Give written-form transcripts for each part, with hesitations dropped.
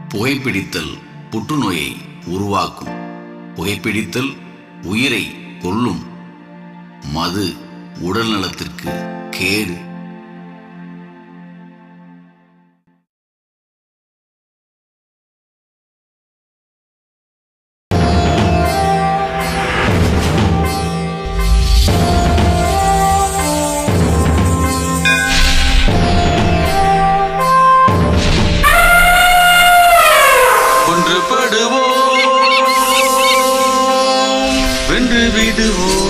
புகைப்பிடித்தல் புற்றுநோயை உருவாக்கும். புகைப்பிடித்தல் உயிரை கொல்லும். மது உடல் நலத்திற்கு கேடு. வென்று விடுவோம்.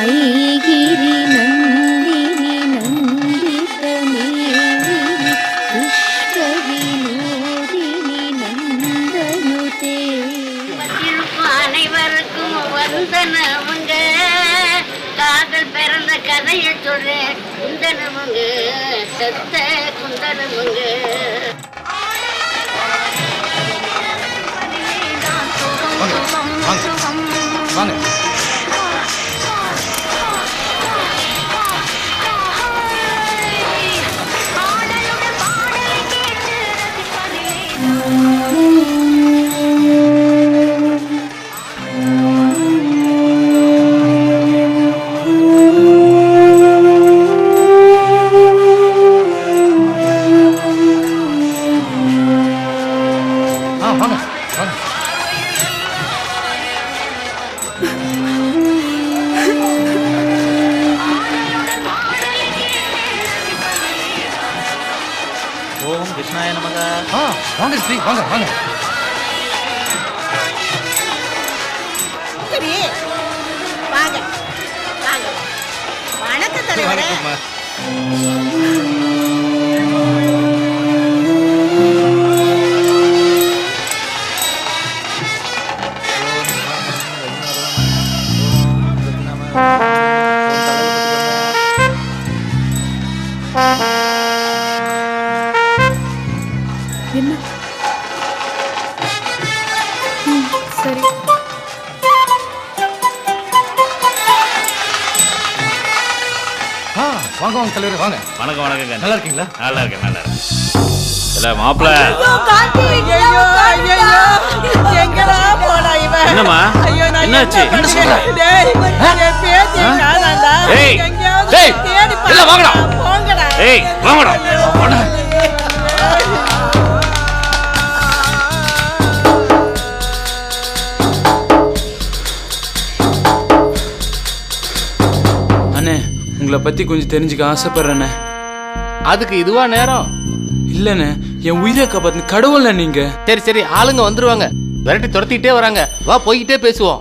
ஐகிரி நந்தினி நந்திதமேரி விஸ்வவினோதினி நந்தனுதே. அனைவருக்கும் வந்தனமுங்க, காதல் பிறந்த கதையை சொல்ற குந்தனமுங்க, சத்த குந்தனமுங்க. வாங்க. ஓம் கிருஷ்ணாய நமக. வாங்க ஸ்ரீ, வாங்க வாங்க. சரி வாங்க வாங்க. வணக்கம் தலைவரே. என்ன? சரி. வாங்க வாங்க தலைவரே வாங்க. வணக்கம் வணக்கம். நல்லா இருக்கீங்களா? நல்லா இருக்கேன் நல்லா இருக்கேன். இல்ல மாப்பிள்ள. என்னம்மா என்னாச்சு? என்ன சொல்ற? ஏய் டேய் எல்லாம் வாங்கடா. ஏய் வாங்கடா. அண்ணே உங்களை பத்தி கொஞ்சம் தெரிஞ்சுக்க ஆசைப்படுறேண்ணே. அதுக்கு இதுவா நேரம்? இல்லண்ணே என் உயிரை காப்பாத்து கடவுள்ண்ணே நீங்க. சரி சரி ஆளுங்க வந்துருவாங்க. விரட்டி துரத்திக்கிட்டே வராங்க. வா போய்கிட்டே பேசுவோம்.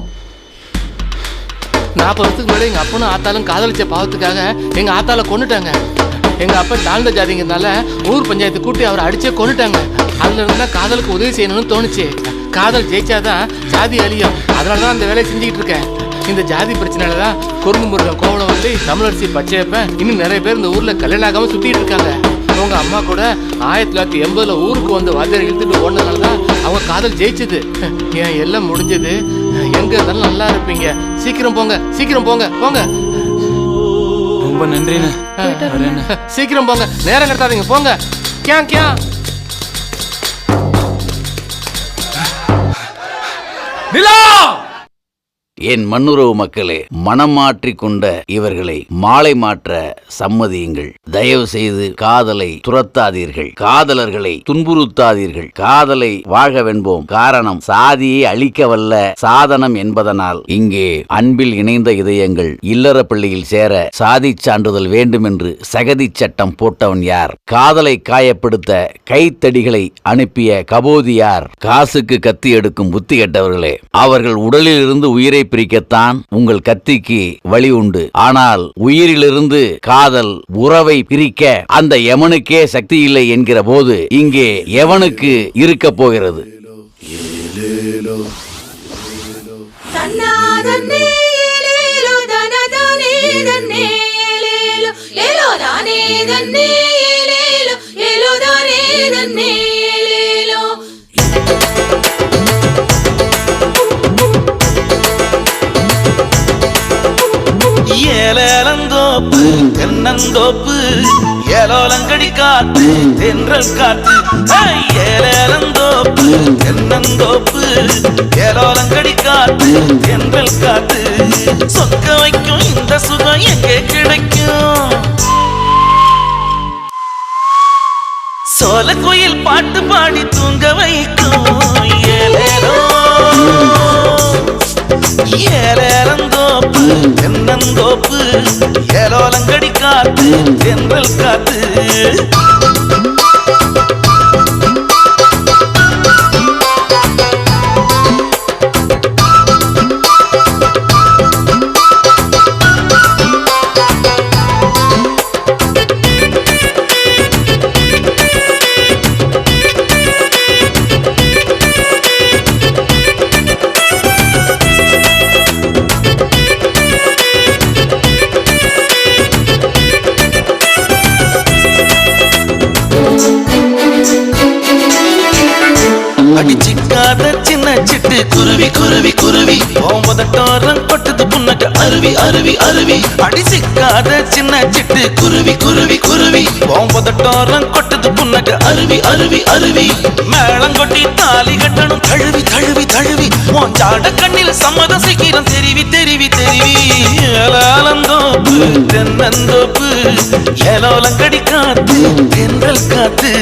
40 வருஷத்துக்கு முன்னாடி எங்க அப்பனும் ஆத்தாலும் காதலிச்ச பாவத்துக்காக எங்க ஆத்தால கொண்டுட்டாங்க. எங்க அப்பா தாழ்ந்த ஜாதிங்கிறதுனால ஊர் பஞ்சாயத்து கூட்டி அவரை அடிச்சே கொண்டுட்டாங்க. அதுல இருந்தா காதலுக்கு உதவி செய்யணும்னு தோணுச்சு. காதல் ஜெயிச்சாதான் ஜாதி அழியும். அதனாலதான் அந்த வேலையை செஞ்சுக்கிட்டு இருக்கேன். இந்த ஜாதி பிரச்சனையிலதான் குறும்பு முருகன் கோவலவல்லி தமிழரசி பச்சையப்ப இன்னும் நிறைய பேர் இந்த ஊர்ல கல்யாணம் ஆகாம சுத்திட்டு இருக்காங்க. உங்க அம்மா கூட 1980 ஊருக்கு வந்து வாத்தியார் இழுத்துட்டு ஓடுனதுனாலதான் அவங்க காதல் ஜெயிச்சது. ஏன் எல்லாம் முடிஞ்சது. எங்க இருந்தாலும் நல்லா இருப்பீங்க. சீக்கிரம் போங்க சீக்கிரம் போங்க போங்க. ரொம்ப நன்றிண்ணே. சீக்கிரம் போங்க. நேரம் கடத்தாதீங்க போங்க. கியா கியா. நிலா என் மண்ணுறவு மக்களே, மனம் மாற்றிக் கொண்ட இவர்களை மாலை மாற்ற சம்மதியுங்கள். தயவு செய்து காதலை துரத்தாதீர்கள், காதலர்களை துன்புறுத்தாதீர்கள். காதலை வாழ்கவென்போம். காரணம் சாதியை அழிக்க வல்ல சாதனம் என்பதனால் இங்கே அன்பில் இணைந்த இதயங்கள் இல்லற பள்ளியில் சேர சாதி சான்றிதழ் வேண்டும் என்று சகதி சட்டம் போட்டவன் யார்? காதலை காயப்படுத்த கைத்தடிகளை அனுப்பிய கபோதி யார்? காசுக்கு கத்தி எடுக்கும் புத்தி கெட்டவர்களே, அவர்கள் உடலில் இருந்து உயிரை பிரிக்கத்தான் உங்கள் கத்திக்கு வழி உண்டு. ஆனால் உயிரிலிருந்து காதல் உறவை பிரிக்க அந்த எவனுக்கே சக்தி இல்லை என்கிற போது இங்கே எவனுக்கு இருக்க போகிறது? ஏலேலந்தோப்பு தென்னந்தோப்பு ஏலோலங்கடி காத்து தென்றல் காத்து. ஏலேலந்தோப்பு தென்னந்தோப்பு ஏலோலங்கடி காத்து தென்றல் காத்து. சொக்க வைக்கும் இந்த சுகம் எங்கே கிடைக்கும்? சோல கோயில் பாட்டு பாடி தூங்க வைக்கும். ஏலேலோ ஏலேலந்தோப்பு தென்னந்தோப்பு ஏலோலங்கடி காத்து தென்றல் காத்து. அடிச்சிக்காத சின்ன சிட்டு குருவி குருவி குருவி ஓம்பதட்டோரம் கொட்டுது புன்னக அருவி அருவி அருவி. அடிச்சிக்காத சின்ன சிட்டு குருவி குருவி குருவி ஓம்பதட்டோரம் கொட்டுது புன்னக அருவி அருவி அருவி. மேளங்கொட்டி தாலி கட்டணும் தழுவி தழுவி தழுவி. உன் ஜாட கண்ணில் சம்மதம் சீக்கிரம் தெரிவி தெரிவி தெரிவி. ஏலாலந்தோப்பு தென்னந்தோப்பு ஏலோலங்கடி காத்து தென்றல் காத்து.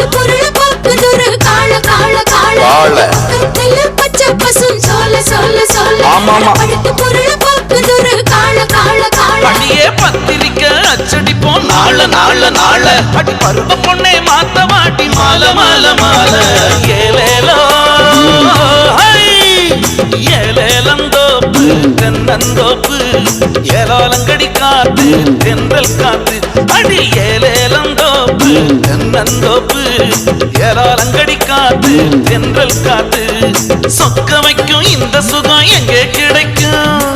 படுத்து பொருள பாக்குதொரு காள காள காள கத்தல பச்சை பசும் சோல சோல சோல படுத்து பொருள பாக்குதொரு காள காள காள அடியே பத்திரிக்க அச்சடிப்போம் நாள நாள நாள அடி பருவ பொண்ணே மாத்த வாட்டி மால மால மால ஏலேலோ ஏலேலந்தோப்பு தென்னந்தோப்பு ஏலாலங்கடி காத்து தென்றல் காத்து அடி ஏலேலந்தோப்பு தென்னந்தோப்பு ஏலாலங்கடி காத்து தென்றல் காத்து சொக்க வைக்கும் இந்த சுகம் எங்கே கிடைக்கும்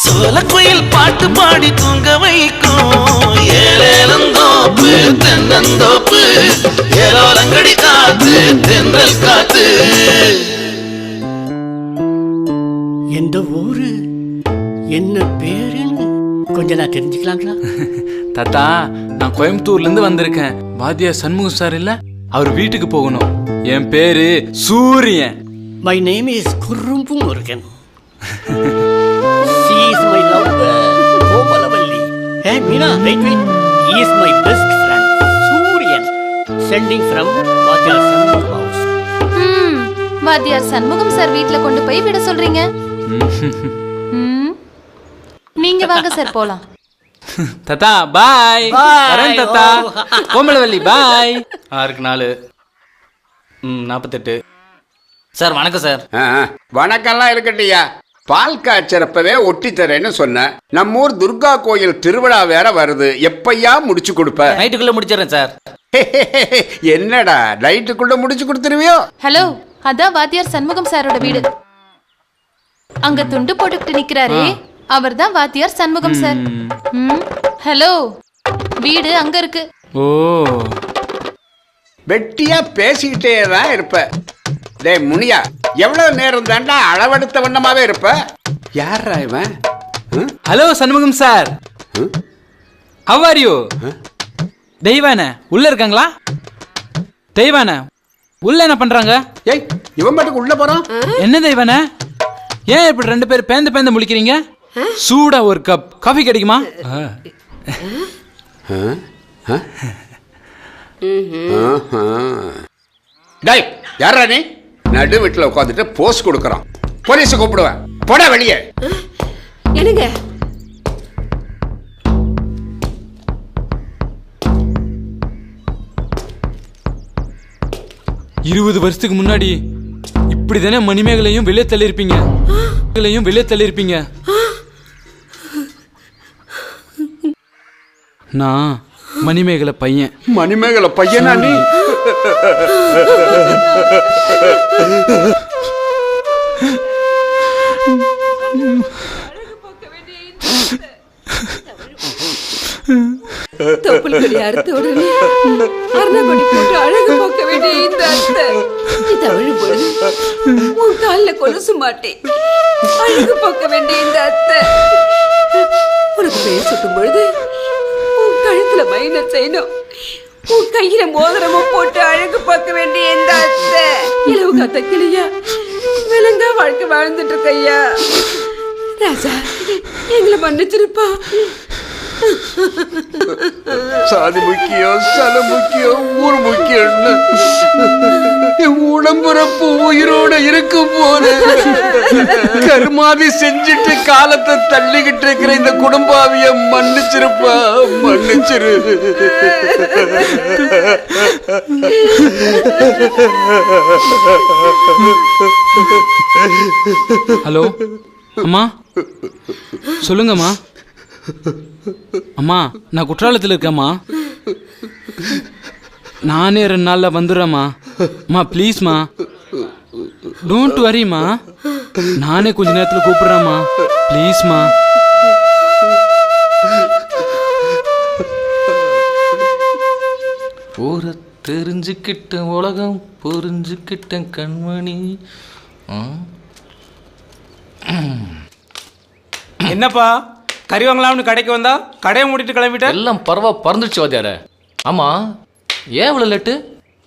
சோல குயில் பாட்டு பாடி தூங்க வைக்கும் ஏலேலந்தோப்பு தென்னந்தோப்பு ஏலோலங்கடி காத்து தென்றல் காத்து எந்த ஊரு என்ன பேருன்னு கொஞ்சம் நான் தெரிஞ்சுக்கலாங்களா? தாத்தா, நான் கோயம்புத்தூர்ல இருந்து வந்திருக்கேன். வாத்தியார் சண்முகம் சார் இல்ல, அவர் வீட்டுக்கு போகணும். என் பேரு சூரியன். மை நேம் இஸ் குறும்பு Murugan. She is my love, Komalavalli. Hey Meena, wait. He is my best friend, Suryan, sending from வாத்தியார் சண்முகம் house. வாத்தியார் சண்முகம் சார் வீட்ல கொண்டு போய் விட சொல்றீங்க. நீங்க வாங்க சார் போலாம். தாத்தா பாய். வரேன் தாத்தா. கோமலவல்லி பாய். 6 48. சார் வணக்கம் சார். வணக்கம்லாம் இருக்கட்டியா. பால் காய்ச்சறப்பவே ஒட்டி தரேன்னு சொன்ன. நம்ம ஊர் துர்கா கோயில் திருவிழா வேற வருது. எப்பையா முடிச்சு கொடுப்ப? நைட்டுக்குள்ள முடிச்சிடறேன் சார். என்னடா நைட்டுக்குள்ள முடிச்சு கொடுத்துருவியோ? ஹலோ, அதான் வாத்தியார் சண்முகம் சாரோட வீடு. அங்க துண்டு போட்டுக்கிட்டு நிக்கிறாரே, அவர்தான் வாத்தியார் சண்முகம் சார். ஹலோ, வீடு அங்க இருக்கு. ஓ, வெட்டியா பேசிக்கிட்டே தான் இருப்ப. டேய் முனியா, எவ்வளவு நேரம் தாண்டா அளவெடுத்த வண்ணமாவே இருப்ப? யாரா இவன்? Hello Shanmugam sir, how are you? Deivana உள்ள இருக்காங்களா? தெய்வான உள்ள என்ன பண்றாங்க? ஏய், இவன் மட்டும் உள்ள போறான். என்ன தெய்வான, ஏன் இப்படி 2 பேர் பேந்து பேந்து முழிக்கிறீங்க? சூடா ஒரு கப் காஃபி கிடைக்குமா? டேய், யாரா நீ? நடு வீட்டுல உட்காந்துட்டு போஸ்ட் கொடுக்கறான். போலீஸ் கூப்பிடுவேன். போடா வெளியே. என்னங்க? இருபது வருஷத்துக்கு முன்னாடி இப்படிதானே மணிமேகலையும் வெளியே தள்ளிருப்பீங்க. நான் மணிமேகலை பையன். மணிமேகலை பையனா நீ? தொப்புள்கொடி அறுத்த உடனே அருணாகொடி போட்டு அழகு போக்க வேண்டிய இந்த அத்தை தவழு பொழுது உன் காலில் கொலுசு மாட்டேன். அழகு போக்க வேண்டிய இந்த அத்தை உனக்கு பேர் சுட்டும் பொழுது உன் கழுத்துல மைன செய்யணும், உன் கையில மோதிரமும் போட்டு அழகு பார்க்க வேண்டிய இந்த அத்தை இலவு கத்த கிளியா விலங்கா வாழ்க்கை வாழ்ந்துட்டு இருக்கையா. ராஜா, எங்களை மன்னிச்சிருப்பா. சாதி முக்கியம், ஸ்தலம் முக்கியம், ஊர் முக்கியம். உடம்புறப்பு உயிரோட இருக்கும் போது கர்மாதி செஞ்சுட்டு காலத்தை தள்ளிக்கிட்டு இருக்கிற இந்த குடும்பாவிய மன்னிச்சிருப்பா, மன்னிச்சிரு. ஹலோ அம்மா, சொல்லுங்கம்மா. அம்மா, நான் குற்றாலத்தில் இருக்கேம்மா. நானே 2 நாள்ல வந்துடுறேம்மா. அம்மா ப்ளீஸ்மா, டோன்ட் வரிம்மா. நானே கொஞ்ச நேரத்தில் கூப்பிடுறேம்மா, ப்ளீஸ்மா. ஊரை தெரிஞ்சுக்கிட்டேன், உலகம் புரிஞ்சுக்கிட்டேன் கண்மணி. என்னப்பா கறி வாங்கலாம்னு கடைக்கு வந்தா கடையை மூடிட்டு கிளம்பிட்ட? எல்லாம் பறந்துடுச்சு வாத்தியார. ஆமா, ஏன் இவ்வளவு லேட்டு?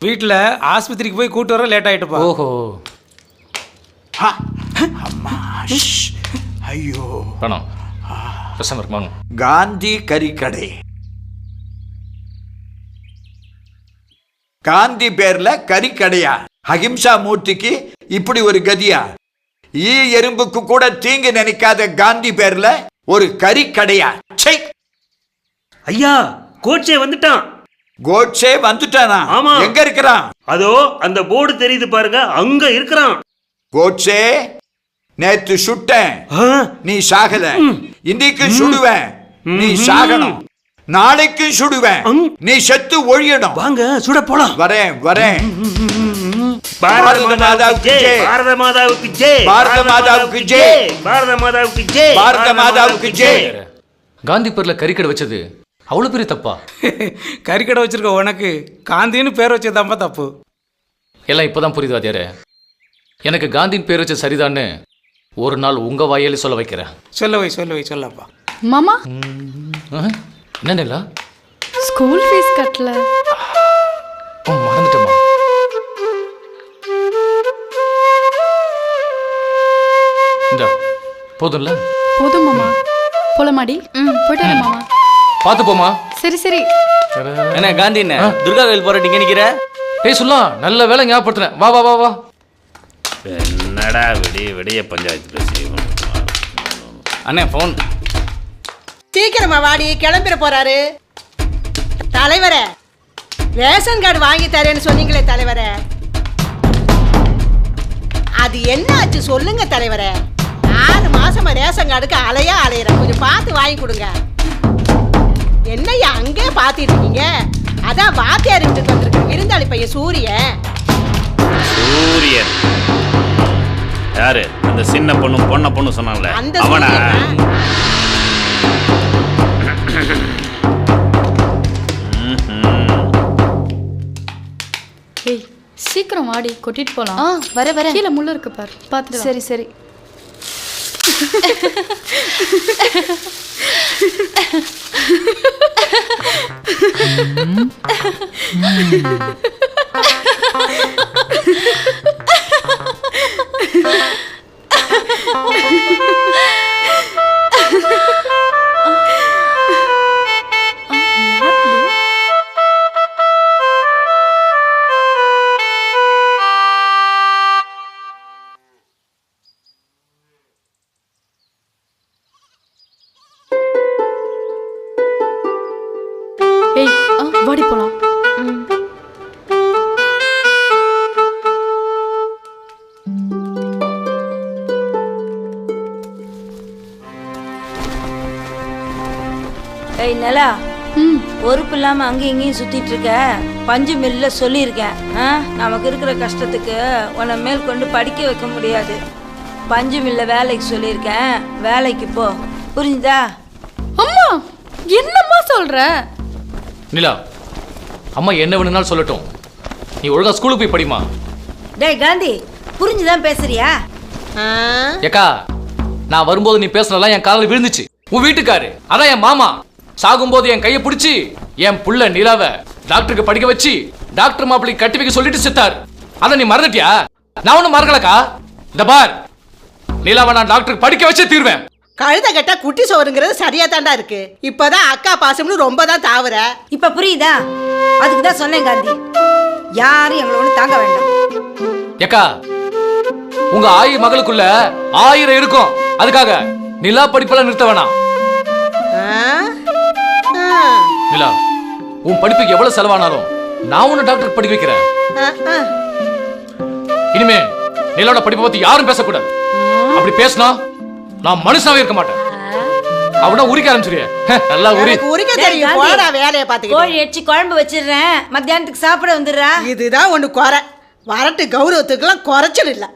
வீட்டில் ஆஸ்பத்திரிக்கு போய் கூட்டு வர லேட் ஆயிட்டுப்பா. ஓஹோ. ஐயோ, வேணாம், பிரசங்க இருக்குமாங்க. காந்தி கறி கடை. காந்தி பேர்ல கறி கடையா? அகிம்சா மூர்த்திக்கு இப்படி ஒரு கதியா? ஈ எறும்புக்கு கூட தீங்கு நினைக்காத காந்தி பேர்ல ஒரு கறி கடையா? ஐயா, கோட்சே வந்துட்டான். கோட்சே வந்துட்டானா? ஆமா. எங்க இருக்கிறான்? அதோ அந்த போர்டு தெரியுது பாருங்க, அங்க இருக்கிறான். கோட்சே, நேத்து சுட்டேன், நீ சாகல. இன்னைக்கு சுடுவேன், நீ சாகணும். நாளைக்கு சுடுவேன், நீ செத்து ஒழியணும். வாங்க சுட போலாம். வரேன் வரேன். பாரத மாதாவுக்கு ஜெய், பாரத மாதாவுக்கு ஜெய், பாரத மாதாவுக்கு ஜெய், பாரத மாதாவுக்கு ஜெய், பாரத மாதாவுக்கு ஜெய். காந்தி பேர்ல கறிக்கடை வச்சது அவ்வளவு பெரிய தப்பா? கறிக்கடை வச்சிருக்க உனக்கு காந்தின்னு பேர் வச்சதாம்பா தப்பு. எல்லாம் இப்பதான் புரியுது வாத்தியாரே. எனக்கு காந்தியின் பேர் வச்ச சரிதான்னு ஒரு நாள் உங்க வாயாலே சொல்ல வைக்கிறேன். சொல்ல வை சொல்லப்பா. மாமா என்ன நிலா? ஸ்கூல் ஃபீஸ் கட்டல. மறந்துட்டமா? இந்த போதும்ல? போதும் மாமா. போலமாடி? போயிட்டு வரேன் மாமா. பாத்து போமா. சரி சரி. என்ன காந்தி என்ன துர்கா கோயில் போற நீங்க நிக்கிற? டேய் சொல்லா, நல்ல வேலை ஞாபகப்படுத்துறேன். வா வா வா வா. என்னடா விடிய பஞ்சாயத்து பேசி. அண்ணே ஃபோன். சீக்கிரமா வாடி, கிளம்பிட போறாரு. தலைவரே, ரேஷன் கார்டு வாங்கி தரேன்னு சொன்னீங்களே தலைவரே, அது என்ன ஆச்சு சொல்லுங்க தலைவரே. 6 மாசமா ரேஷன் கார்டுக்கு அலையிற, கொஞ்சம் பார்த்து வாங்கி கொடுங்க. என்னையா அங்கே பார்த்துட்டு இருக்கீங்க? அதான் வாத்தியார் வீட்டுக்கு வந்திருக்கு விருந்தாளி பையன் சூரியன். சூரியன் யாரு? அந்த சின்ன பொண்ணு சொன்னாங்களே அந்த அவனா? ஏய் சீக்கிரம் வாடி, கொட்டிட்டு போலாம். வர கீழே முள்ளு இருக்கு பாரு, பார்த்து. சரி சரி. ஏய் வாடி போலாம். ஏய் நிலா, பொறுப்பு இல்லாம அங்கேயும் இங்கேயும் சுத்திட்டு இருக்க. பஞ்சு மில்ல சொல்லியிருக்கேன், நமக்கு இருக்கிற கஷ்டத்துக்கு உன்னை மேல் கொண்டு படிக்க வைக்க முடியாது. பஞ்சு மில்ல வேலைக்கு சொல்லியிருக்கேன், வேலைக்கு போ, புரிஞ்சுதா? அம்மா என்னம்மா சொல்ற? நிலா, அம்மா என்ன வேணும்னாலும் சொல்லட்டும், நீ ஒழுங்கா ஸ்கூலுக்கு போய் படிமா. டேய் காந்தி, புரிஞ்சுதான் பேசுறியா? ஏக்கா, நான் வரும்போது நீ பேசுனதெல்லாம் என் காலில் விழுந்துச்சு. உன் வீட்டுக்காரு, அதான் என் மாமா, சாகும்போது என் கையை பிடிச்சி என் புள்ள நிலாவை டாக்டருக்கு படிக்க வச்சு டாக்டர் மாப்பிள்ளைக்கு கட்டி வைக்க சொல்லிட்டு செத்தார். அத நீ மறந்துட்டியா? நான் ஒன்னும் மறக்கலக்கா. இந்த பார், நிலாவை நான் டாக்டருக்கு படிக்க வச்சே தீர்வேன். கழுத கட்ட குட்டி சோறுங்கிறது சரியா தாண்டா இருக்கு. இப்பதான் அக்கா பாசம்னு ரொம்ப தான் தாவுற. இப்ப புரியுதா? அதுக்கு தான் சொன்னேன் காந்தி, யாரும் எங்களை ஒண்ணு தாங்க வேண்டாம். ஏக்கா, உங்க ஆயி மகளுக்குள்ள 1000 இருக்கும். அதுக்காக நிலா படிப்பெல்லாம் நிறுத்த வேணாம். நிலா, உன் படிப்புக்கு எவ்வளவு செலவானாலும் நான் உன்னை டாக்டருக்கு படிக்க வைக்கிறேன். இனிமே நிலாவோட படிப்பை பத்தி யாரும் பேசக்கூடாது. அப்படி பேசினா நான் மனுஷனாவே இருக்க மாட்டேன். அவனா உரிக்க ஆரம்பிச்சிருய. நல்லா உரிக்க தெரியும். போடா வேலையை பார்த்துக்கிட்டு. கோழி அடிச்சு குழம்பு வச்சிடுறேன், மத்தியானத்துக்கு சாப்பிட வந்துடுறா. இதுதான் ஒண்ணு குறை. வரட்டு கௌரவத்துக்கெல்லாம் குறைச்சல் இல்லை.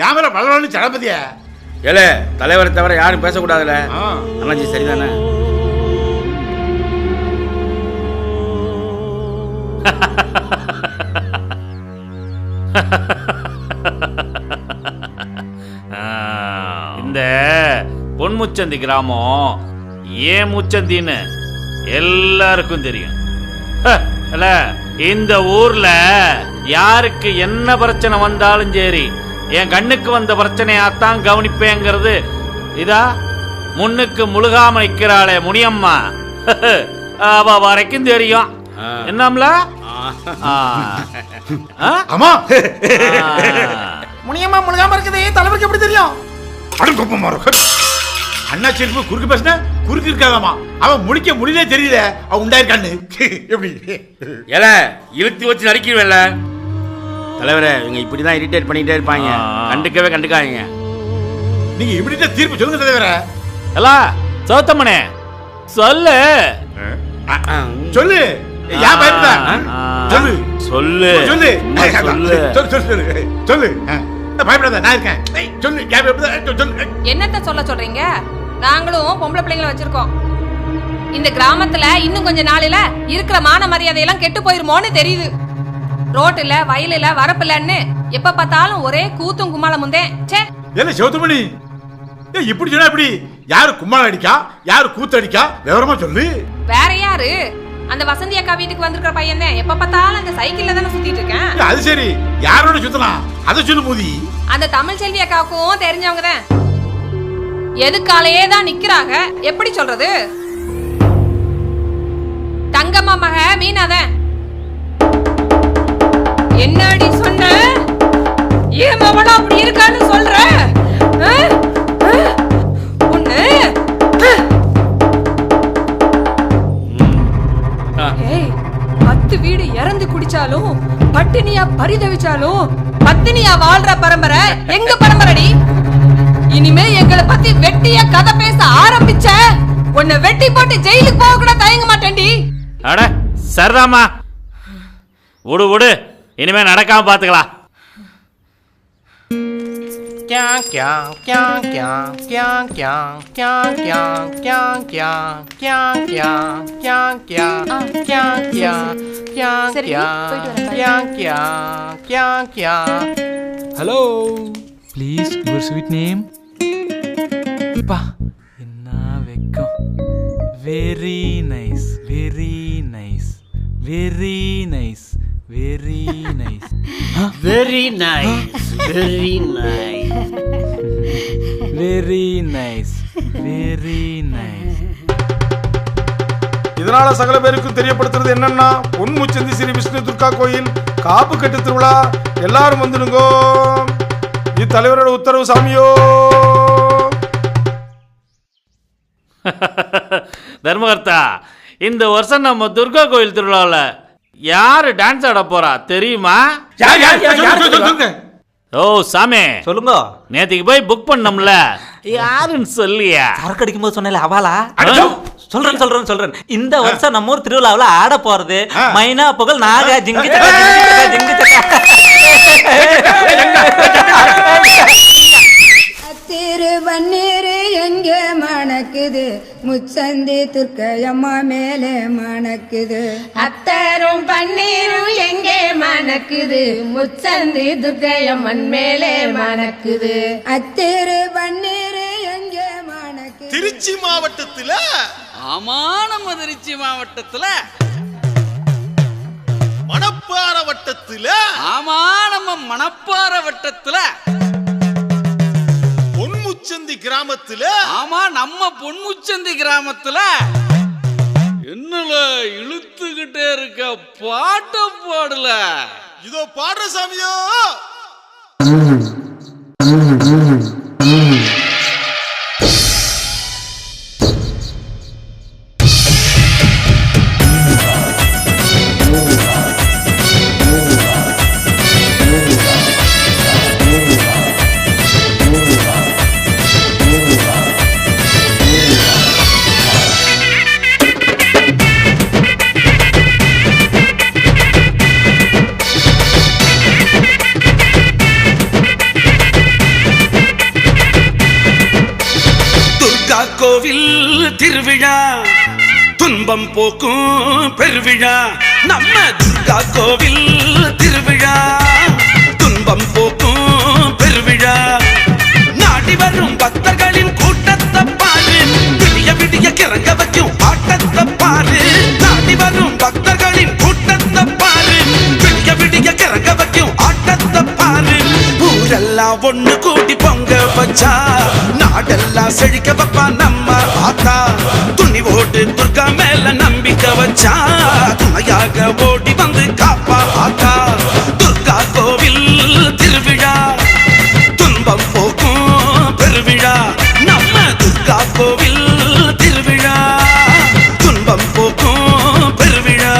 யாமர பலவானு சடபதியா? ஏலே, தலைவரை தவிர யாரும் பேசக்கூடாதுல. அண்ணாச்சி சரிதானே? இந்த பொன்முச்சந்தி கிராமம் ஏன் முச்சந்தின்னு எல்லாருக்கும் தெரியும். இல்ல இந்த ஊர்ல யாருக்கு என்ன பிரச்சனை வந்தாலும் சரி என் கண்ணுக்கு வந்த பிரச்சனையாத்தான் கவனிப்பேங்கிறது இதா முன்னுக்கு முழுகாம நிக்கிறாளே முனியம்மா, அவ வரைக்கும் தெரியும். என்னம்ல ஆமா முனியம்மா முழுகாம இருக்குது தலைவருக்கு எப்படி தெரியும்? அண்ணா செல்வ குறுக்கு பேசின குறுக்கு இருக்காதாமா, அவன் முடிக்க முடியலே தெரியல, அவன் உண்டாயிருக்கான்னு எப்படி ஏல இழுத்து வச்சு நடிக்கிறேன்ல தலைவரே. இவங்க இப்படிதான் இரிட்டேட் பண்ணிட்டே இருப்பாங்க, கண்டுக்கவே கண்டுக்காதீங்க. நீங்க இப்படிட்ட தீர்ப்பு சொல்லுங்க தலைவரே. எல்லா சௌத்தம்மனே சொல்லு சொல்லு, ஏன் பயப்பட சொல்லு சொல்லு சொல்லு சொல்லு சொல்லு பயப்படாத, நான் இருக்கேன். சொல்லு, ஏன் பயப்பட சொல்லு. என்னத்த சொல்ல சொல்றீங்க? நாங்களும் பொம்பளை பிள்ளைங்களை வச்சிருக்கோம். இந்த கிராமத்துல இன்னும் கொஞ்ச நாளில இருக்கிற மான மரியாதையெல்லாம் கெட்டு போயிருமோன்னு தெரியுது. ரோட்டுல வயலுல வரப்பில்லன்னு எப்ப பார்த்தாலும் ஒரே கூத்தும் கும்மாளம் முந்தே. என்ன சிவத்துமணி இப்படி சொன்னா எப்படி? யாரு கும்மாளம் அடிக்கா, யாரு கூத்து அடிக்கா, விவரமா சொல்லு. வேற யாரு? அந்த வசந்தி அக்கா வீட்டுக்கு வந்திருக்கிற பையன் தான். எப்ப பார்த்தாலும் அந்த சைக்கிள்ல தானே சுத்திட்டு இருக்கேன். அது சரி, யாரோட சுத்தலாம் அதை சொல்லு போதி. அந்த தமிழ் செல்வி அக்காவுக்கும் தெரிஞ்சவங்க தான். எதுக்காலேயே தான் நிக்கிறாங்க. எப்படி சொல்றது? தங்கம்மா மக மீனாதான். என்னடி சொன்ன? ஏன் மவளா அப்படி இருக்கான்னு சொல்ற? ஒண்ணு ஏய், 10 வீடு இறந்து குடிச்சாலும் பட்டினியா பரிதவிச்சாலும் பத்தினியா வாழ்ற பரம்பரை எங்க பரம்பரைடி. இனிமே எங்களை பத்தி வெட்டியா கதை பேச ஆரம்பிச்ச உன்னை வெட்டி போட்டு ஜெயிலுக்கு போக கூட தயங்க மாட்டேன்டி. அட சரிதாமா, விடு விடு, இனிமே நடக்காம பாத்துக்கலாம். Hello please your sweet name. பா என்ன வெக்கம். Very nice very nice very nice very nice very nice very nice very nice very nice. இதனால சகல பேருக்கும் தெரியப்படுத்துறது என்னன்னா, பொன்முச்சந்தி ஸ்ரீ விஷ்ணு துர்கா கோயில் காப்பு கட்டு திருவிழா, எல்லாரும் வந்துடுங்கோ. இத்தலைவரோட உத்தரவு சாமியோ. தர்மகர்த்தா, இந்த வருஷம் நம்ம துர்கா கோயில் திருவிழாவில் யாரு டான்ஸ் ஆட போறா தெரியுமா? ஓ சாமி சொல்லுங்க. நேத்திக்கு போய் புக் பண்ணோம்ல, யாருன்னு சொல்லியா? சரக்கு அடிக்கும் போது சொன்னல அவாலா? சொல்றேன். இந்த வருஷம் நம்ம ஊர் திருவிழாவில் ஆட போறது மைனா புகழ் நாக ஜிங்கு ஜிங்கு திருவண்ணீர் எங்கே மணக்குது, முச்சந்தி துர்க்கையம்மா மேலே மணக்குது. அத்தரும் பன்னீரும் எங்கே மணக்குது, முச்சந்தி துர்க்கையம்மன் மேலே மணக்குது. அத்திரு பன்னீர் எங்கே மணக்குது. திருச்சி மாவட்டத்துல ஆமா, நம்ம திருச்சி மாவட்டத்துல மணப்பாறை வட்டத்துல ஆமா, நம்ம மணப்பாறை வட்டத்துல பொன்முச்சந்தி கிராமத்துல ஆமா, நம்ம பொன்முச்சந்தி கிராமத்துல என்னல இழுத்துக்கிட்டே இருக்க, பாட்ட பாடல. இதோ பாடுற சாமியோ. கோவில் திருவிழா துன்பம் போக்கும் பெருவிழா. நம்ம துர்கா கோவில் திருவிழா துன்பம் போக்கும் பெருவிழா. நாடி வரும் பக்தர்களின் கூட்டத்தை பாரு, விடிய விடிய கிறங்க வைக்கும் ஆட்டத்தை பாரு. பொங்க வச்சா நாடெல்லாம் செழிக்க வைப்பா நம்ம ஆத்தா. துணிவோடு துர்கா மேல நம்பிக்கை வச்சா துணையாக ஓடி வந்து காப்பா ஆத்தா. துர்கா கோவில் திருவிழா துன்பம் போக்கும் பெருவிழா. நம்ம துர்கா கோவில் திருவிழா துன்பம் போக்கும் பெருவிழா.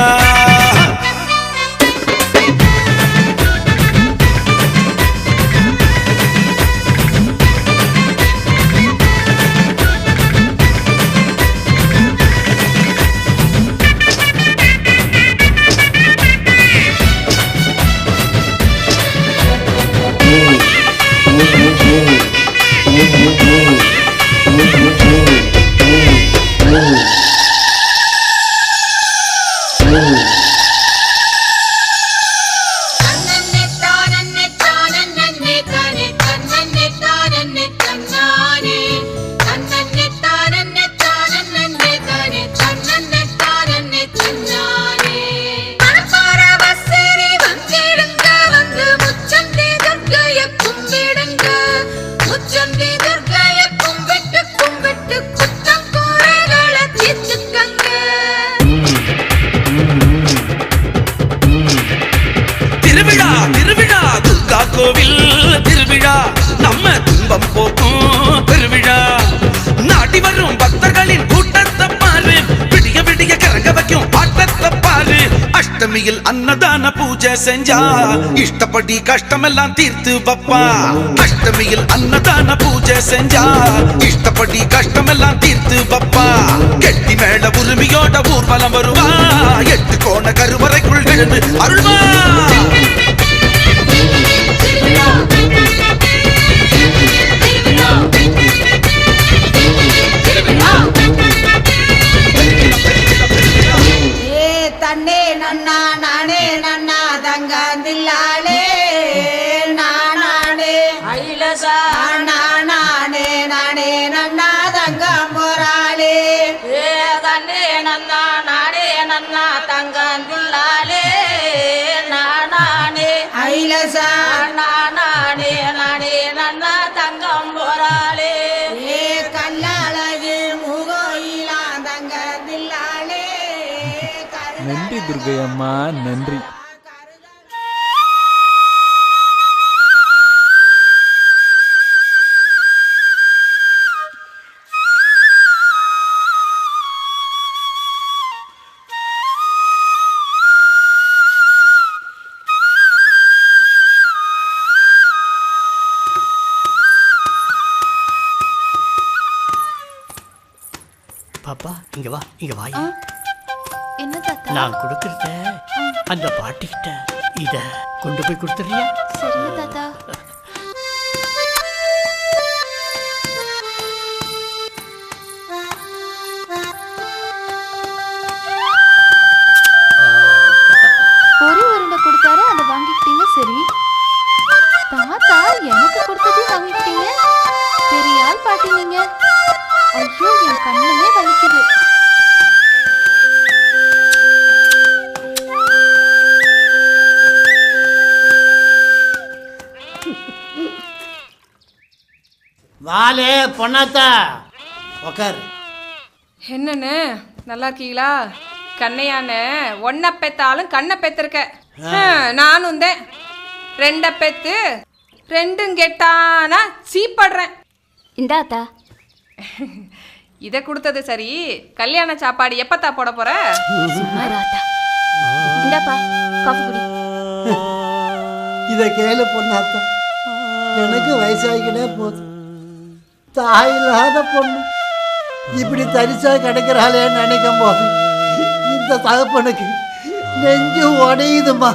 திருவிழா திருவிழா துர்கா கோவில் திருவிழா நம்ம துன்பம் போக்கும் பெருவிழா. நாட்டி வரும் பக்தர்களின் கூட்டத்தை பாரு, விடிய விடிய கரங்க வைக்கும் ஆட்டத்தை பாரு. அஷ்டமியில் அன்னதான பூஜை செஞ்சா இஷ்டப்படி கஷ்டமெல்லாம் தீர்த்து வப்பா. அஷ்டமியில் அன்னதான பூஜை செஞ்சா இஷ்டப்படி கஷ்டமெல்லாம் தீர்த்து வப்பா. கெட்டி மேல உரிமையோட ஊர்வலம் வருவா, 8 கோண கருவறைக்குள் எழுந்து அருள்வா. தன்னே நன்னா நானே நன்னா தங்கந்தில்லாலே நானே ஐலசா நானே நானே நன்னா தங்கம் போராளே. தன்னே நன்னா நானே நன்னா தங்கந்தில்லாலே நானே ஐலசா நானே நானே நன்னா தங்கம் போராளே. கல்லாளகு முகோயிலா தங்கந்தில்லாலே. நன்றி துர்கை அம்மா, நன்றி. பாப்பா இங்க வா, இங்க வா. என்ன தாத்தா? நான் கொடுக்கறத அந்த பாட்டிக்கிட்ட இத கொண்டு போய் கொடுத்துறியா? சரியா தாத்தா. பொரி உருண்டை கொடுத்தாரு, அதை வாங்கிக்கிட்டீங்க. சரி தாத்தா, எனக்கு கொடுத்ததையும் வாங்கிக்கிட்டீங்க. பெரிய ஆள் பாட்டி நீங்க. ஐயோ, என் கண்ணுமே வலிக்குது. வாலே பொண்ணாத்தா உக்கார். என்னன்னு நல்லா இருக்கீங்களா? கண்ணையானே ஒன்ன பெத்தாலும் கண்ணை பெத்திருக்க. நானும் தான் 2 பெத்து 2 கெட்டானா சீப்படுறேன். இந்தாத்தா. இதை கொடுத்தது சரி, கல்யாண சாப்பாடு எப்பத்தா போட போற? இந்தாப்பா காஃபி குடி. இதை கேளு பொண்ணாத்தா, எனக்கு வயசாகிக்கிட்டே போகுது. தாய் இல்லாத பொண்ணு இப்படி தரிசா கிடைக்கிறாளேன்னு நினைக்கும் போது இந்த தகப்பனுக்கு நெஞ்சு உடையுதுமா.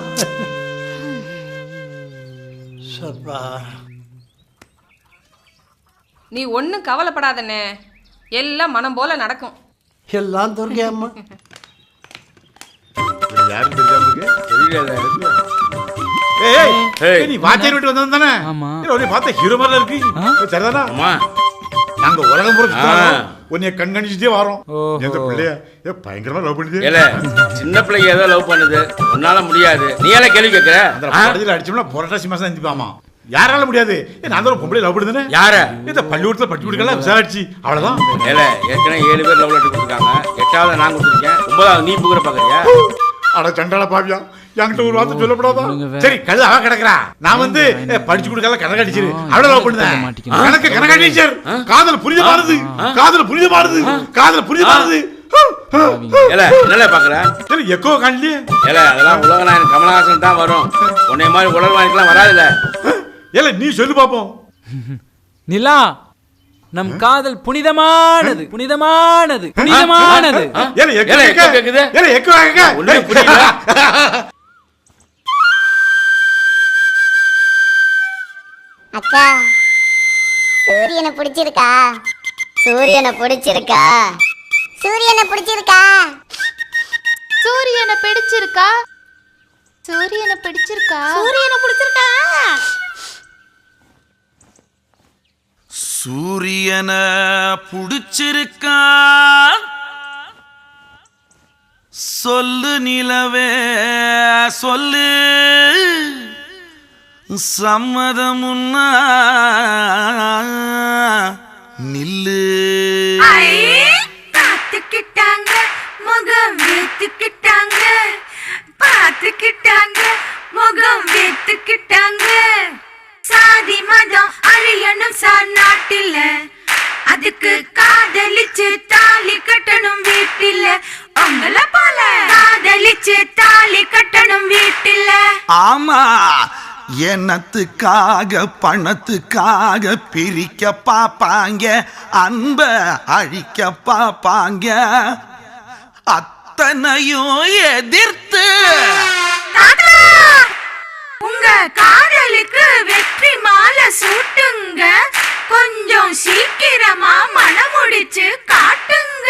நீ ஒன்றும் கவலைப்படாதண்ணே, எல்லாம் மனம் போல நடக்கும். எல்லாம் துர்கை அம்மா. யாரும் தெரியாம நீ வாத்தியார் வீட்டு வந்தது தானே? உன்னை பார்த்த ஹீரோ மாதிரில இருக்கு. சரிதானா? நாங்க உலகம் பூரா உன்னை கண்காணிச்சுட்டே வரோம். எந்த பிள்ளைய பயங்கரமா லவ் பண்ணுது. இல்ல சின்ன பிள்ளைங்க ஏதோ லவ் பண்ணுது, உன்னால முடியாது. நீ எல்லாம் கேள்வி கேட்கிற? அந்த படத்துல அடிச்சோம்னா புரட்டாசி மாசம் எந்திப்பாமா. யாரால முடியாது? நான் தான் ஒரு பொம்பளை லவ் பண்ணுதுனே. யார? இந்த பள்ளிக்கூடத்துல பட்டி கொடுக்கலாம் விசாரிச்சு அவ்வளவுதான். ஏல ஏற்கனவே 7 பேர் லவ் லெட்டர் கொடுத்துருக்காங்க. 8வது நான் கொடுத்துருக்கேன். 9வது நீ புகற பாக்குறியா? அட சண்டால பாவியா, என்கிட்ட ஒரு வார்த்தை சொல்லப்படாதா? சரி கழுத அவ கிடக்குறா. நான் வந்து படிச்சு கொடுக்கல கணக்கு அடிச்சிரு அவளை லவ் பண்ணுதேன். கணக்கு அடிச்சர். காதல் புரிதமானது, காதல் புரிதமானது, காதல் புரிதமானது. ஏல என்னல பாக்குற? சரி எக்கோ காணலையே. ஏல அதெல்லாம் உலகநாயகன் கமலஹாசன் தான் வரும். உன்னை மாதிரி உலகநாயகன்லாம் வராதுல. ஏல நீ சொல்லு பாப்போம். நிலா, நம் காதல் புனிதமானது, புனிதமானது, புனிதமானது. ஏல எக்கோ கேக்குது. ஏல எக்கோ கேக்குது. ஒண்ணுமே புரியல. அக்கா, சூரியனை பிடிச்சிருக்கா? சூரியனை பிடிச்சிருக்கா? சூரியனை பிடிச்சிருக்கா? சூரியனை பிடிச்சிருக்கா? சூரியனை பிடிச்சிருக்கா? சூரியனை பிடிச்சிருக்கா? சூரியனை பிடிச்சிருக்கா? சொல்லு நிலவே சொல்லு, சம்மதமுன்னா நில்லு. பார்த்துக்கிட்டாங்க முகம் வேத்துக்கிட்டாங்க, பார்த்துக்கிட்டாங்க முகம் வேத்துக்கிட்டாங்க. சாதி மதம் அழியணும் சார் நாட்டில், அதுக்கு காதலிச்சு தாலி கட்டணும் வீட்டில். உங்களை போல காதலிச்சு தாலி கட்டணும் வீட்டில். ஆமா, எண்ணத்துக்காக பணத்துக்காக பிரிக்க பாப்பாங்க, அன்ப அழிக்க பாப்பாங்க. அத்தனையும் எதிர்த்து உங்க காதலுக்கு வெற்றி மாலை சூட்டுங்க, கொஞ்சம் சீக்கிரமா மனமுடிச்சு காட்டுங்க.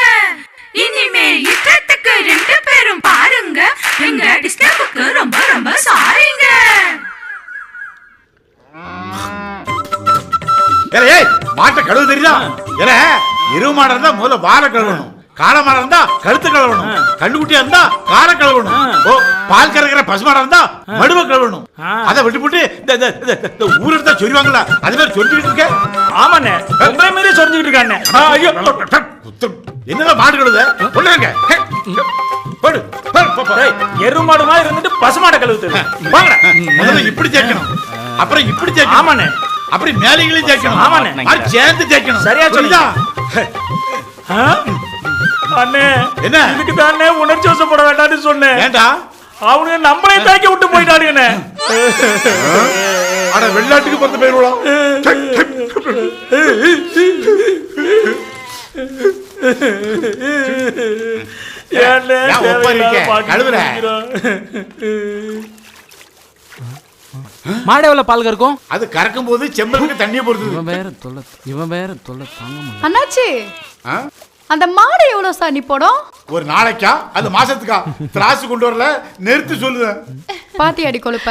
இனிமே இஷ்டத்துக்கு 2 பேரும் பாருங்க, எங்க டிஸ்டர்புக்கு ரொம்ப ரொம்ப சாரிங்க. ஏய் மாட்டை கழுவு தெரியுதா? ஏல எருவு மாடா இருந்தா முதல்ல வாழை கழுவணும், காளை மாடா இருந்தா கழுத்து கழுவணும், கண்ணுக்குட்டியா இருந்தா காரை கழுவணும், பால் கறக்கிற பசுமாடா இருந்தா மடுவை கழுவணும். அதை விட்டு போட்டு இந்த ஊர் எடுத்தா சொல்லுவாங்களா அது மாதிரி சொல்லிட்டு இருக்க? ஆமாண்ணே, உங்களை மாரி சொல்லிட்டு இருக்கானே. ஐயோ என்னதான் மாடு கழுவுத சொல்லுங்க. எரு மாடு மாதிரி இருந்துட்டு பசுமாடை கழுவுது. முதல்ல இப்படி தேய்க்கணும், அப்புறம் இப்படி தேய்க்கணும். ஆமாண்ணே, அப்படி மேலைகளையும் தேய்க்கணும். ஆமாண்ணே, அது சேர்ந்து தேய்க்கணும். சரியா சொல்லுதா? அண்ணே என்ன இதுக்கு தானே உணர்ச்சி வசப்பட வேண்டாம்னு சொன்னேன். ஏண்டா அவனுங்க நம்மளே தாக்கி விட்டு போயிட்டானுங்க. அட வெள்ளாட்டுக்கு பத்து பேர் மாடேவல பால் கறக்கும். அது கறக்கும் போது செம்பருக்கு தண்ணியை பொறுத்து. இவன் வேற தொல்லை தாங்க முடியல. அண்ணாச்சி, அந்த மாடு எவ்வளவு சாணி போடும்? ஒரு நாளைக்கா அது மாசத்துக்கா? திராசு கொண்டு வரல, நிறுத்து சொல்லுத. பாத்தி அடி கொழுப்ப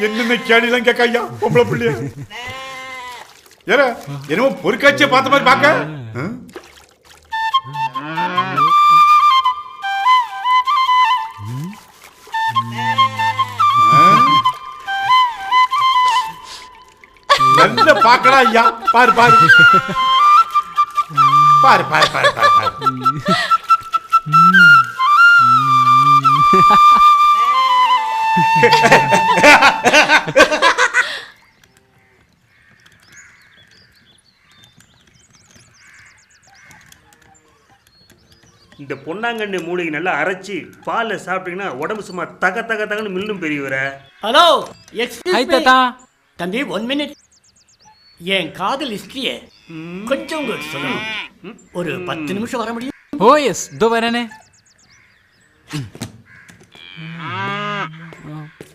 என்னென்ன கேடிலாம் கேட்க ஐயா பொம்பளை பிள்ளைய. ஏற என்னமோ பொறுக்காட்சியை பார்த்த மாதிரி பார்க்க. நல்ல பார்க்கடா ஐயா. பாரு பாரு பாரு பாரு பாரு பாரு பாரு. இந்த பொன்னாங்கண்ணி மூலிகை நல்லா அரைச்சி பாலில் சாப்பிட்டீங்கன்னா உடம்பு சும்மா தக தக தகன்னு மில்லும் பெரியவர. ஹலோ, ஹாய் தாத்தா. தம்பி 1 மினிட். என் காதல் ஹிஸ்டரியை கொஞ்சம் உங்களுக்கு சொல்லணும். ஒரு 10 நிமிஷம் வர முடியும்? ஓ எஸ், இதோ வரேனே.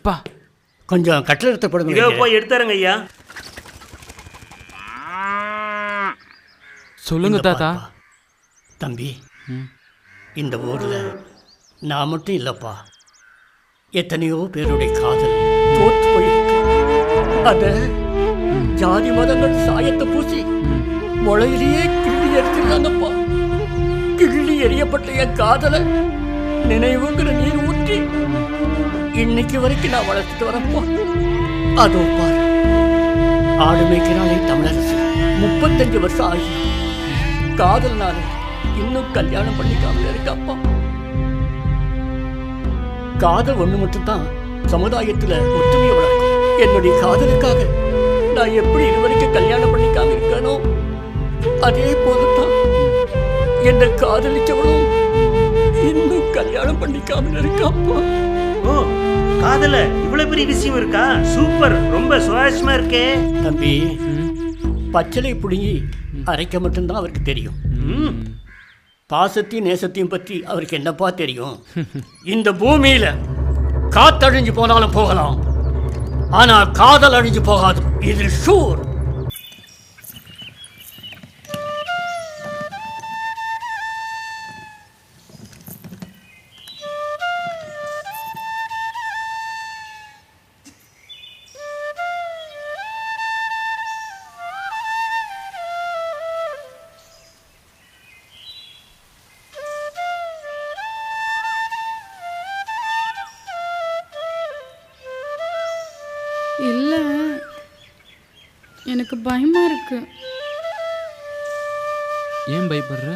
பா கொஞ்சம் கட்டில் எடுத்து போடுங்க. இதோ போய் எடுத்தாருங்க ஐயா. சொல்லுங்க தாத்தா. தம்பி, இந்த ஊர்ல நான் மட்டும் இல்லப்பா, எத்தனையோ பேருடைய காதல் தோற்று போயிருக்கு. அத ஜாதி மதங்கள் சாயத்தை பூசி முளையிலேயே கிள்ளி எடுத்துருக்காங்கப்பா. கிள்ளி எறியப்பட்ட என் காதலை நினைவுங்கிற நீர் ஊற்றி இன்னைக்கு வரைக்கும் நான் வளர்த்துட்டு வரப்பா. அதோ பாரு, ஆடு மேய்க்கிறாளே தமிழரசு. 35 வருஷம் ஆகி காதல்னால இன்னும் கல்யாணம் பண்ணிக்காமல இருக்கப்பா. காதல் ஒண்ணு மட்டும்தான் சமுதாயத்துல ஒற்றுமையை வளர்க்கும். என்னுடைய காதலுக்காக நான் எப்படி இதுவரைக்கும் கல்யாணம் பண்ணிக்காம இருக்கனோ அதே போலத்தான் என்ன காதலிச்சவளும் இன்னும் கல்யாணம் பண்ணிக்காம இருக்கப்பா. ஓ, காதல இவ்வளவு பெரிய விஷயம் இருக்கா? சூப்பர், ரொம்ப சுவாரஸ்யமா இருக்கே. தம்பி, பச்சளை புடுங்கி அரைக்க மட்டும்தான் அவருக்கு தெரியும். பாசத்தையும் நேசத்தையும் பற்றி அவருக்கு என்னப்பா தெரியும்? இந்த பூமியில காத்தழிஞ்சு போனாலும் போகலாம், ஆனா காதல் அழிஞ்சு போகாது, இது ஷூர். இல்ல, எனக்கு பயமா இருக்கு. ஏன் பயப்படுற?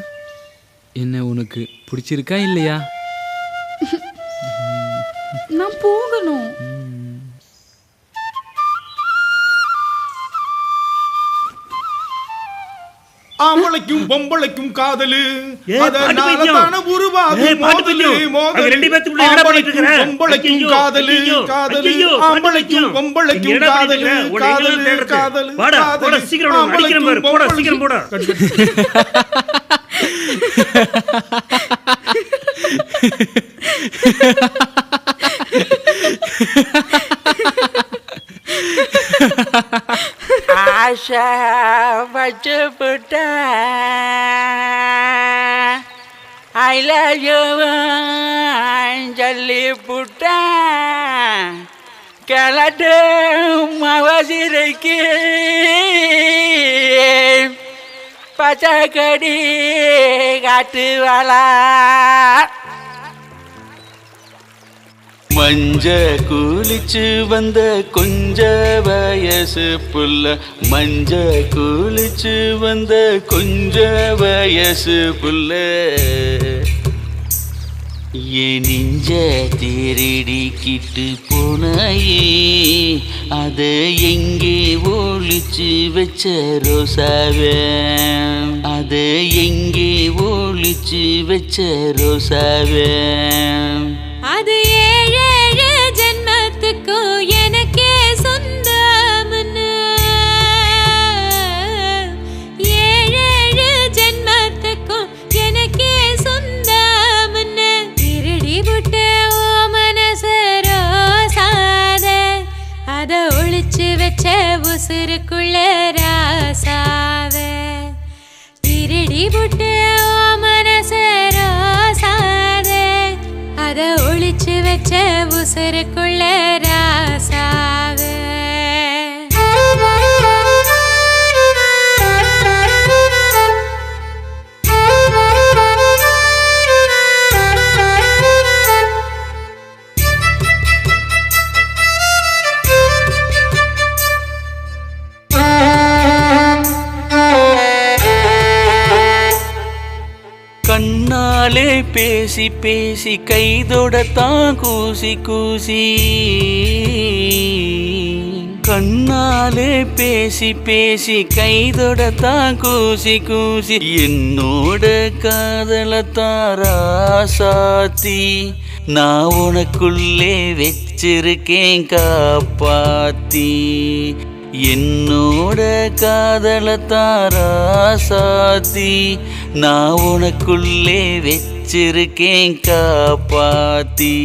என்ன உனக்கு பிடிச்சிருக்கா இல்லையா? நான் போகணும். ஆம்பளைக்கும் பொம்பளைக்கும் காதலு, ஏய், அதனால பாட்டு பைத்தியம். தான உருவாகும் ஏய், பாட்டு மோதலு, பைத்தியம். மோதலு. அவங்க ரெண்டு பேத்துக்குள்ள என்னடா பண்ணிட்டு இருக்கிற? பொம்பளைக்கும் ஐயையோ, காதலு, ஐயையோ, காதலு. ஐயையோ, பாட்டு ஆம்பளைக்கும் பைத்தியம். பொம்பளைக்கும் இங்க என்னடா காதலு, பண்ணிட்டு இருக்கிற? உன்னை காதலு, எங்கெல்லாம் தேடுறது? காதலு, வாடா, காதலு. போடா, சீக்கிரம் வாடா, அடிக்கிறேன் பாரு. போடா, சீக்கிரம் போடா. ஆஷா வச்சு புட்ட ஐ லவ் யூ சொல்லி புட்ட கிளட்டு மவசிரைக்கு பச்சைக்கடி காட்டுவாளா. மஞ்ச குளிச்சு வந்த கொஞ்ச வயசு புள்ள, மஞ்ச குளிச்சு வந்த கொஞ்ச வயசு புள்ள, என் நெஞ்ச திருடிக்கிட்டு போனாயே, அத எங்கே ஒளிச்சு வச்ச ரோசாவே, அத எங்கே ஒளிச்சு வச்ச ரோசாவே. அது 7 ஜென்மத்துக்கும் எனக்கே சொந்தம்னு, 7 ஜென்மத்துக்கும் எனக்கே சொந்தம்னு திருடி விட்ட ஓ மனசு ரோசாத, அத ஒளிச்சு வச்ச உசுருக்குள்ள ராசாவ, திருடி விட்ட ஓ மனசு ரோசாத, அத ஒளிச்சு வச்ச உசுருக்குள்ள ராசாவ. கண்ணாலே பேசி பேசி கைதொடத்தான் கூசி கூசி, கண்ணாலே பேசி பேசி கைதொடத்தான் கூசி கூசி, என்னோட காதலத்தான் ராசாத்தி நான் உனக்குள்ளே வச்சிருக்கேன் காப்பாத்தி, என்னோட காதலத்தான் ராசாத்தி நான் உனக்குள்ளே வச்சிருக்கேன் காப்பாத்தி.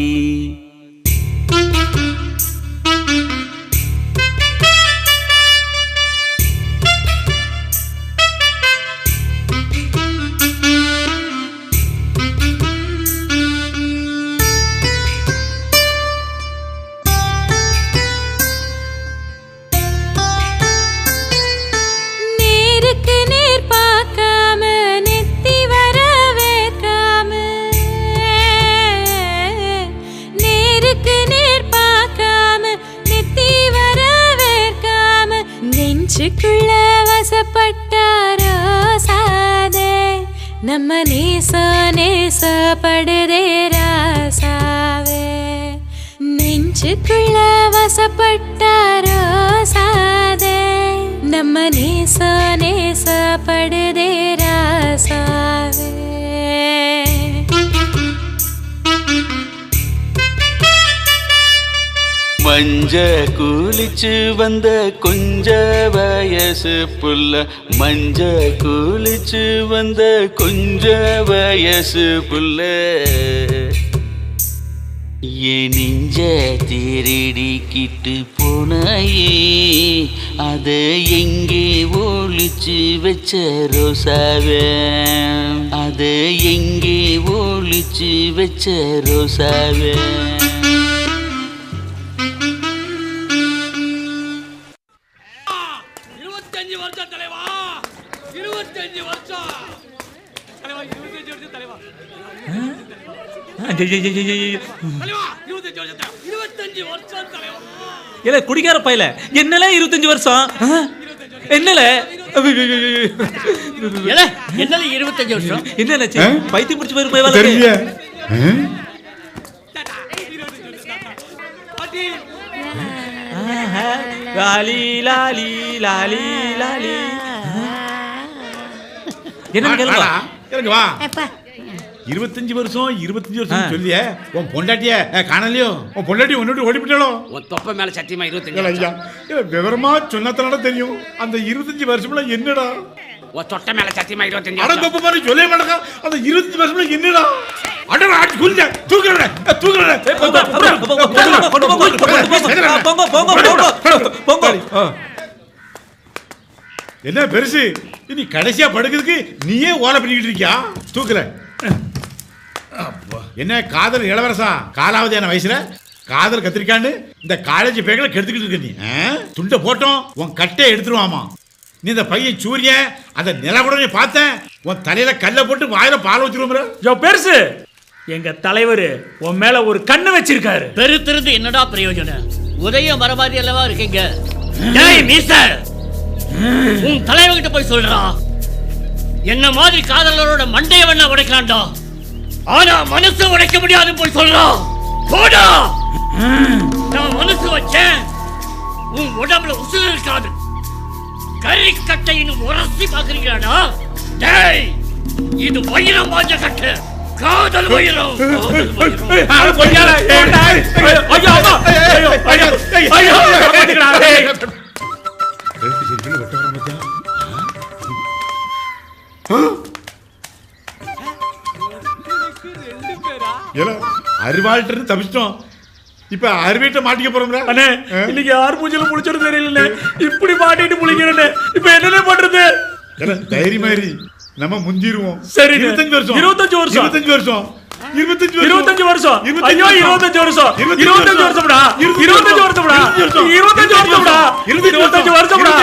நேருக்கு நேர் பார்க்காம நெத்தி வர வைக்காம, வசப்பட்டாரோ சாதே நம்ம நேச நேசப்படுதே ராசாவே நெஞ்சுக்குள்ள வசப்பட்டாரோ சாதே நம்ம நேச நேசப்படுதே ராசாவே மஞ்ச குளிச்சு வந்த கொஞ்ச வயசு புள்ள மஞ்ச குளிச்சு வந்த கொஞ்ச வயசு புள்ள என் நெஞ்ச திருடிக்கிட்டு போனாயே அதை எங்கே ஒளிச்சு வச்ச ரோசாவே அதை எங்கே ஒளிச்சு வச்ச ரோசாவே 25 வருஷம் தலைவா 25 வருஷம் தலைவா 25 வருஷம் தலைவா தலைவா 25 வருஷம் தலைவா இல்ல குடிக்கார பையல என்னல 25 வருஷம் என்னல என்னல 25 வருஷம் என்னல பைத்தியம் பிடிச்சு போய் போய் தெரியல லாலி லாலி லாலி லாலி என்ன கேளுங்க வா 25 வருஷம் சொல்லியே உன் பொண்டாட்டிய காணலையோ உன் பொண்டாட்டி ஒன்னோட ஓடிவிட்டாலோ உன் தொப்ப மேல சத்தியமா 25 ஐயா விவரமா சொன்னதனால தெரியும் அந்த 25 வருஷம்ல என்னடா உன் தொட்ட மேல சத்தியமா 25 அட தொப்ப மாதிரி சொல்லவே மாட்டேங்க அந்த 25 வருஷம்ல என்னடா அடடா ஆட்டி குளிங்க தூக்குறடா என்ன பெருசு இனி கடைசியா படுக்கிறதுக்கு நீயே ஓலை பண்ணிக்கிட்டு இருக்கியா தூக்குற என்ன காதல் இளவரசா காலாவதியான வயசுல காதல் கத்திரிக்கான்னு இந்த காலேஜ் பேக்களை கெடுத்துக்கிட்டு இருக்க நீ துண்டை போட்டோம் உன் கட்டை எடுத்துருவாமா நீ இந்த பையன் சூரியன் அந்த நிலவுடனே பார்த்தேன் உன் தலையில கல்ல போட்டு வாயில பால் வச்சிருவோம் பெருசு எங்க தலைவர் உன் மேல ஒரு கண்ணு வச்சிருக்காரு பெருத்திருந்து என்னடா பிரயோஜனம் உதயம் வர மாதிரி அல்லவா இருக்கீங்க டேய் மீசர் உன் தலைவர்கிட்ட போய் சொல்றா என்ன மாதிரி காதலரோட மண்டைய வேணா உடைக்கலாம்டா ஆனா மனசு உடைக்க முடியாது போய் சொல்றா போடா நான் மனசு வச்சேன் உன் உடம்புல உசுறு இருக்காது கறி கட்டைன்னு உரசி பாக்குறீங்களாடா டேய் இது வைரம் பாஞ்ச கட்டு காதல் வைரம் அருவாள்கிட்ட தப்பிச்சிட்டோம் இப்ப அருவேட்ட மாட்டிக்க போறோம்ல அண்ணே இன்னைக்கு யார் பூஜையில முடிச்சது தெரியல இப்படி மாட்டிட்டு முழிக்கிறேன்னு இப்ப என்னென்ன பண்றது தைரியம் மாதிரி நம்ம முந்திருவோம் சரி 25 வருஷம் 25 வருஷம் 25 வருஷம் 25 வருஷம் ஐயோ 25 வருஷம் 25 வருஷம்டா 25 வருஷம்டா 25 வருஷம்டா 25 வருஷம்டா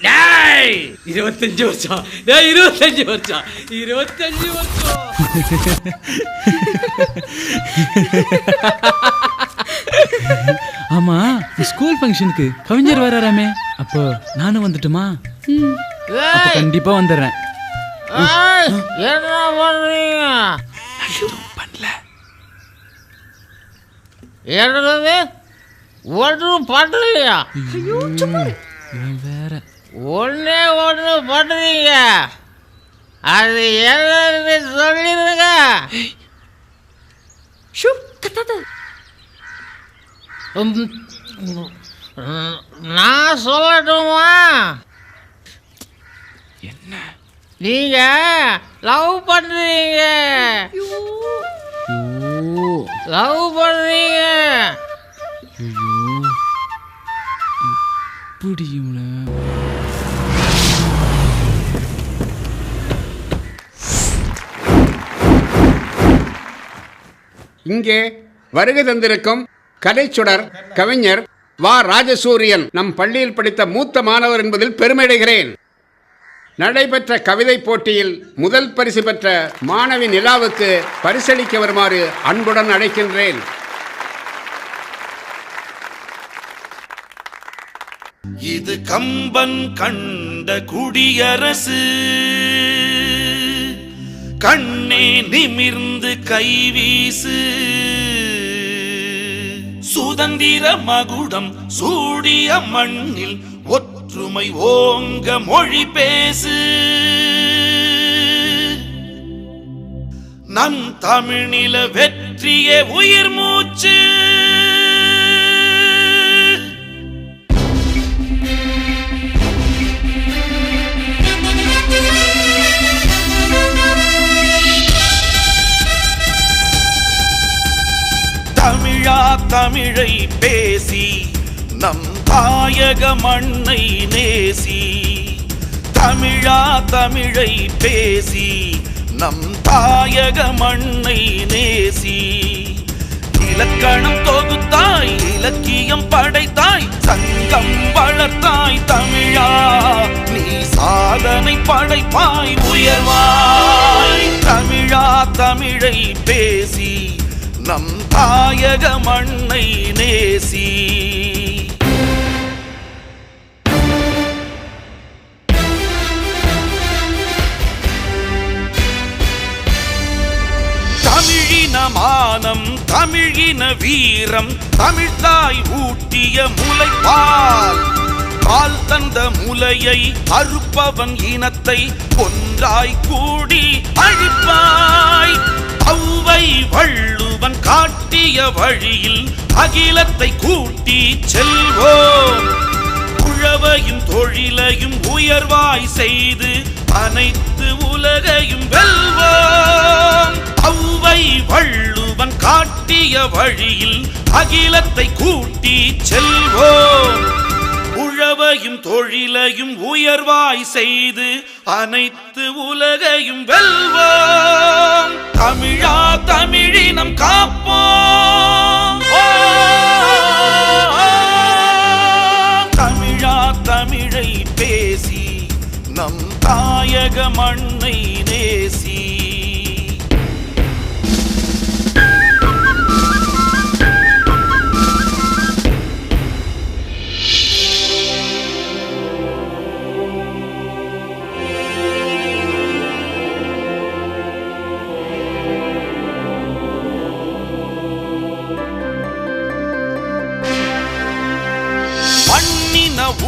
டேய் 25 வருஷம் டேய் 25 வருஷம் 25 வருஷம் ஆமா ஸ்கூல் ஃபங்க்ஷனுக்கு கவிஞர் வராராமே அப்போ நானும் வந்துட்டுமா அப்ப கண்டிப்பா வந்துடுறேன் என்ன பண்றீங்க பண்ணல என்னது ஒன்றும் பண்ணலையா வேற ஒன்னே ஒன்று பண்றீங்க அது என்னன்னு சொல்லிருங்க நான் சொல்லட்டுமா என்ன நீங்க லவ் பண்றீங்க லவ் பண்றீங்க புடியும்ல இங்கே வருகை தந்திருக்கும் கதைச்சுடர் கவிஞர் வா ராஜசூரியன் நம் பள்ளியில் படித்த மூத்த மாணவர் என்பதில் பெருமையடைகிறேன். நடைபெற்ற கவிதை போட்டியில் முதல் பரிசு பெற்ற மாணவி நிலாவுக்கு பரிசளிக்க வருமாறு அன்புடன் அழைக்கின்றேன். இது கம்பன் கண்ட குடியரசு. கண்ணே நிமிர்ந்து கைவீசு, சுதந்திர மகுடம் சூடிய மண்ணில் ஒற்றுமை ஓங்க மொழி பேசு. நம் தமிழில வெற்றியே உயிர் மூச்சு. தமிழா தமிழை பேசி நம் தாயக மண்ணை நேசி. தமிழா தமிழை பேசி நம் தாயக மண்ணை நேசி. இலக்கணம் தொகுத்தாய், இலக்கியம் படைத்தாய், சங்கம் வளர்த்தாய் தமிழா. நீ சாதனை படைப்பாய், உயர்வாய். தமிழா தமிழை பேசி நம் தாயக மண்ணை நேசி. தமிழின மானம், தமிழின வீரம், தமிழ்தாய் ஊட்டிய முளைப்பால். கால் தந்த முலையை அறுப்பவன் இனத்தை ஒன்றாய் கூடி அழிப்பாய். ஔவை வள்ளுவன் காட்டிய வழியில் அகிலத்தை கூட்டி செல்வோம். உழவையும் தொழிலையும் உயர்வாய் செய்து அனைத்து உலகையும் வெல்வோம். ஔவை வள்ளுவன் காட்டிய வழியில் அகிலத்தை கூட்டி செல்வோம். உழவையும் தொழிலையும் உயர்வாய் செய்து அனைத்து உலகையும் வெல்வோம். தமிழா தமிழினம் காப்போம். தமிழா தமிழை பேசி நம் தாயக மண்ணை நேசி.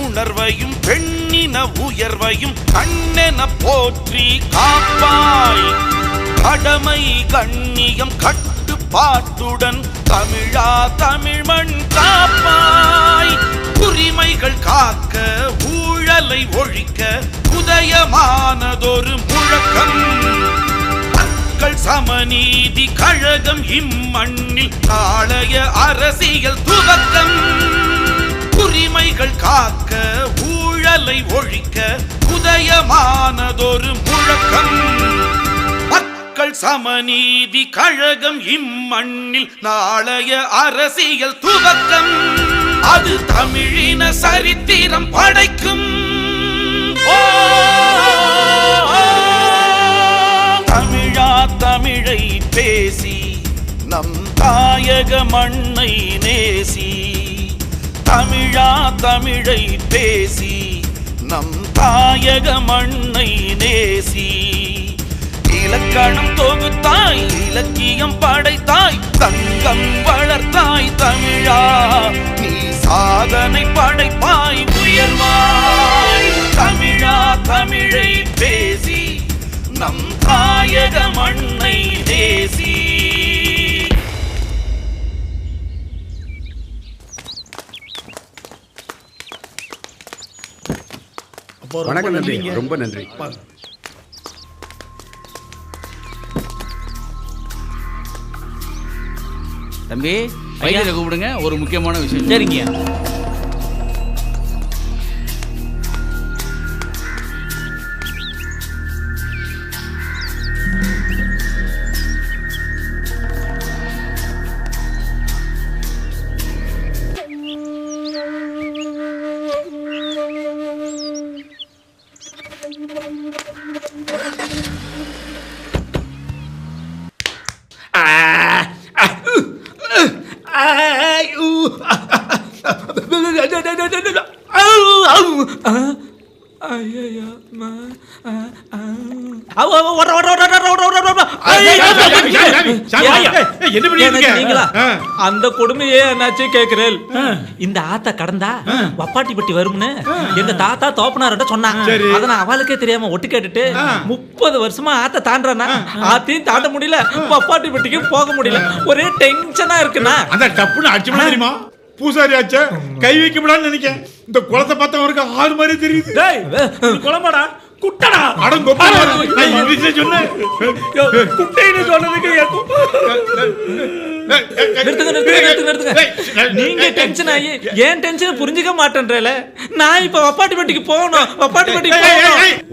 உணர்வையும் பெண்ணின உயர்வையும் கண்ணென போற்றி காப்பாய். கடமை கண்ணியம் கட்டுப்பாட்டுடன் தமிழா தமிழ் மண் காப்பாய். உரிமைகள் காக்க ஊழலை ஒழிக்க உதயமானதொரு முழக்கம். மக்கள் சமநீதி கழகம் இம்மண்ணில் நாளைய அரசியல் துவக்கம். உரிமைகள் காக்க ஊழலை ஒழிக்க உதயமானதொரு முழக்கம். மக்கள் சமநீதி கழகம் இம்மண்ணில் நாளைய அரசியல் துவக்கம். அது தமிழின சரித்திரம் படைக்கும். தமிழா தமிழை பேசி நம் தாயக மண்ணை நேசி. தமிழா தமிழை பேசி நம் தாயக மண்ணை நேசி. இலக்கணம் தொகுத்தாய், இலக்கியம் படைத்தாய், சங்கம் வளர்த்தாய் தமிழா. நீ சாதனை படைப்பாய், உயர்வாய். தமிழா தமிழை பேசி நம் தாயக மண்ணை நேசி. வணக்கம் நன்றி, ரொம்ப நன்றி. தம்பி பையனை கூப்பிடுங்க, ஒரு முக்கியமான விஷயம். சரிங்க. அந்த கொடுமையே என்னாச்சு கேக்குறேன். இந்த ஆத்த கடந்தா வப்பாட்டிப்பட்டி வரும்னு எங்க தாத்தா தோப்பனார்ட்ட சொன்னாங்க. அத நான் அவளுக்கே தெரியாம ஒட்டு கேட்டுட்டு 30 வருஷமா ஆத்த தாண்டானா ஆத்தையும் தாண்ட முடியல, வப்பாட்டிப்பட்டிக்கும் போக முடியல. ஒரே டென்ஷனா இருக்குண்ணா. அந்த டப்புன்னு அடிச்சு தெரியுமா? பூசாரி ஆச்சா கை வைக்க முடியாதுன்னு நினைக்கிறேன். இந்த குளத்தை பார்த்தவருக்கு ஆறு மாதிரி தெரியுது. குளமாடா குட்டடா அடங்கொப்பா நான் இங்கிலீஷ்ல சொன்னேன். குட்டைன்னு சொன்னதுக்கு நீங்க டென்ஷன் ஆகி ஏன் டென்ஷன் புரிஞ்சுக்க மாட்டேன்றல. நான் இப்ப வப்பாட்டிப்பட்டிக்கு போகணும்.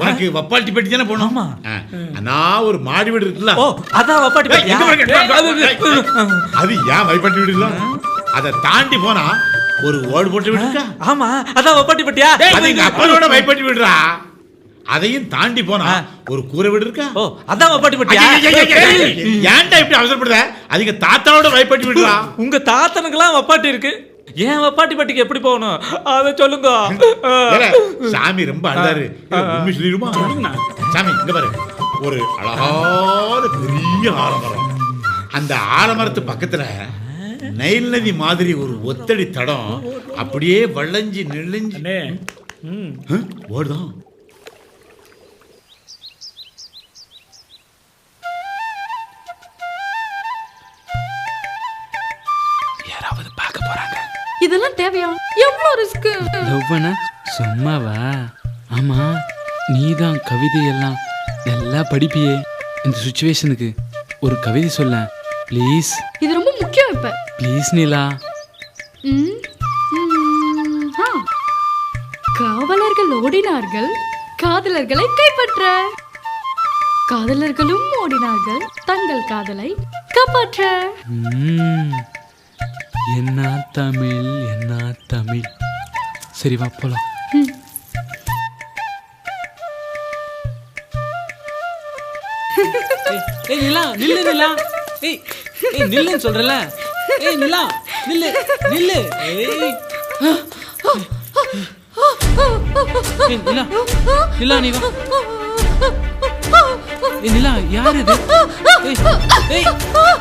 உனக்கு வப்பாட்டிப்பட்டி தானே போகணும். நான் ஒரு மாடி வீடு இருக்குல்ல, அதான் வப்பாட்டிப்பட்டி. அது ஏன் வைப்பாட்டி வீடு இல்ல, அதை தாண்டி போனா ஒரு ஓடு போட்டு விடுக்கா. ஆமா, அதான் வப்பாட்டிப்பட்டியா? அது எங்க அப்பனோட வைப்பாட்டி விடுறா. அதையும் தாண்டி போனா ஒரு கூரை வீடு இருக்கா. அதான் வப்பாட்டிப்பட்டியா? ஏன்டா இப்படி அவசரப்படுற? அதுக்கு தாத்தாவோட வைப்பாட்டி விடுறா. உங்க தாத்தனுக்கெல்லாம் வப்பாட்டி இருக்கு, ஏன் வப்பாட்டிப்பட்டிக்கு எப்படி போகணும் அத சொல்லுங்க. சாமி ரொம்ப அழகாரு. உண்மை சொல்லிடுமா? சாமி இங்க பாரு, ஒரு அழகான பெரிய ஆலமரம். அந்த ஆலமரத்து பக்கத்துல நைல் நதி மாதிரி ஒரு ஒத்தடி தடம் அப்படியே வளைஞ்சு நெளிஞ்சு ஓடுதான். யாராவது பார்க்க போறாங்க. இதெல்லாம் தேவையா? எவ்வளவு ரிஸ்க்? லவ்வனா சும்மாவா? ஆமா, நீதான் கவிதையெல்லாம் நல்லா படிப்பியே. இந்த சுச்சுவேஷனுக்கு ஒரு கவிதை சொல்ல ப்ளீஸ். இது ரொம்ப முக்கியம் இப்ப. ப்ளீஸ் நிலா. காவலர்கள் ஓடினார்கள் காதலர்களை கைப்பற்ற, காதலர்களும் ஓடினார்கள் தங்கள் காதலை காப்பாற்ற. என்ன தமிழ், என்ன தமிழ். சரி வா போலாம். ஏய் நிலா, நில்லு நிலா. ஏய் ஏய் நில்லுன்னு சொல்றல. ஏய் நிலா நில்லு நில்லு. ஏய் நிலா நிலா நீ வா. ஏய் நிலா யார் இது? ஏய் ஏய்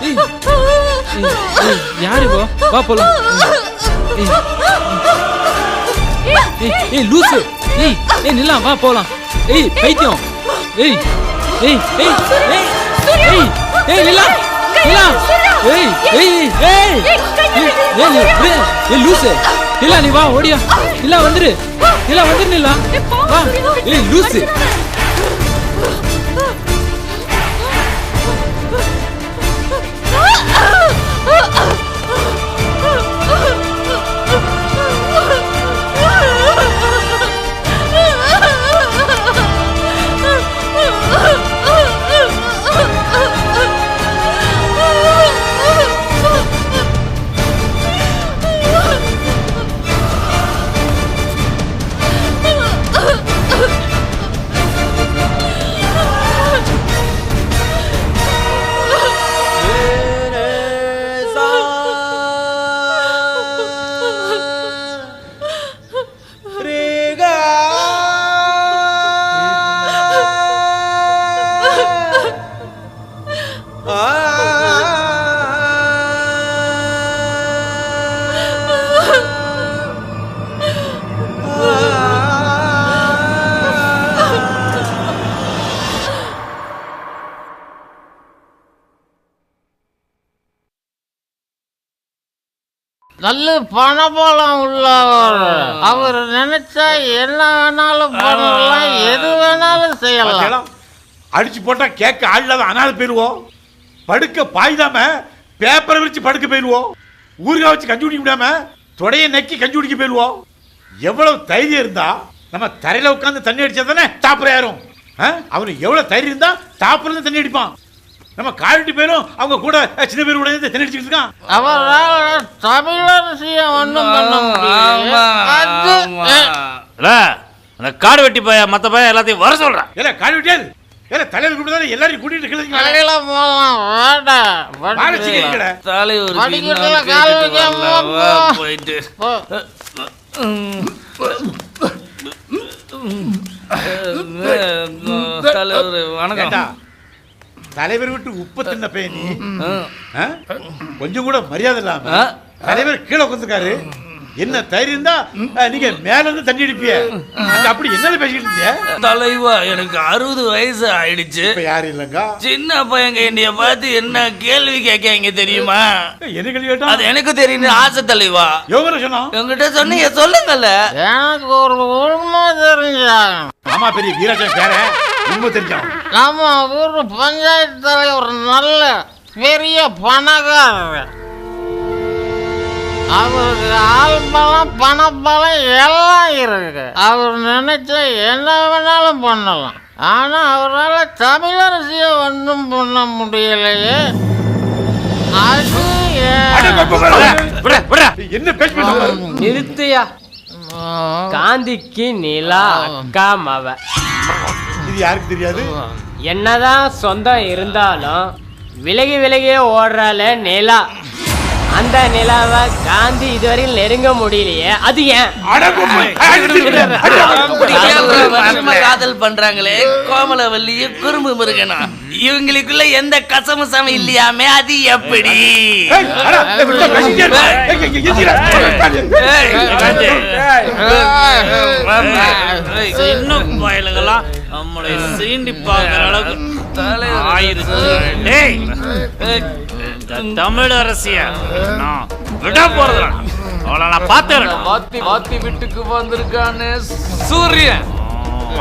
ஏய் யார் இது? வா போலாம். ஏய் ஏய் ஏய் லூசு. ஏய் ஏய் நிலா வா போலாம். ஏய் பைத்தியம். ஏய் ஏய் ஏய் ஏய் ஏய் ஏய் நிலா நிலா. ஏய் ஏய் ஏய் ஏய் லூசு. நிலா நீ வா ஓடியா. நிலா வந்துரு. நிலா வந்துரு நிலா வா. ஏய் லூசு. நல்ல பணபலம் உள்ளவர். அவர் நினைச்சா என்ன வேணாலும் பண்ணலாம், எது வேணாலும் செய்யலாம். அடிச்சு போட்டா கேட்க ஆள் இல்லாத அனாதை போயிருவோம். படுக்க பாய்தாம பேப்பரை விரிச்சு படுக்க போயிருவோம். ஊறுகாய் வச்சு கஞ்சி குடிக்க விடாம தொடைய நக்கி கஞ்சி குடிக்க போயிருவோம். எவ்வளவு தைரியம் இருந்தா நம்ம தரையில உட்காந்து தண்ணி அடிச்சா தானே தாப்புற யாரும். அவனுக்கு எவ்வளவு தைரியம் இருந்தா தாப்புல தண்ணி அடிப்பான். நம்ம காலிட்டு பேரும் அவங்க கூட சின்ன பேர் கூட தண்ணி அடிச்சுட்டு இருக்கான். அவரால் தமிழரசியம் ஒண்ணும் பண்ண முடியாது. அந்த காடு வெட்டி பைய மத்த பைய எல்லாத்தையும் வர சொல்றேன். ஏல காடு வெட்டியாது. ஏல தலைவர் கூப்பிட்டு எல்லாரையும் கூட்டிட்டு கிளம்பி தலையில போலாம். வாடா வாடா தலைவர் படிக்கிறதுல கால் வைக்காம போயிட்டு தலைவர் வணக்கம். தலைவர் விட்டு உப்பு தின்ன பேனி கொஞ்சம் கூட மரியாதை இல்லாம தலைவர் கீழே உட்காந்துருக்காரு. என்ன தைரியம் தான் நீங்க மேல இருந்து தண்ணி அடிப்பிய? அப்படி என்ன பேசிட்டு இருந்தீங்க? தலைவா, எனக்கு 60 வயசு ஆயிடுச்சு. யாரு இல்லங்க சின்ன பையங்க என்னைய பார்த்து என்ன கேள்வி கேட்காங்க தெரியுமா? என்ன கேள்வி கேட்டா? அது எனக்கு தெரியும் ஆசை தலைவா. எவங்க சொன்னா? என்கிட்ட சொன்னீங்க, சொல்லுங்கல்ல. எனக்கு ஒரு உண்மை தெரிஞ்சாங்க. ஆமா, பெரிய வீராஜன் பேர உண்மை தெரிஞ்சாங்க. நம்ம ஊர் பஞ்சாயத்து தலைவர் நல்ல பெரிய பணக்காரர். அவருக்கு ஆள்பலம் பணப்பலம் எல்லாம் இருக்கு. அவர் நினைச்சா என்ன வேணாலும் பண்ணலாம். ஆனா அவரால் தமிழரசியை ஒன்றும் பண்ண முடியலையே. அது என்ன பேச்சு? நிறுத்தியா. காந்திக்கு நிலா அக்கா மவ. இது யாருக்கு தெரியாது? என்னதான் சொந்தம் இருந்தாலும் விலகி விலகியே ஓடுறால நிலா. அந்த நிலாவை காந்தி இதுவரையில் நெருங்க முடியலையே, அது ஏன்? காதல் பண்றாங்களே கோமலவல்லிய குறும்பு முருகனா, இவங்களுக்குள்ள எந்த கசமுசமும் இல்லையாமே, அது எப்படி? சின்ன பயலுங்கெல்லாம் நம்மளை சீண்டி பார்க்கிற அளவுக்கு ஆயிருச்சு. தமிழரசிய நான் விட போறது அவளை நான் பார்த்தேன். வாத்தி வீட்டுக்கு வந்திருக்கானே சூரியன்,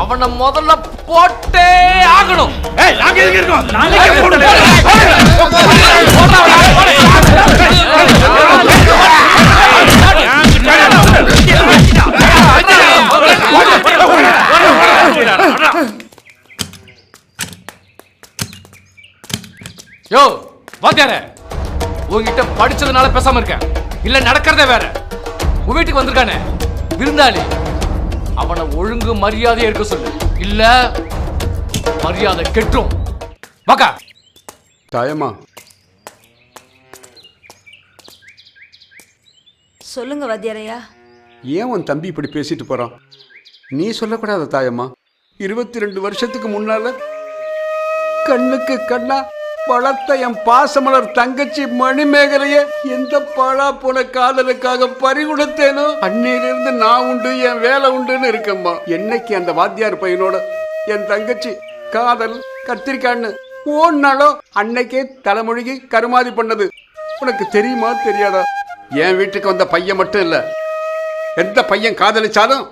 அவனை முதல்ல போட்டே ஆகணும். யோ வாத்தியாரே, உங்ககிட்ட படிச்சதுனால பேசாம இருக்கேன், இல்ல நடக்கிறதே வேற. உன் வீட்டுக்கு வந்திருக்கானே விருந்தாளி, அவனை ஒழுங்கு மரியாதையா இருக்க சொல்லு, இல்ல மரியாதை கெட்டும். வாக்கா. தாயம்மா, சொல்லுங்க வாத்தியாரையா. ஏன் உன் தம்பி இப்படி பேசிட்டு போறான்? நீ சொல்லக்கூடாத தாயம்மா. 22 வருஷத்துக்கு முன்னால கண்ணுக்கு கண்ணா வளர்த்த என் பாசமலர் தங்கச்சி மணிமேகலையே எந்த பாழா போன காதலுக்காக பறிகொடுத்தேனோ அன்னையிலிருந்து நான் உண்டு, என் வேலை உண்டுன்னு இருக்கம்மா. என்னைக்கு அந்த வாத்தியார் பையனோட என் தங்கச்சி காதல் கத்திரிக்கான்னு ஓன்னாலோ அன்னைக்கே தலைமொழிகி கருமாதி பண்ணது உனக்கு தெரியுமா தெரியாதா? என் வீட்டுக்கு வந்த பையன் மட்டும் இல்ல, எந்த பையன் காதலிச்சாலும்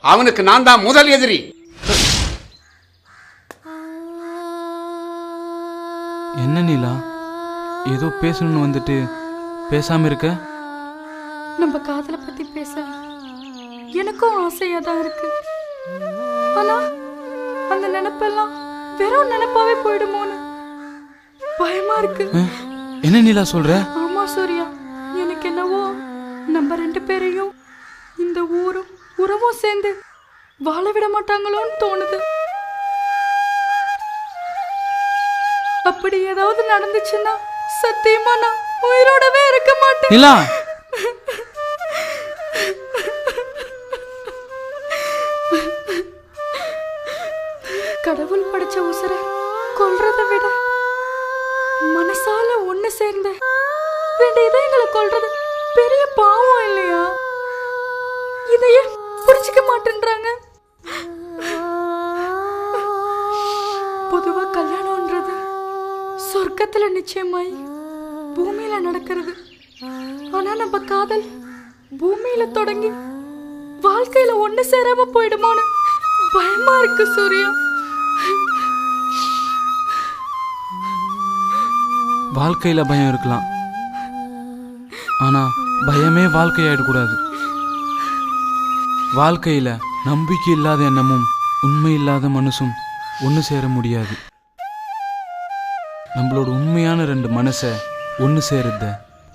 அவனுக்கு நான் தான் முதல் எதிரி. என்ன நீலா, ஏதோ பேசணும்னு வந்துட்டு பேசாம இருக்க? நம்ம காதலை பத்தி பேச எனக்கும் ஆசையா தான் இருக்கு. ஆனா அந்த நினைப்பெல்லாம் வெறும் நினைப்பாவே போயிடுமோன்னு பயமா இருக்கு. என்ன நீலா சொல்ற? ஆமா சூர்யா, எனக்கு என்னவோ நம்ம 2 பேரையும் இந்த ஊரும் உறவும் சேர்ந்து வாழ விட மாட்டாங்களோன்னு தோணுது. அப்படி ஏதாவது நடந்துச்சுன்னா சத்தியமா நான் உயிரோடவே இருக்க மாட்டேன். நீலா, கடவுள் படைச்ச உசுரை கொல்றதை விட மனசால ஒண்ணு சேர்ந்த 2 இதயங்களை கொல்றது பெரிய பாவம் இல்லையா? இதையே புரிஞ்சுக்க மாட்டேன்றாங்க. பொதுவா கல்யாணம்ன்றது சொர்க்கத்துல நிச்சயமாய் பூமியில நடக்கிறது. ஆனா நம்ம காதல் பூமியில தொடங்கி வாழ்க்கையில ஒண்ணு சேராம போயிடுமோன்னு பயமா இருக்கு சூர்யா. வாழ்க்கையில பயம் இருக்கலாம், ஆனா பயமே வாழ்க்கையாயிடக்கூடாது. வாழ்க்கையில நம்பிக்கை இல்லாத எண்ணமும் உண்மை இல்லாத மனசும் ஒன்று சேர முடியாது. நம்மளோட உண்மையான 2 மனசை ஒன்று சேருத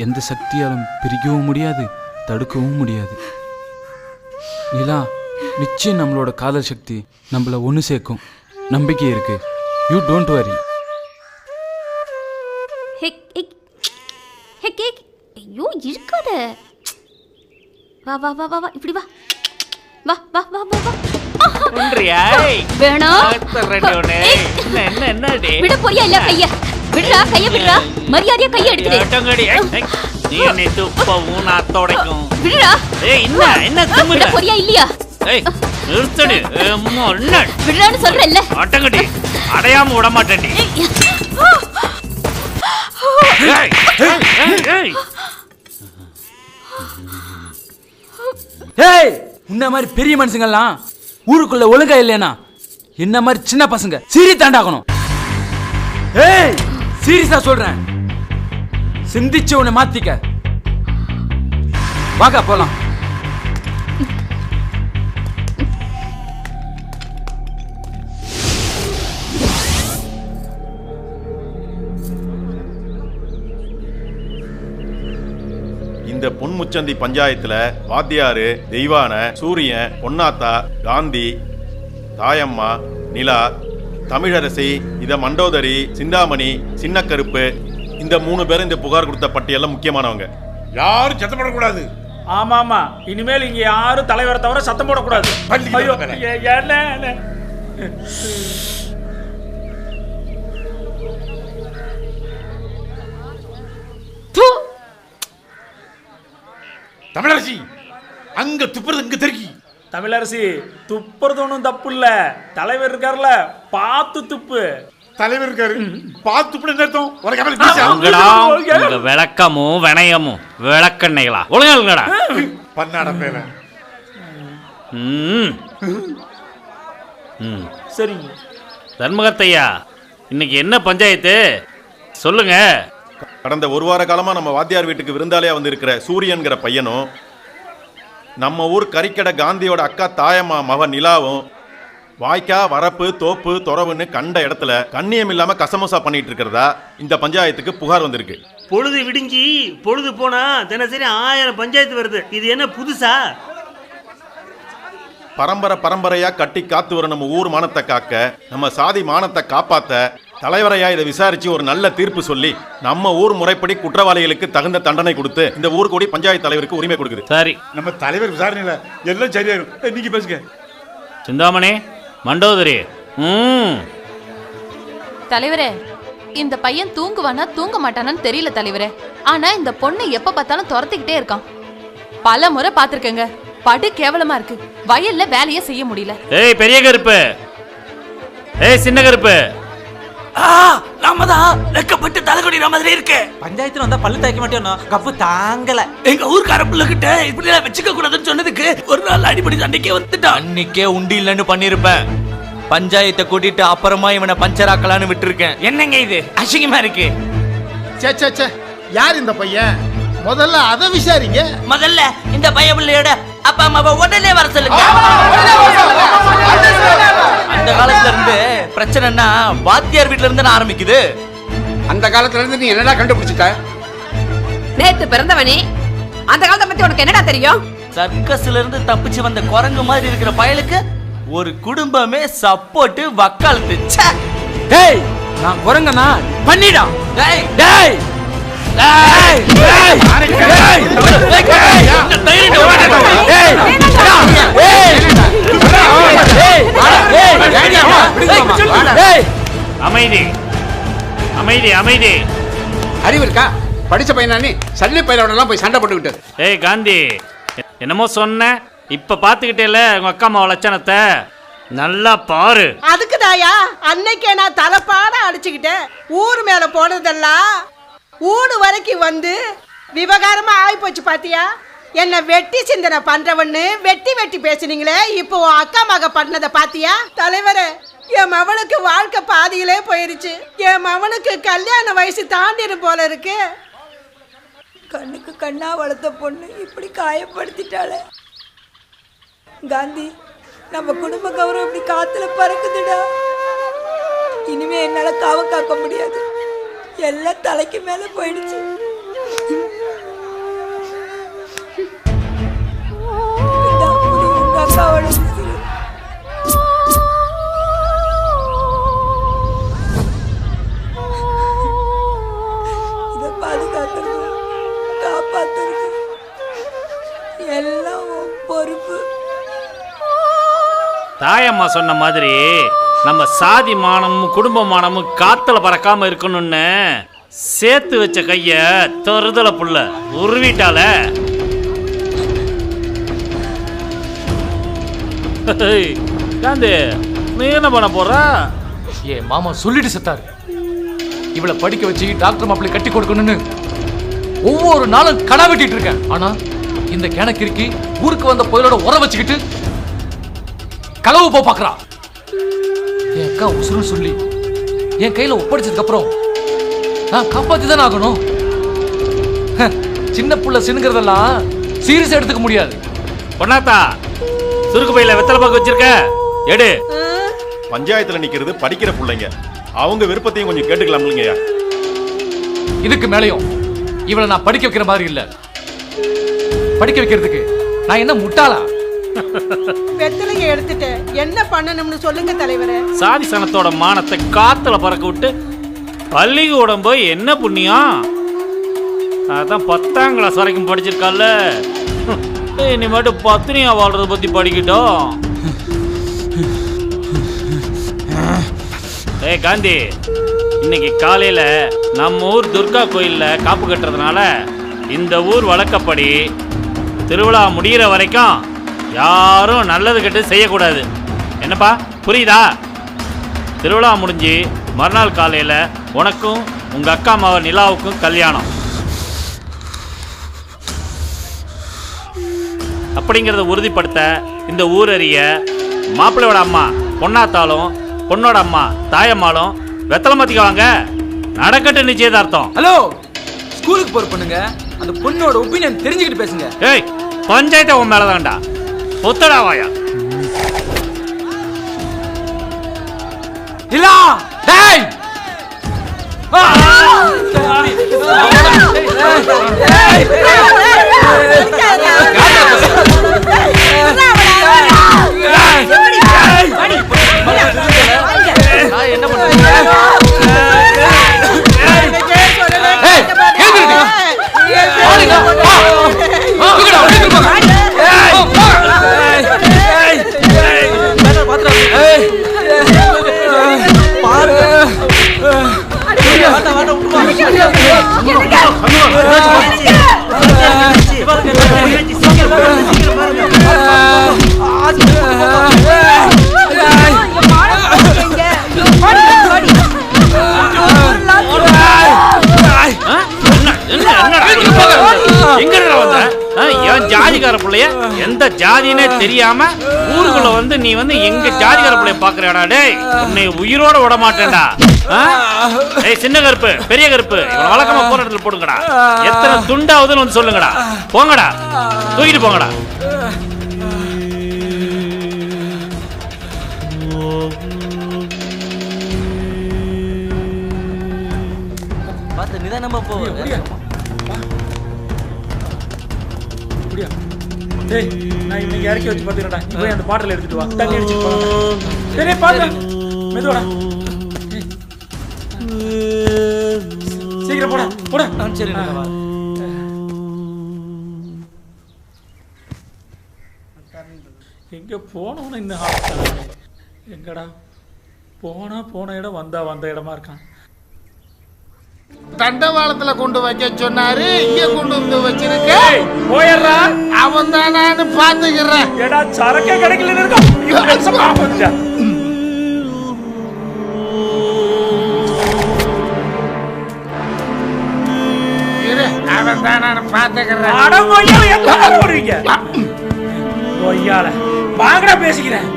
எந்த சக்தியாலும் பிரிக்கவும் முடியாது, தடுக்கவும் முடியாது. நிலா, நிச்சயம் நம்மளோட காதல் சக்தி நம்மள ஒன்று சேர்க்கும். நம்பிக்கை இருக்கு. You don't worry. ஐயோ இருக்காத. வா வா வா வா, இப்படி வா வா வா வா வா வா. விட போறியா இல்ல கைய விடுறா, கைய விடுறா, மரியாதையா கைய எடுத்துடு. நீ என்னை துப்பவும் நான் துடைக்கும். விடுறா. விட போறியா இல்லையா? நிறுத்தடி. விடுறான்னு சொல்றேன்ல. அட்டங்கடி அடையாம விட மாட்டேன்டி. ஏய், இந்த மாதிரி பெரிய மனுஷங்கள்லாம் ஊருக்குள்ள ஒழுங்கா இல்லையா? என்ன மாதிரி சின்ன பசங்க சீரி தாண்டாக்கணும். ஏய், சீரியஸா சொல்றேன், சிந்திச்சு உன்னை மாத்திக்க. வாங்க போலாம். இந்த பொன்முச்சந்தி பஞ்சாயத்துல வாத்தியாரு, தெய்வான, சூரியன், பொன்னாத்தா, காந்தி, தாயம்மா, நிலா, தமிழரசி, இத மண்டோதரி, சிந்தாமணி, சின்ன கருப்பு, இந்த 3 பேரும் இந்த புகார் கொடுத்த பட்டியல்ல முக்கியமானவங்க. யாரும் சத்தம் போடக்கூடாது. ஆமா ஆமா, இனிமேல் இங்க யாரும் தலைவரை தவிர சத்தம் போடக்கூடாது. ஐயோ, என்ன தமிழரசி, அங்க துப்புறது இங்க தெருக்கி. தமிழரசி, துப்புறது ஒன்றும் தப்பு இல்ல. தலைவர் இருக்காருல, பார்த்து துப்பு. தலைவர் இருக்காரு, பார்த்து துப்பு. அர்த்தம் உங்க விளக்கமும் வினயமும் விளக்கண்ணைகளா ஒழுங்கா பன்னாட பேர. சரிங்க தர்மகத்தையா, இன்னைக்கு என்ன பஞ்சாயத்து சொல்லுங்க. கடந்த 1 வார காலமா நம்ம வாத்தியார் வீட்டுக்கு விருந்தாளியா வந்து இருக்கிற சூரியன்கிற பையனும், நம்ம ஊர் கறிக்கடை காந்தியோட அக்கா தாயம்மா மக நிலாவும் வாய்க்கா, வரப்பு, தோப்பு, துறவுன்னு கண்ட இடத்துல கண்ணியம் இல்லாம கசமோசா பண்ணிட்டு இருக்கிறதா இந்த பஞ்சாயத்துக்கு புகார் வந்திருக்கு. பொழுது விடிஞ்சி பொழுது போனா தினசரி 1000 பஞ்சாயத்து வருது. இது என்ன புதுசா? பரம்பரையா கட்டி காத்து வர நம்ம ஊர் மானத்தை காக்க, நம்ம சாதி மானத்தை காப்பாத்த தலைவரையா இதை விசாரிச்சு ஒரு நல்ல தீர்ப்பு சொல்லி நம்ம ஊர் முறைப்படி குற்றவாளிகளுக்கு தகுந்த தண்டனை கொடுத்து இந்த ஊர் கூடி பஞ்சாயத்து தலைவருக்கு உரிமை கொடுக்குது. சரி, நம்ம தலைவர் விசாரணையில எல்லாம் சரியாயிரும். நீங்க பேசுங்க. சிந்தாமணி, மண்டோதரி. தலைவரே, இந்த பையன் தூங்குவானா தூங்க மாட்டானான்னு தெரியல தலைவரே. ஆனா இந்த பொண்ணு எப்ப பார்த்தாலும் துரத்திக்கிட்டே இருக்கான். பல முறை பாத்திருக்கேங்க. படு கேவலமா இருக்கு. வயல்ல வேலையே செய்ய முடியல. ஏய் பெரிய கருப்பு, ஏய் சின்ன கருப்பு, நாம தான் வெக்கப்பட்டு தலைகுடி மாதிரி இருக்கு. பஞ்சாயத்துல வந்தா பல்லு தாய்க்க மாட்டேன். கப்பு தாங்கல. எங்க ஊர்க்கார பிள்ளைகிட்ட இப்படி எல்லாம் வச்சுக்க கூடாதுன்னு சொன்னதுக்கு ஒரு நாள் அடிப்படி சண்டைக்கே வந்துட்டான். அன்னைக்கே உண்டி இல்லைன்னு பண்ணிருப்பேன். பஞ்சாயத்தை கூட்டிட்டு அப்புறமா இவனை பஞ்சராக்கலான்னு விட்டுருக்கேன். என்னங்க இது அசிங்கமா இருக்கு. சே, யார் இந்த பையன்? முதல்ல அதை விசாரிங்க. முதல்ல இந்த பையன் பிள்ளையோட அப்பா அம்மாவை உடனே வர சொல்லுங்க. அந்த காலத்துல இருந்து பிரச்சனைனா வாத்தியார் வீட்டுல இருந்து ஆரம்பிக்குது. அந்த காலத்துல இருந்து நீ என்னடா கண்டுபிடிச்சிட்ட? நேத்து பிறந்தவனே, அந்த காலத்தை பத்தி உனக்கு என்னடா தெரியும்? சர்க்கஸ்ல இருந்து தப்பிச்சு வந்த குரங்கு மாதிரி இருக்கிற பயலுக்கு ஒரு குடும்பமே சப்போர்ட் வக்காலத்து. டேய், நான் குரங்கனா பண்ணிடா. டேய் டேய் அமைதி அமைதி அமைதி. அறிவு இருக்கா? படிச்ச பையனா நீ? சல்லி பையனோட எல்லாம் போய் சண்டை போட்டுக்கிட்டு. ஏய் காந்தி, என்னமோ சொன்ன, இப்ப பாத்துக்கிட்டேல உங்க அக்கா அம்மா லட்சணத்தை நல்லா பாரு. அதுக்கு தாயா அன்னைக்கே நான் தலைப்பாட அடிச்சுக்கிட்டேன். ஊர் மேல போனதெல்லாம் ஊடு வரைக்கும் வந்து விவகாரமா ஆகி போச்சு. பாத்தியா, என்ன வெட்டி சிந்தனை பண்றவன்னு வெட்டி பேசுனீங்களே, இப்போ அக்கா மக பண்ணத பாத்தியா? தலைவரே, என் மவனுக்கு வாழ்க்கை பாதியிலே போயிருச்சு. என் மவனுக்கு கல்யாண வயசு தாண்டிடும் போல இருக்கு. கண்ணுக்கு கண்ணா வளர்த்த பொண்ணு இப்படி காயப்படுத்திட்டாளே. காந்தி, நம்ம குடும்ப கௌரவம் இப்படி காத்துல பறக்குதுடா. இனிமே என்னால காவம் காக்க முடியாது. எல்லாம் தலைக்கு மேல போயிடுச்சு. உங்க அக்காவோட இதை பாதுகாக்கிறது, காப்பாத்துறது எல்லாம் பொறுப்பு. தாயம்மா சொன்ன மாதிரி நம்ம சாதி மானமும் குடும்ப மானமும் காத்துல பறக்காம இருக்கணும்னு சேர்த்து வச்ச கைய தொறுதல புள்ள உருவிட்டால. காந்தி நீ என்ன பண்ண போற? ஏ மாமா சொல்லிட்டு செத்தாரு. இவளை படிக்க வச்சு டாக்டர் மாப்பிள்ளை கட்டி கொடுக்கணும்னு ஒவ்வொரு நாளும் கடை வெட்டிட்டு இருக்கேன். ஆனா இந்த கிணக்கிற்கு ஊருக்கு வந்த புயலோட உர வச்சுக்கிட்டு களவு போ பாக்குறா. என் அக்கா உசுறு சொல்லி என் கையில ஒப்படைச்சதுக்கு அப்புறம் நான் காப்பாத்தி தானே ஆகணும். சின்ன புள்ள சின்னுங்கிறதெல்லாம் சீரியஸா எடுத்துக்க முடியாது. பொன்னாத்தா சுருக்கு பையில வெத்தலை பாக்கு வச்சிருக்க எடு. பஞ்சாயத்துல நிக்கிறது படிக்கிற பிள்ளைங்க, அவங்க விருப்பத்தையும் கொஞ்சம் கேட்டுக்கலாம் இல்லைங்கய்யா. இதுக்கு மேலையும் இவளை நான் படிக்க வைக்கிற மாதிரி இல்ல. படிக்க வைக்கிறதுக்கு நான் என்ன முட்டாளா? வெத்தலையை எடுத்துட்டு என்ன பண்ணணும்னு சொல்லுங்க தலைவரே. சாதி சனத்தோட மானத்தை காத்துல பறக்க விட்டு பள்ளிக்கூடம் போய் என்ன புண்ணியம்? அதான் 10ஆம் கிளாஸ் வரைக்கும் படிச்சிருக்கால. இனிமேட்டு பத்தினியா வாழ்றத பத்தி படிக்கட்டும். ஏய் காந்தி, இன்னைக்கு காலையில நம்ம ஊர் துர்கா கோயில்ல காப்பு கட்டுறதுனால இந்த ஊர் வழக்கப்படி திருவிழா முடிகிற வரைக்கும் யாரும் நல்லது கெட்டு செய்யக்கூடாது. என்னப்பா புரியுதா? திருவிழா முடிஞ்சு மறுநாள் காலையில் உனக்கும் உங்கள் அக்கா அம்மாவை நிலாவுக்கும் கல்யாணம். அப்படிங்கிறத உறுதிப்படுத்த இந்த ஊரறிய மாப்பிள்ளையோட அம்மா பொன்னாத்தாலும் பொண்ணோட அம்மா தாயம்மாலும் வெத்தலை மாத்திக்க வாங்க. நடக்கட்டு நிச்சயதார்த்தம். ஹலோ, ஸ்கூலுக்கு போற பொண்ணுங்க, அந்த பொண்ணோட ஒப்பீனியன் தெரிஞ்சுக்கிட்டு பேசுங்க. ஏய் பஞ்சாயத்தை உன் மேலதான்டா. ஒத்தடா வாயா. இல்ல டேய் என்ன பண்றீங்க? ஜாதிகார பிள்ளைய எந்த ஜாதினே தெரியாம ஊருக்குள்ள வந்து நீ வந்து எங்க ஜாதிகார பிள்ளைய பாக்குறடா? டேய் உன்னை உயிரோட விட மாட்டேன்டா. ஏய் சின்ன கருப்பு பெரிய கருப்பு, இவன் வழக்கமா போற இடத்துல போடுங்கடா. எத்தனை துண்டாவதுன்னு வந்து சொல்லுங்கடா. போங்கடா, தூக்கிட்டு போங்கடா. பார்த்து நிதானமா போ. அப்படியா? டேய் நான் இன்னைக்கு இறக்கி வச்சு பாத்துறடா. நீ போய் அந்த பாட்டில் எடுத்துட்டு வா. தண்ணி அடிச்சிட்டு போ. டேய் பாத்து மெதுவாடா. சீக்கிரம் போடா போடா. சரி வா. எங்க போனோம்னு இன்னும் எங்கடா போன இடம் வந்த இடமா இருக்கான். தண்டவாளத்துல கொண்டு வைக்க சொன்னாரு, இங்க கொண்டு வந்து வச்சிருக்க. போயறா, அவன் தான் நான் பாத்துக்கிறேன். ஏடா சரக்கே கிடைக்கல இருக்கா? இரு, அவன் தான் நான் பாத்துக்கிறேன். அட கொய்யால எங்க ஓடுறீங்க? கொய்யால வாங்கடா பேசிக்கிறேன்.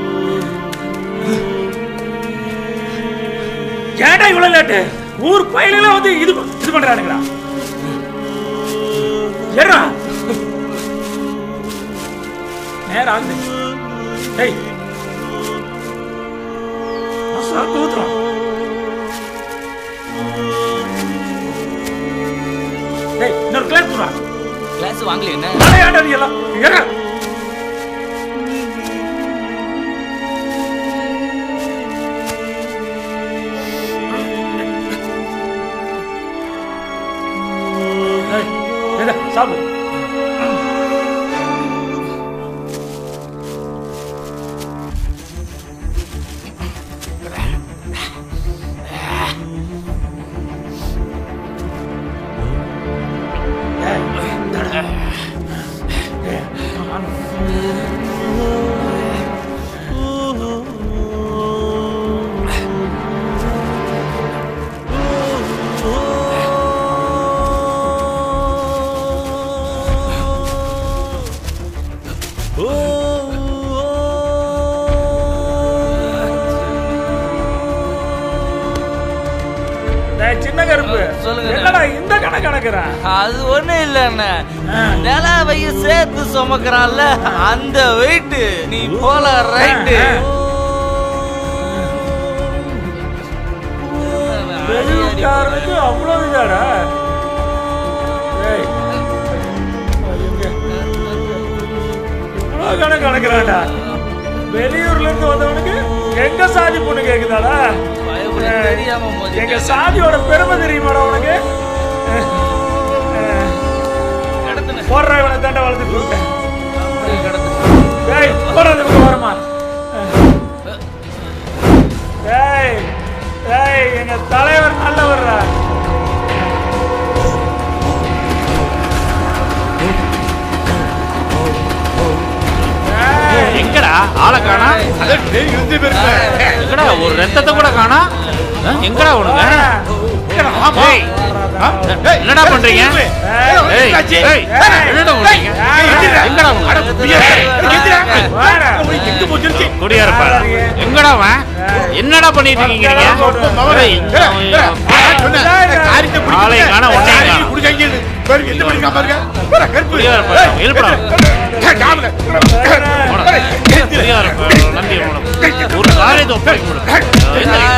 ஏடா இவ்வளவு லேட்டு? ஊர் பயில வந்து இது பண்றானுங்களா? ஏறா நேரா ஆகுது. டேய் சாக்கு ஊத்துறோம். டேய் இன்னொரு கிளாஸ் ஊத்துறா. கிளாஸ் வாங்கல என்ன? ஏடா நீ எல்லாம் ஏறா. சாப்பிடு. சொல்லுங்க என்னடா இந்த கணக்கு கணக்குறேன்? அது ஒண்ணு இல்லண்ணே, நிலாவைய சேர்த்து சுமக்கிறான்ல அந்த வெயிட். நீ போல ரைட்டு. வெளியூர்காரனுக்கு அவ்வளவு இதாடா? இவ்வளவு கணக்கு கணக்குறான்டா. வெளியூர்ல இருந்து வந்தவனுக்கு எங்க சாதி பொண்ணு கேக்குதாடா? எங்க சாதியோட பெருமை தெரியுமாடா உனக்கு? போடுற இவனை தாண்டா வளர்த்துட்டு இருக்கேன். போடுறதுக்கு வரமா? எங்க தலைவர் நல்லவர்ரா. எங்கடா ஆளை காணா? எங்கடா ஒரு ரத்தத்தை கூட காணா? எங்கடா உனக்கு? என்னடா பண்றீங்க? என்னடா பண்றீங்க? குடியாரப்பா எங்கடா அவன்? என்னடா பண்ணிட்டு இருக்கீங்க? ஆளை காணா ஒன்னையும் ஒரு காரியத்தை ஒப்படைக்க எங்கடா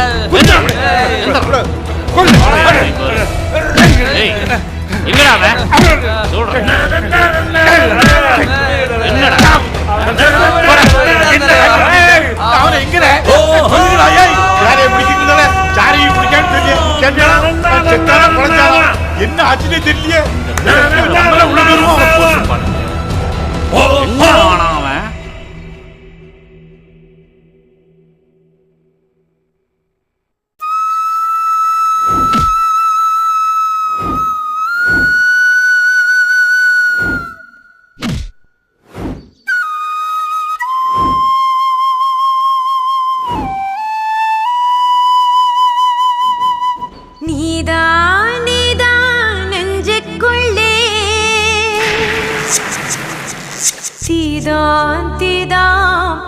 என்ன ஆச்சுன்னே தெரியலையே. அவன்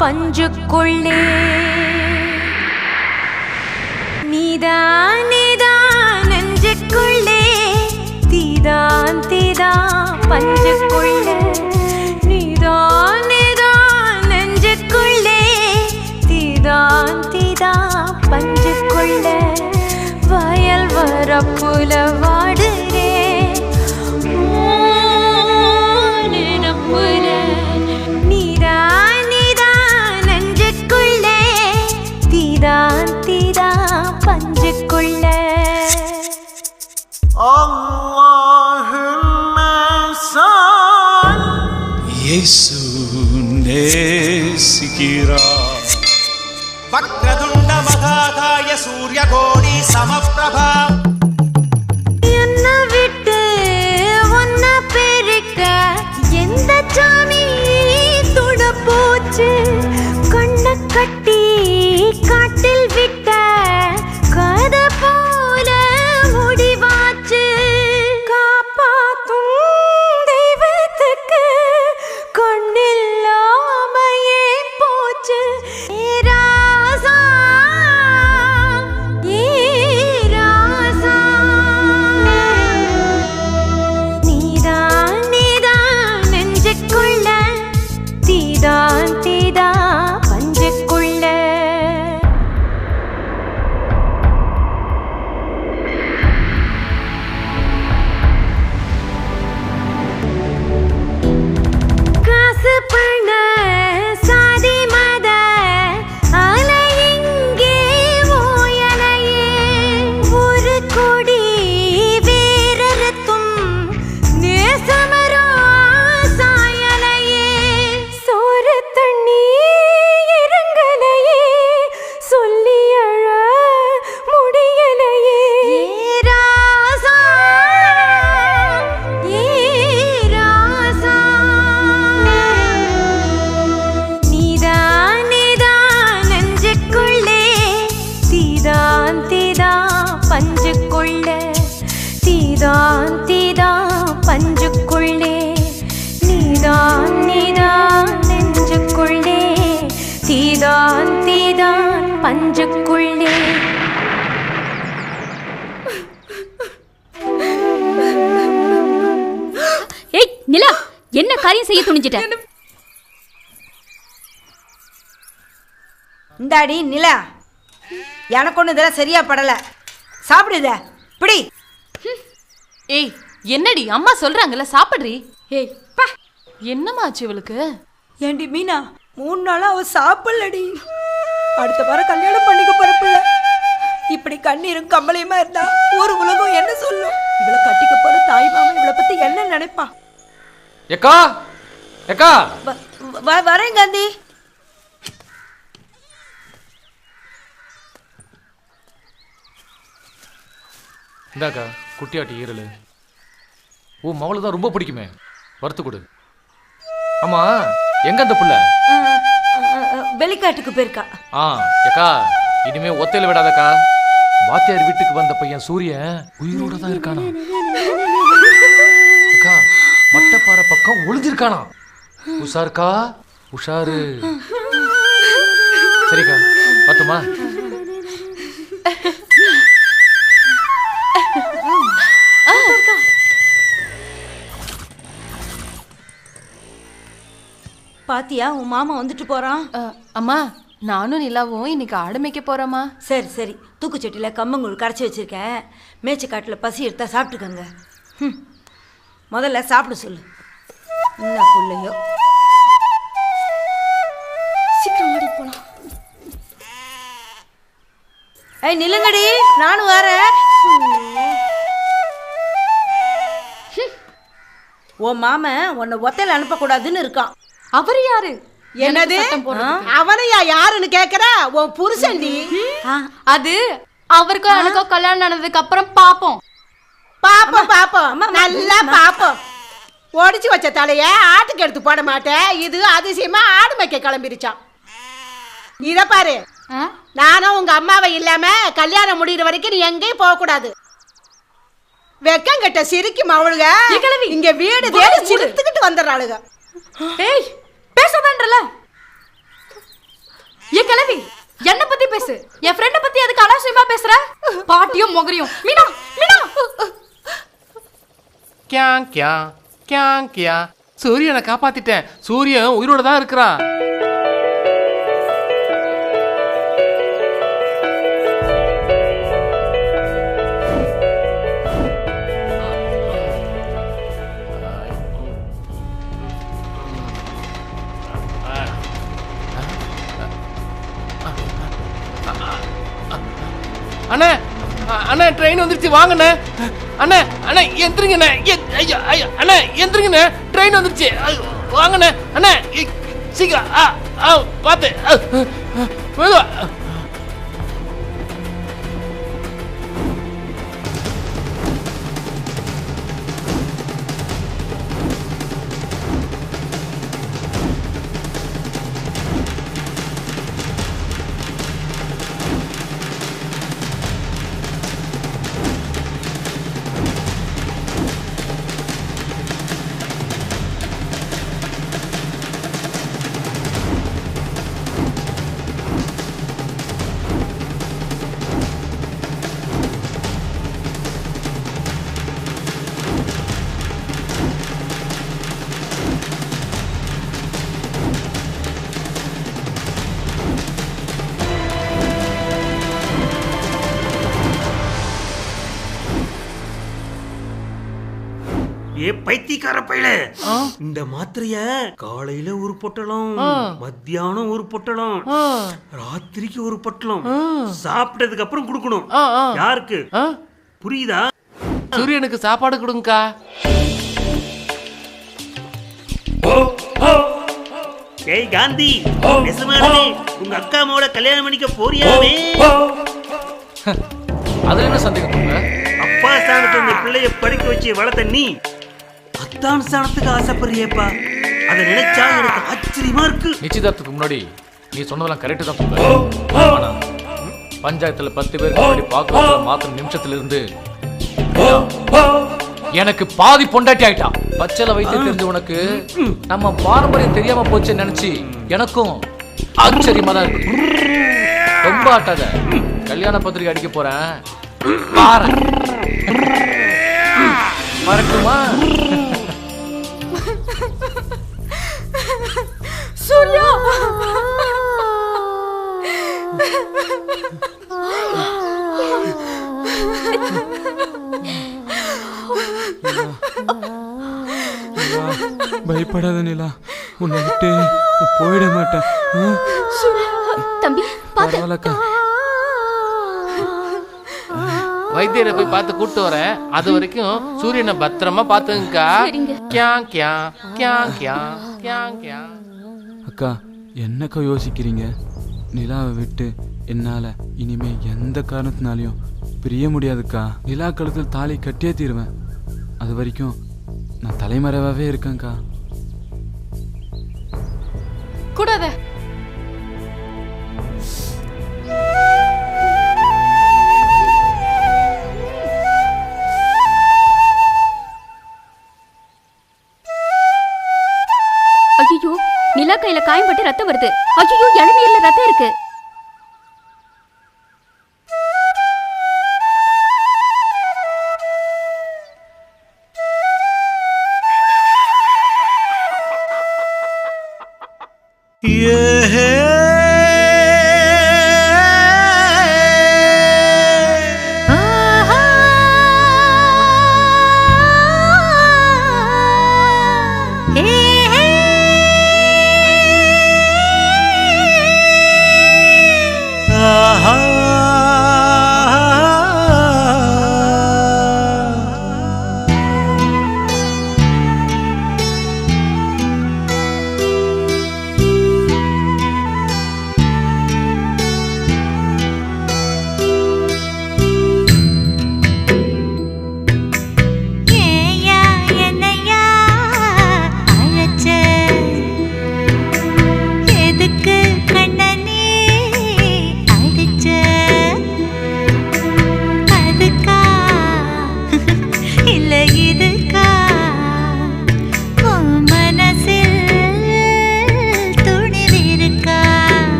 பஞ்சுக்குள்ளே நீதான் நீதான் நெஞ்சுக்குள்ளே தீதான் தீதான் பஞ்சுக்குள்ளே நீதான் நீதான் நெஞ்சுக்குள்ளே தீதான் தீதான் பஞ்சுக்குள்ளே வயல் வரப்புல வாடுறே நினப்புல தீதான் தீதான் பஞ்சுக்குள்ள இயேசு நேசிக்கிறார். வக்ரதுண்ட மகாகாய சூரியகோடி சமப்பிரபா என்ன விட்டு ஒன்ன பெருக்க எந்த சாமி தொட போச்சு கண்ண கட்டி காட்டில் விட்ட கதை போல முடிவாச்சு காப்பாத்தும் தெய்வத்துக்கு கண்ணில்லாமையே போச்சு ராசா ராசா நீதான் நீதான் நெஞ்சுக்குள்ள தீதான் தீதான் பஞ்சுக்குள்ள காசு பண்ண சாதி மத அலை இங்கே ஓயலையே ஒரு கொடி வேறறுத்தும் நேசமரோ சாயலையே சோறு தண்ணி இறங்கலையே சொல்லி அழ முடியலையே ராசா ராசா நீதான் நீதான் நெஞ்சுக்குள்ளே தீதான் தீதான் பஞ்சுக்குள்ளே தீதான் தீதான் பஞ்சுக்குள்ளே நீதான் நீதான் நெஞ்சுக்குள்ளே தீதான் தீதான் பஞ்சுக்குள்ளே காரியம் செய்ய துணிஞ்சிட்ட. இந்தாடி நிலா, எனக்கு ஒண்ணு இதெல்லாம் சரியா படல. சாப்பிடுத பிடி. ஏய் என்னடி அம்மா சொல்றாங்கல்ல சாப்பிடுறி. ஏய் பா என்னமாச்சு இவளுக்கு? ஏண்டி மீனா 3 நாளா அவ சாப்பிடலடி. அடுத்த வாரம் கல்யாணம் பண்ணிக்க போறப்பில்ல. இப்படி கண்ணீரும் கம்பளையுமா இருந்தா ஒரு உலகம் என்ன சொல்லும்? இவளை கட்டிக்க போற தாய் மாமா இவளை பத்தி என்ன நினைப்பான்? ஏக்கா ஏக்கா வரேன் காந்தி. இந்தாக்கா குட்டியாட்டி ஈரல். ஓ மவளை தான் ரொம்ப பிடிக்குமே, வறுத்து கொடு. ஆமா எங்க அந்த புள்ள? வெளிக்காட்டுக்கு போயிருக்கா. ஏக்கா இனிமே ஒத்தையில விடாதக்கா. வாத்தியார் வீட்டுக்கு வந்த பையன் சூரியன் உயிரோட தான் இருக்கானா? அக்கா மட்டப்பாறை பக்கம் ஒளிஞ்சிருக்கானா? உஷாருக்கா உஷாரு. சரிக்கா பத்துமா? பாத்தியா உன் மாமா வந்துட்டு போறான். அம்மா நானும் நிலாவும் இன்னைக்கு ஆடு மேய்க்க போறோமா. சரி சரி, தூக்குச்சட்டியில் கம்மங்கூழ் கரைச்சி வச்சிருக்கேன். மேய்ச்சக்காட்டில் பசி எடுத்தா சாப்பிட்டுக்கோங்க. முதல்ல சாப்பிட சொல்லு. என்ன புள்ளையோ. சீக்கிரம் ஆடி போலாம். ஏய் நில்லுங்கடி, நானும் வரேன். உன் மாமன் உன்னை ஒத்தையில அனுப்பக்கூடாதுன்னு இருக்கான். அவர் யாரு? என்னது? அவனையா யாருன்னு கேக்குற? உன் புருஷன்டி. அது அவருக்கும் எனக்கும் கல்யாணம் நடந்ததுக்கு அப்புறம் பாப்போம். பாப்போம் பாப்போம், நல்லா பாப்போம். ஒடிச்சு வச்ச தலைய ஆட்டுக்கு எடுத்து போட மாட்டேன். இது அதிசயமா ஆடு மேய்க்க கிளம்பிருச்சான். இத பாரு, நானும் உங்க அம்மாவை இல்லாம கல்யாணம் முடிகிற வரைக்கும் நீ எங்கேயும் போக கூடாது. வெக்கங்கிட்ட சிரிக்கும் அவளுக இங்க வீடு தேடி சிரித்துக்கிட்டு வந்துடுறாளுக. ஏய் பேசாதன்றல. ஏ கிழவி என்ன பத்தி பேசு. என் ஃப்ரெண்ட பத்தி எதுக்கு அனாவசியமா பேசுற? பாட்டியும் மொகரியும். மீனா மீனா கியா கியா கியா கியா. சூரியனை காப்பாத்திட்டேன். சூரியன் உயிரோட தான் இருக்கிறான். அண்ணே அண்ணே ட்ரெயின் வந்துருச்சு வாங்கண்ணே. அண்ணே அண்ணே எந்திரிங்கண்ணே. ஐயா ஐயா அண்ணே எந்திரிங்கண்ணே, ட்ரெயின் வந்துருச்சு வாங்கண்ணே. அண்ணே சீக்கிரம் பார்த்து மெதுவா. ஏ பைத்தியக்கார பையல, இந்த மாத்திரைய காலையில ஒரு பொட்டலம், மத்தியானம் ஒரு பொட்டலம், ராத்திரிக்கு ஒரு பொட்டலம் சாப்பிட்டதுக்கு அப்புறம் கொடுக்கணும். யாருக்கு புரியுதா? சூரியனுக்கு சாப்பாடு கொடுங்கக்கா. ஏய் காந்தி, நிஜமானே உங்க அக்கா அம்மாவோட கல்யாணம் பண்ணிக்க போறியாமே? அதுல என்ன சந்தேகம்? அப்பா ஸ்தானத்துல இந்த பிள்ளைய படிக்க வச்சு வளர்த்த நீ அத்தான் ஸ்தானத்துக்கு ஆசைப்படுறியப்பா. அதை நினைச்சா எனக்கு ஆச்சரியமா இருக்கு. நிச்சயதார்த்தத்துக்கு முன்னாடி நீ சொன்னதெல்லாம் கரெக்ட் தான் சொல்ற. ஆனா பஞ்சாயத்துல 10 பேருக்கு முன்னாடி பாக்குற மாத்திர நிமிஷத்துல இருந்து எனக்கு பாதி பொண்டாட்டி ஆயிட்டா. பச்சளை வைத்தியம் தெரிஞ்ச உனக்கு நம்ம பாரம்பரியம் தெரியாம போச்சு நினைச்சு எனக்கும் ஆச்சரியமா தான் இருக்கு. ரொம்ப ஆட்டாத. கல்யாண பத்திரிகை அடிக்க போறேன் பாரு. வரட்டுமா? கவலைப்படாத நிலா, உன்னை விட்டு போயிட மாட்டேன். தம்பி பரவாயில்லக்கா. வைத்தியரை போய் பார்த்து கூட்டு வரேன். அது வரைக்கும் சூரியனை பத்திரமா பாத்துங்கக்கா. அக்கா, என்னக்கா யோசிக்கிறீங்க? நிலாவை விட்டு என்னால இனிமே எந்த காரணத்தினாலையும் பிரிய முடியாதுக்கா. நிலா கழுத்தில் தாலி கட்டியே தீருவேன். அது வரைக்கும் நான் தலைமறைவாவே இருக்கேன்க்கா. கூடாத. ஐயோ, நிலா கையில காயம்பட்டு ரத்தம் வருது. ஐயோ, இளநீர்ல ரத்தம் இருக்கு.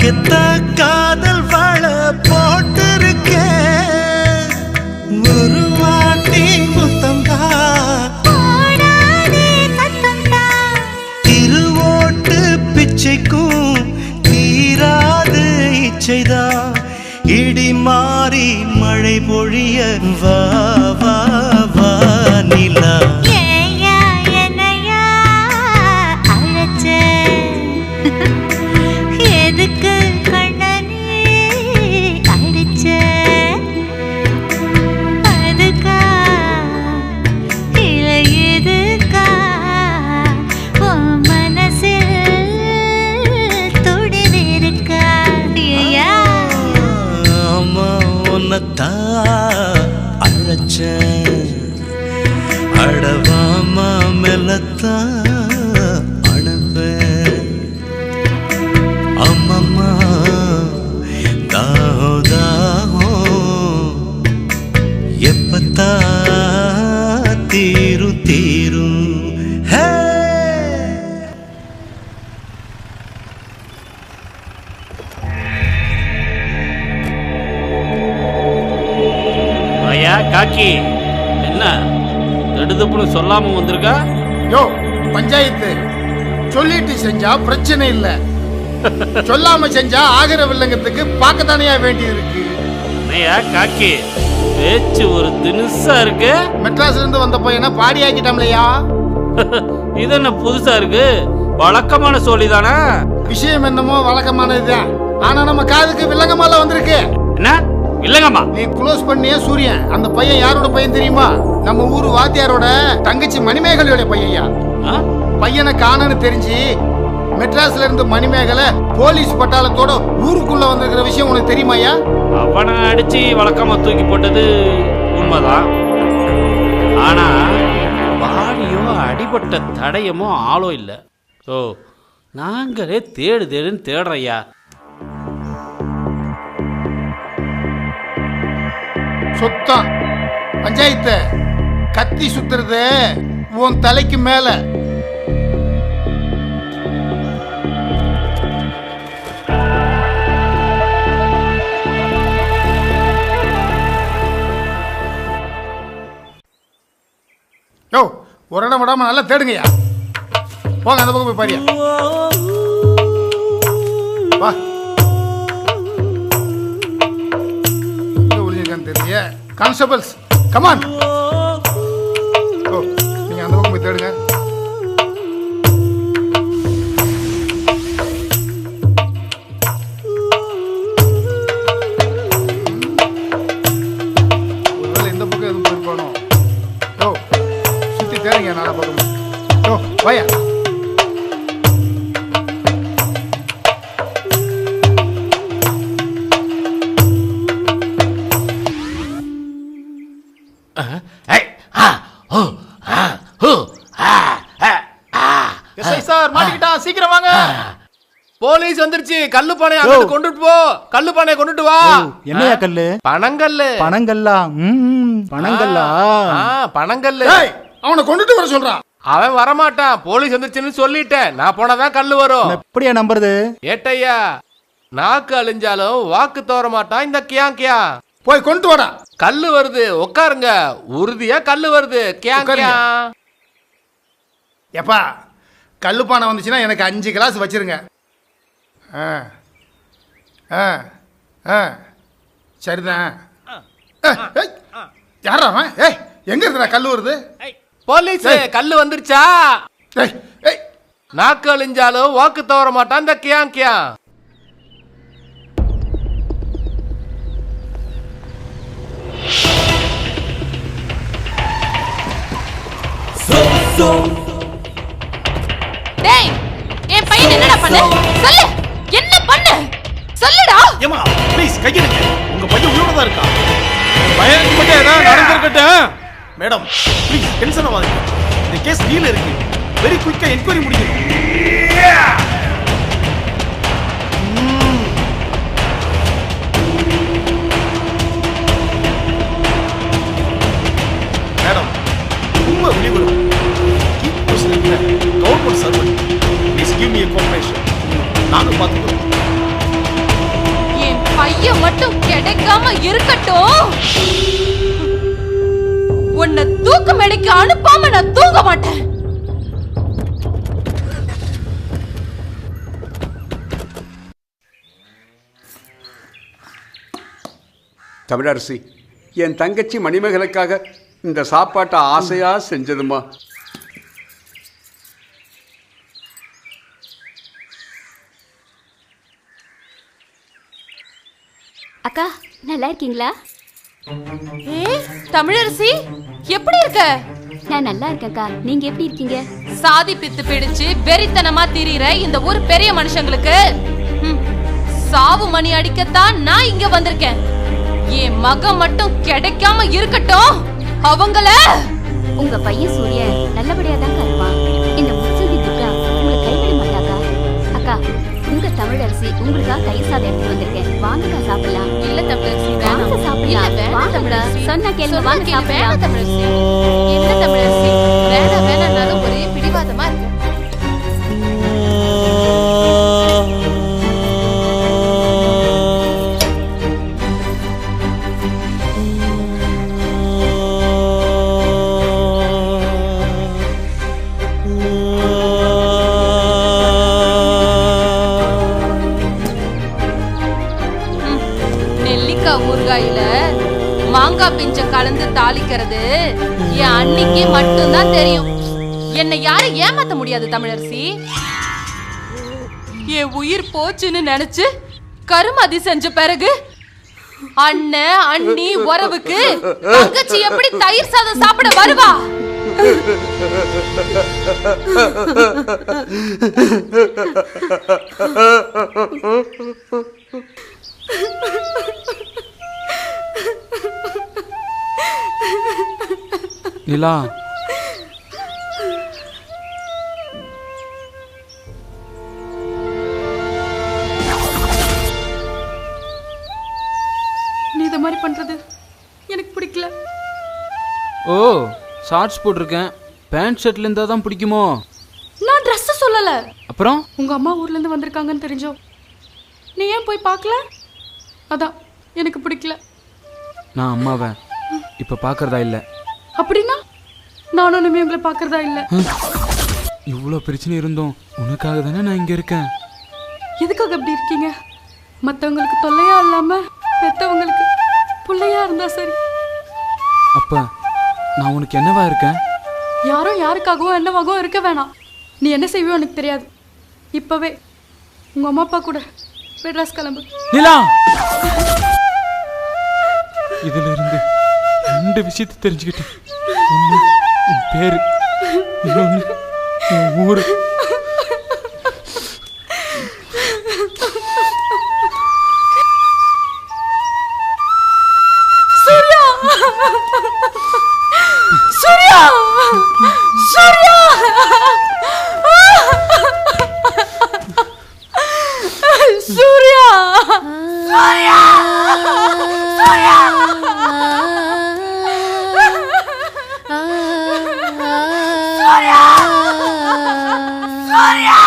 கெத்த காதல் வாழ போட்டிருக்கேன் ஒரு வாட்டி முத்தந்தா திருவோட்டு பிச்சைக்கும் தீராது இச்சைதான் இடி மாறி மழை பொழிய வா வா வா நிலா எதுக்கு கண்ணனே அடிச்ச அதுக்கா இல்ல எதுக்கா உன் மனசில் துடிவிருக்கா அம்மா உன்னத்தா அழைச்ச அடவாமா மெல்லத்தா அனுப்ப அம்மம்மா தாஹோ தாஹோ எப்பத்தா தீரு தீரு ஹே ஐயா காக்கி என்ன தடுதுப்புன்னு சொல்லாம வந்திருக்கா? யோ பஞ்சாயத்து சொல்லிட்டு செஞ்சா பிரச்சனை இல்ல, சொல்லாம செஞ்சா ஆகிற வில்லங்கத்துக்கு பார்க்கத்தானையா வேண்டி இருக்கு. ஐயா காக்கி பேச்சு ஒரு தினுசா இருக்கு. மெட்ராஸ்ல இருந்து வந்த பையனை பாடி ஆக்கிட்டாம்லையா? இது என்ன புதுசா இருக்கு? வழக்கமான சொல்லிதானே. விஷயம் என்னமோ வழக்கமானதுதான், ஆனா நம்ம காதுக்கு வில்லங்கமால வந்திருக்கு. என்ன வில்லங்கமா? நீ க்ளோஸ் பண்ணிய சூரியன், அந்த பையன் யாரோட பையன் தெரியுமா? நம்ம ஊரு வாத்தியாரோட தங்கச்சி மணிமேகலையோட பையன்யா. பையனை காணன்னு தெரிஞ்சு மெட்ராஸ்ல இருந்து மணிமேகலை போலீஸ் பட்டாளத்தோட ஊருக்குள்ள வந்திருக்கிற விஷயம் உனக்கு தெரியுமாயா? அவனை அடிச்சு வழக்கமா தூக்கி போட்டது உண்மைதான். ஆனா பாடியோ அடிபட்ட தடயமோ ஆளோ இல்ல. ஓ நாங்களே தேடுன்னு தேடுறையா. சுத்தம் பஞ்சாயத்து கத்தி சுத்துறது உன் தலைக்கு மேல. யோ ஒரு இடம் விடாம நல்லா தேடுங்கய்யா. போங்க அந்த பக்கம் போய் பாரியா. வா ஒளிஞ்சிருக்கான்னு தெரியல. கான்ஸ்டபிள்ஸ் கமான், நீங்க அந்த பக்கம் போய் தேடுங்க. ஒருவேளை இந்த பக்கம் எதுவும் போயிருப்பானோ. யோ சுத்தி தேடுங்க நாலா பக்கம். யோ வாயா. சார் மாட்டிக்கிட்டா, சீக்கிரம் வாங்க. போலீஸ் வந்துருச்சு. கல்லு பானை அங்க கொண்டுட்டு போ. கல்லு பானை கொண்டுட்டு வா. என்னையா கல்லு? பனங்கல்லு. பனங்கல்லா? பனங்கல்லா? பனங்கல்லு. அவனை கொண்டுட்டு வர சொல்றான். அவன் வரமாட்டான். போலீஸ் வந்துருச்சுன்னு சொல்லிட்டேன். நான் போனதான் கல்லு வரும். எப்படியா நம்புறது? ஏட்டையா நாக்கு அழிஞ்சாலும் வாக்கு தோற மாட்டான் இந்த கியா கியா. போய் கொண்டு வாடா. கல்லு வருது, உட்காருங்க. உறுதியா கல்லு வருது. கியா கியா. எப்பா கல்லுப்பானை வந்துச்சுன்னா எனக்கு 5 கிளாஸ் வச்சிருங்க. சரிதான். யாரா அவன்? ஏய் எங்க இருந்தா கல்லு வருது? போலீஸ் கல்லு வந்துருச்சா? நாக்கு அழிஞ்சாலும் வாக்கு தவற மாட்டான் இந்த கியா கியா. டேய் என் பையன் என்னடா பண்ண? சொல்லு, என்ன பண்ண? சொல்லுடா. ஏமா ப்ளீஸ் கையெடுங்க. உங்க பையன் உயிரோட தான் இருக்கா. பையனுக்கு மட்டும் ஏதாவது நடந்திருக்கட்டும். மேடம் ப்ளீஸ் டென்ஷன் ஆகாதீங்க. இந்த கேஸ் டீல் இருக்கு. வெரி குயிக்கா என்கொயரி முடிக்கணும். மேடம் உண்மை வெளிவரும். கீப் பொசிஷன்ல government servant. Please give me a cooperation. நாங்க பாத்துக்கிறோம். மட்டும் கிடைக்காம இருக்கட்டும். உன்னை தூக்க மேடைக்கு அனுப்பாம நான் தூங்க மாட்டேன். தமிழரசி, என் தங்கச்சி மணிமேகலுக்காக இந்த சாப்பாட்டை ஆசையா செஞ்சதுமா. அக்கா நல்லா இருக்கீங்களா? தமிழரசி எப்படி இருக்க? நான் நல்லா இருக்கேன்க்கா. நீங்க எப்படி இருக்கீங்க? சாதி பித்து பிடிச்சு வெறித்தனமா திரியிற இந்த ஊர் பெரிய மனுஷங்களுக்கு சாவு மணி அடிக்கத்தான் நான் இங்க வந்திருக்கேன். என் மகன் மட்டும் கிடைக்காம இருக்கட்டும். அவங்கள உங்க பையன் சூரியன் நல்லபடியா தான் இருப்பான். இந்த முச்சந்தி துர்கா உங்களை கைவிட மாட்டாக்கா. அக்கா, உங்க தமிழரசி உங்களுக்காக தயிர் சாதம் எடுத்து வந்திருக்கேன். வாங்கக்கா சாப்பிடலாம். இல்ல தமிழரசி வாங்க சாப்பிடலாம். வாங்க தமிழரசி. சொன்னா கேளுங்க, வாங்க சாப்பிடலாம். தமிழரசி இல்ல தமிழரசி வேணாம்னாலும் ஒரே பிடிவாதமா இருக்கு. ஊறுகாயில மாங்காய் பிஞ்ச கலந்து தாளிக்கிறது என் அன்னைக்கு மட்டும்தான் தெரியும். என்னை யாரும் ஏமாத்த முடியாது தமிழரசி. என் உயிர் போச்சுன்னு நினைச்சு கருமதி செஞ்ச பிறகு அண்ணன் அண்ணி உறவுக்கு தங்கச்சி எப்படி தயிர் சாதம் சாப்பிட வருவா? நிலா, நீ இத மாதிரி பண்றது எனக்கு பிடிக்கல. ஓ ஷார்ட்ஸ் போட்டிருக்கேன். பேண்ட் ஷர்ட்ல இருந்தா தான் பிடிக்குமோ? நான் ட்ரெஸ் சொல்லல. அப்புறம் உங்க அம்மா ஊர்ல இருந்து வந்திருக்காங்கன்னு தெரிஞ்சோ நீ ஏன் போய் பார்க்கல? அதான் எனக்கு பிடிக்கல. நான் அம்மாவை இப்ப பாக்குறதா இல்ல. அப்படின்னா நானும் இனிமே உங்களை பாக்குறதா இல்ல. இவ்வளோ பிரச்சனை இருந்தோம் உனக்காக தானே நான் இங்க இருக்கேன். எதுக்காக அப்படி இருக்கீங்க? மற்றவங்களுக்கு தொல்லையா இல்லாம பெத்தவங்களுக்கு பிள்ளையா இருந்தா சரி. அப்ப நான் உனக்கு என்னவா இருக்கேன்? யாரும் யாருக்காகவும் என்னவாகவும் இருக்க வேணாம். நீ என்ன செய்வியோ எனக்கு தெரியாது. இப்பவே உங்க அம்மா அப்பா கூட மெட்ராஸ் கிளம்பு. நிலா, இதுல இருந்து 2 விஷயத்தை தெரிஞ்சுக்கிட்டேன். ஒண்ணு உன் பேரு, இன்னொன்னு உன் ஊரு. சூர்யா, சூர்யா, சூர்யா, சூர்யா, சூர்யா, சூர்யா.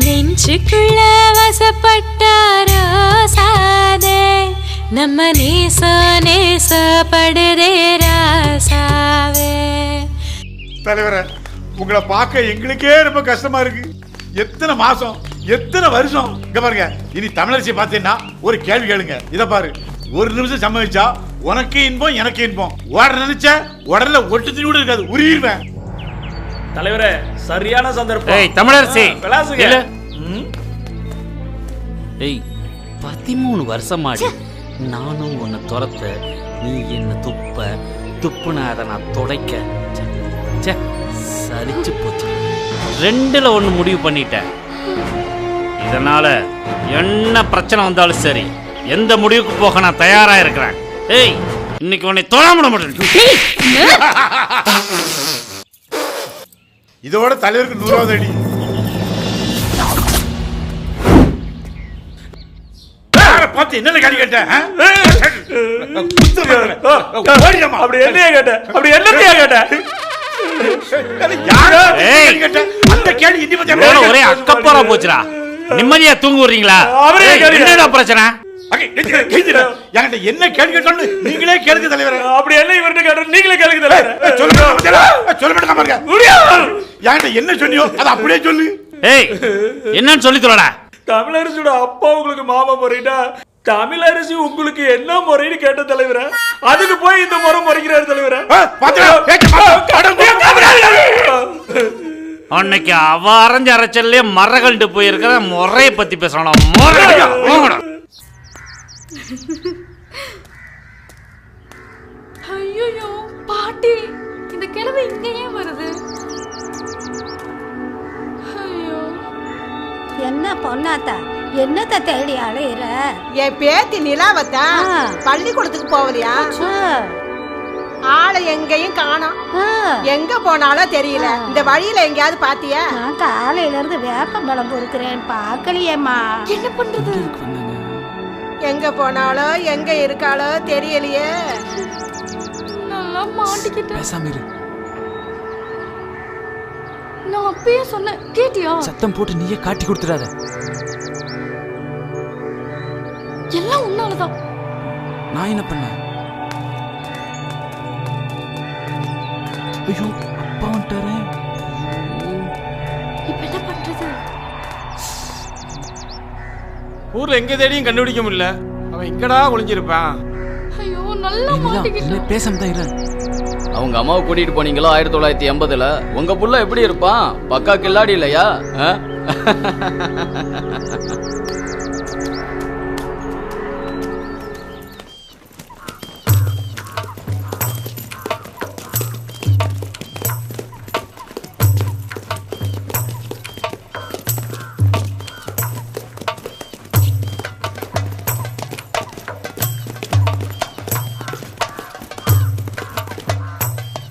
நெஞ்சுக்குள்ள வசப்பட்டாரோ சாதே நம்ம நேச நேசப்படுதே ராசாவே. தலைவரே, உங்களை பார்க்க எங்களுக்கே ரொம்ப கஷ்டமா இருக்கு. எத்தனை மாசம், எத்தனை வருஷம். இங்க பாருங்க, இனி தமிழரசியை பார்த்தீங்கன்னா ஒரு கேள்வி கேளுங்க. இத பாரு, ஒரு நிமிஷம் சம்மதிச்சா உனக்கு இன்பம் எனக்கு இன்பம். ஓட நினைச்ச உடல்ல ஒட்டு துணி கூட இருக்காது, உருவிடுவேன். தலைவரே, சரியான சந்தர்ப்பம். ஏய் தமிழரசி, விளாசுங்க. ஏய் 13 வருஷமாடி நானும் உன்னை துரத்த, நீ என்ன துப்புன அதை நான் துடைக்க. சரிச்சு போச்சு. 2ல் 1 முடிவு பண்ணிட்டேன். இதனால என்ன பிரச்சனை வந்தாலும் சரி, எந்த முடிவுக்கு போக நான் தயாரா இருக்கிறேன். ஏய், இன்னைக்கு உன்னை தொழ முடிய மாட்டேன். இதோட தலைவருக்கு 100வது அடி. பார்த்து என்ன கேள்வி கேட்டேன்? அப்படி என்னையா கேட்ட? அப்படி என்னத்தையா கேட்ட? அந்த கேள்வி ஒரே அக்கப்போரா போச்சுடா. நிம்மதியா தூங்க விடுறீங்களா? என்னடா பிரச்சனை? என்ன கேள்வி கேட்டோம்னு நீங்களே கேளுங்க தலைவரே. அப்படி என்ன இவர்கிட்ட கேட்டோம் நீங்களே கேளுங்க தலைவரே. என்ன சொன்னியோ அதை அப்படியே சொல்லு. ஏய் என்னன்னு சொல்லி சொல்லடா. தமிழரசியோட அப்பா உங்களுக்கு மாமா முறையிட்டா தமிழரசி உங்களுக்கு என்ன முறைன்னு கேட்ட தலைவரே. அதுக்கு போய் இந்த முறை முறைக்கிறாரு தலைவரே. அன்னைக்கு அவ அரைஞ்ச அரைச்சல்லே மரகண்டு போயிருக்கிற முறைய பத்தி பேசணும். ஐயோ பாட்டி, இந்த கிழமை இங்க ஏன் வருது? என்ன பொண்ணாத்தா, என்னத்த தேடி அலையிற? என் பேத்தி நிலாவத்தா பள்ளிக்கூடத்துக்கு போவலையா? ஆளை எங்கேயும் காணோம். எங்க போனாலும் தெரியல. இந்த வழியில எங்கயாவது பாத்தியா? நான் காலையில இருந்து வேப்பம்பழம் பொறுக்கிறேன், பாக்கலையேம்மா. என்ன பண்றது? எங்க போனாலோ எங்க இருக்காளோ தெரியலையே. நல்லா மாட்டிக்கிட்டேன். பேசாம இரு. நான் அப்பயே சொன்னேன், கேட்டியா? சத்தம் போட்டு நீயே காட்டி கொடுத்துடாத. எல்லாம் உன்னாலதான். நான் என்ன பண்ணேன்? ஐயோ அப்பா வந்துட்டாரு. இப்ப என்ன பண்றது? ஊர்ல எங்க தேடியும் கண்டுபிடிக்க முடியல. அவன் எங்கடா ஒளிஞ்சிருப்பான்? ஐயோ நல்லா மாட்டிக்கிட்டேன். பேசாம தான் இரு. அவங்க அம்மாவை கூட்டிட்டு போனீங்களோ 1980ல. உங்க புள்ள எப்படி இருப்பான்? பக்கா கில்லாடி இல்லையா?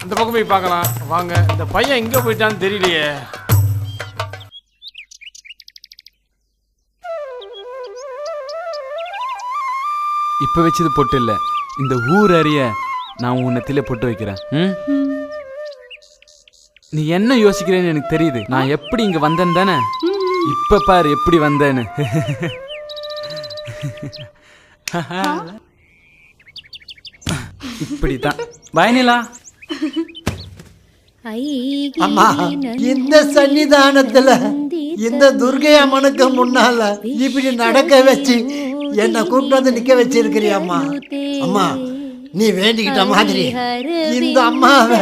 இந்த பக்கம் போய் பார்க்கலாம் வாங்க. இந்த பையன் எங்க போயிட்டான்னு தெரியலையே. இப்ப வச்சது பொட்டு இல்ல, இந்த ஊர் அறிய நான் உன்னத்திலே பொட்டு வைக்கிறேன். நீ என்ன யோசிக்கிறேன்னு எனக்கு தெரியுது. நான் எப்படி இங்க வந்தேன் தானே? இப்ப பாரு எப்படி வந்தேன்னு. இப்படித்தான். பயனிலா அம்மா, இந்த சன்னிதானத்துல இந்த துர்கை அம்மனுக்கு முன்னால இப்படி நடக்க வச்சு என்ன கூப்பிட்டு வந்து நிக்க வச்சிருக்கிறியம்மா. அம்மா, நீ வேண்டிக்கிட்ட மாதிரி இந்த அம்மாவை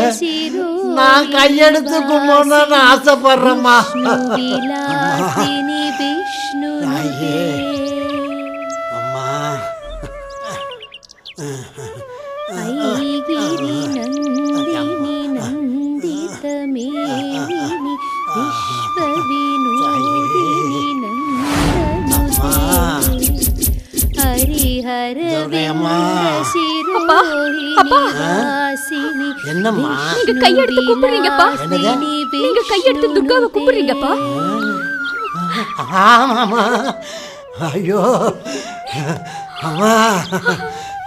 நான் கையெடுத்து கும்பிடணும்னு ஆசைப்படுறேம்மா. என்னம்மா நீங்க கையெடுத்து கும்பிடுறீங்கப்பா? நீங்க கையெடுத்து துர்காவை கும்பிடுறீங்கப்பா? ஆமாம்மா. ஐயோ அம்மா,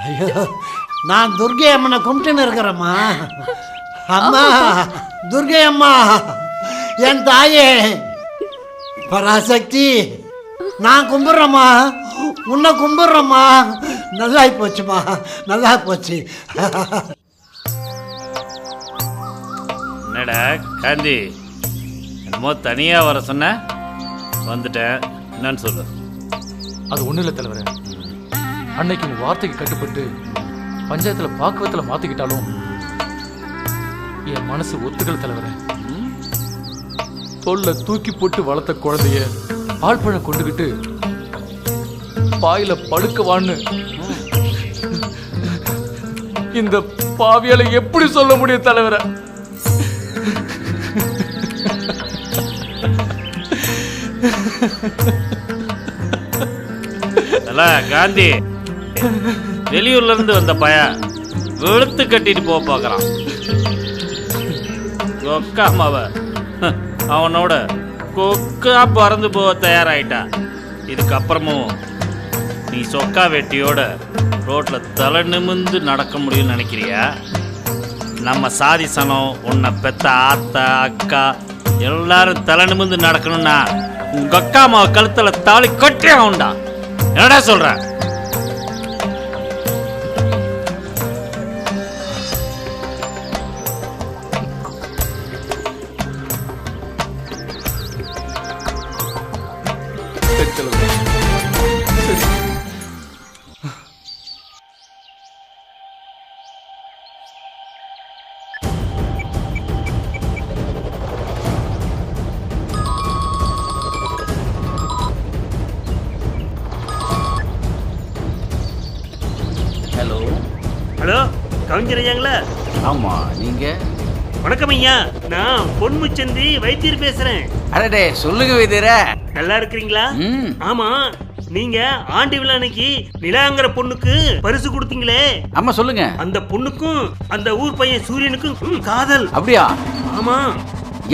ஐயோ நான் துர்கை அம்மனை கும்பிட்டுன்னு இருக்கிறேம்மா. அம்மா, துர்கை அம்மா, என் தாயே பராசக்தி, நான் கும்பிட்றேம்மா, உன்னை கும்பிட்றேம்மா. நல்லா போச்சுமா, நல்லா போச்சு. என்னடா காந்தி, என்னமோ தனியா வர சொன்ன? வந்துட்டேன், என்னன்னு சொல்லு. அது ஒண்ணு இல்லை தலைவரே. அன்னைக்கு உங்க வார்த்தைக்கு கட்டுப்பட்டு பஞ்சாயத்துல பாக்குவத்துல மாத்திக்கிட்டாலும் என் மனசு ஒத்துக்கல தலைவரே. தோல்ல தூக்கி போட்டு வளர்த்த குழந்தைய ஆழ்பழம் கொண்டுகிட்டு பாயில படுக்கவான்னு இந்த பாவியால எப்படி சொல்ல முடியும் தலைவரை? காந்தி, வெளியூர்ல இருந்து வந்த பையன் வெளுத்து கட்டிட்டு போக பாக்குறான். அம்மாவ அவனோட கொக்கா பறந்து போக தயாராயிட்டான். இதுக்கப்புறமும் நீ சொக்கா வெட்டியோட ரோட்ல தலை நிமிந்து நடக்க முடியும்னு நினைக்கிறியா? நம்ம சாதி சனம் உன்னை பெத்த ஆத்தா அக்கா எல்லாரும் தலை நிமிந்து நடக்கணும்னா உங்க அக்கா அம்மா கழுத்துல தாலி கட்டியே உண்டா. என்னடா சொல்ற? ஹலோ ஹலோ கவிஞர் ஐயாங்களா? ஆமா நீங்க? வணக்கம் ஐயா, நான் பொன்முச்சந்தி வைத்தியர் பேசுறேன். அடடே சொல்லுங்க வைத்தியர. நல்லா இருக்கிறீங்களா? ஆமா, நீங்க ஆண்டி விழா அன்னைக்கு நிலாங்கிற பொண்ணுக்கு பரிசு கொடுத்தீங்களே. ஆமா சொல்லுங்க. அந்த பொண்ணுக்கும் அந்த ஊர் பையன் சூரியனுக்கும் காதல். அப்படியா? ஆமா.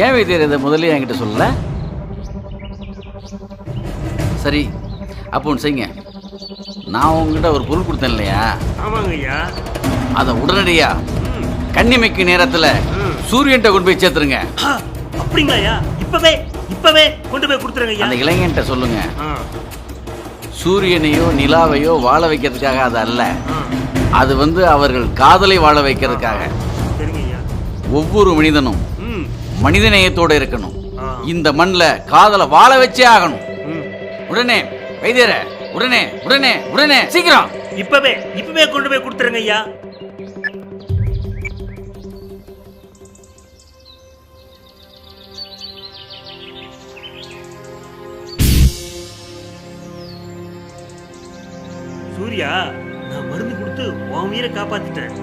ஏன் வைத்தியர் இதை முதல்ல என்கிட்ட சொல்லல? சரி அப்போ ஒன்று செய்யுங்க, நான் உங்ககிட்ட ஒரு பொருள் கொடுத்தேன் இல்லையா? ஆமாங்க ஐயா. அதை உடனடியா கன்னிமைக்கு நேரத்துல சூரியன்ட்ட கொண்டு போய் சேர்த்துருங்க. அப்படிங்களா ஐயா? இப்பவே கொண்டு போய் கொடுத்துருங்க ஐயா. அந்த இளைஞன்ட்ட சொல்லுங்க, சூரியனையோ நிலாவையோ வாழ வைக்கிறதுக்காக அது அல்ல, அது அவர்கள் காதலை வாழ வைக்கிறதுக்காக. ஒவ்வொரு மனிதனும் மனிதநேயத்தோட இருக்கணும். இந்த மண்ணில் காதலை வாழ வச்சே ஆகணும். உடனே வைத்தியர, உடனே உடனே உடனே சீக்கிரம் இப்பவே கொண்டு போய் கொடுத்துருங்க ஐயா. சூர்யா, நான் மருந்து கொடுத்து உன் உயிரை காப்பாத்திட்டேன்.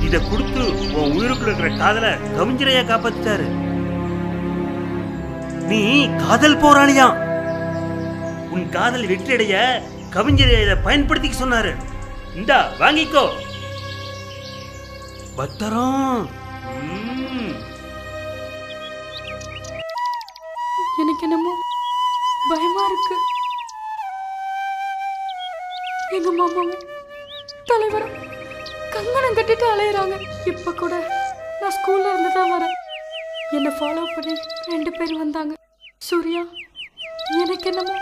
இத கொடுத்து உன் உயிருக்குள்ள இருக்கிற காதலை கவிஞரையா காப்பாத்திட்டாரு. நீ காதல் போராளியா. உன் காதல் வெற்றியடைய கவிஞரை இதை பயன்படுத்திக்க சொன்னாரு. இந்தா வாங்கிக்கோ. பத்திரம். எனக்கு என்னமோ பயமா இருக்கு. எங்க மாமாவும் தலைவரும் கங்கணம் கட்டிட்டு அலையிறாங்க. இப்ப கூட நான் ஸ்கூல்ல இருந்து தான் வரேன். என்னை ஃபாலோ பண்ணி 2 பேர் வந்தாங்க. சூர்யா, எனக்கு என்னமோ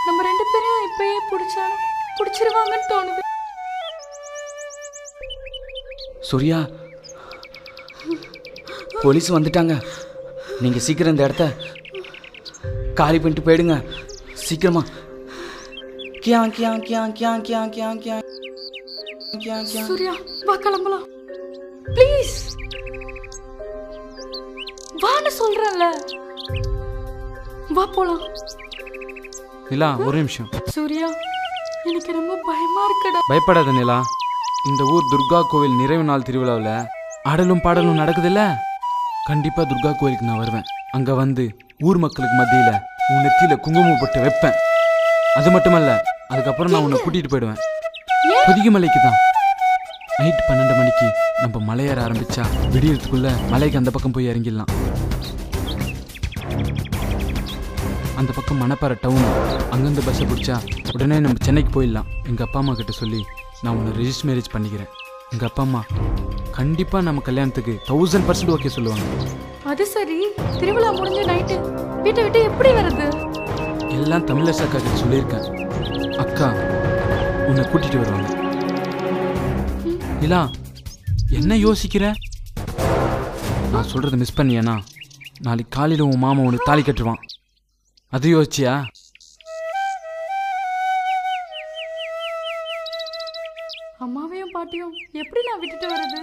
நம்ம 2 பேரையும் இப்பயே பிடிச்சாலும் பிடிச்சிருவாங்கன்னு தோணுது. சூர்யா, போலீஸ் வந்துட்டாங்க. நீங்க சீக்கிரம் இந்த இடத்த காலி பண்ணிட்டு போயிடுங்க. சீக்கிரமா. கியா கியா கியா கியா கியா கியா கியா கியா கியா. சூர்யா, வா கிளம்பலாம் ப்ளீஸ். வான்னு சொல்றேன்ல, வா போலாம். நிலா, ஒரு நிமிஷம். சூர்யா, எனக்கு ரொம்ப பயமா இருக்குடா. பயப்படாத நிலா. இந்த ஊர் துர்கா கோவில் நிறைவு நாள் திருவிழாவில் ஆடலும் பாடலும் நடக்குதுல்ல, கண்டிப்பா துர்கா கோவிலுக்கு நான் வருவேன். அங்க வந்து ஊர் மக்களுக்கு மத்தியில உன் நெத்தியில குங்குமம் போட்டு வைப்பேன். அது மட்டுமல்ல, அதுக்கப்புறம் நான் உன்னை கூட்டிட்டு போயிடுவேன். பொதிகமலைக்கு தான். நைட் 12 மணிக்கு நம்ம மலையேற ஆரம்பிச்சா விடியறதுக்குள்ள மலைக்கு அந்த பக்கம் போய் இறங்கிடலாம். அந்த பக்கம் மணப்பாறை டவுன், அங்கேருந்து பஸ்ஸை பிடிச்சா உடனே நம்ம சென்னைக்கு போயிடலாம். எங்கள் அப்பா அம்மா கிட்ட சொல்லி நான் உன்னை ரெஜிஸ்டர் மேரேஜ் பண்ணிக்கிறேன். எங்கள் அப்பா அம்மா கண்டிப்பாக நம்ம கல்யாணத்துக்கு 1000% ஓகே சொல்லுவாங்க. அது சரி, திருவிழா முடிஞ்ச நைட்டு வீட்டை விட்டு எப்படி வருது? எல்லாம் தமிழரசு அக்கா கிட்ட சொல்லியிருக்கேன். அக்கா உன்னை கூட்டிட்டு வருவாங்க. இல்லா, என்ன யோசிக்கிற? நான் சொல்றதை மிஸ் பண்ணியேனா நாளைக்கு காலையில் உன் மாமா உனக்கு தாலி கட்டுருவான். அது யோசிச்சியா? அம்மாவையும் பாட்டியும் எப்படி நான் விட்டுட்டு வருது?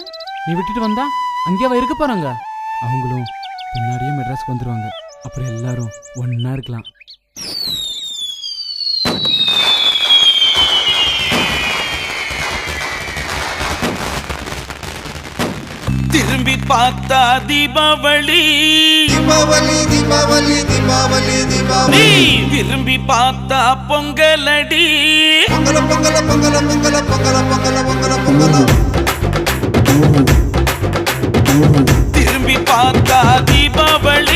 நீ விட்டுட்டு வந்தா அங்கேயே இருக்க போறாங்க. அவங்களும் பின்னாடியே மெட்ராஸ்க்கு வந்துடுவாங்க. அப்புறம் எல்லாரும் ஒன்னா இருக்கலாம். திரும்பி பார்த்தா தீபாவளி தீபாவளி தீபாவளி தீபாவளி தீபாவளி. திரும்பி பார்த்தா பொங்கலடி பொங்கல பொங்கல பொங்கல பொங்கல பொங்கல பொங்கல பொங்கல பொங்கல. திரும்பி பார்த்தா தீபாவளி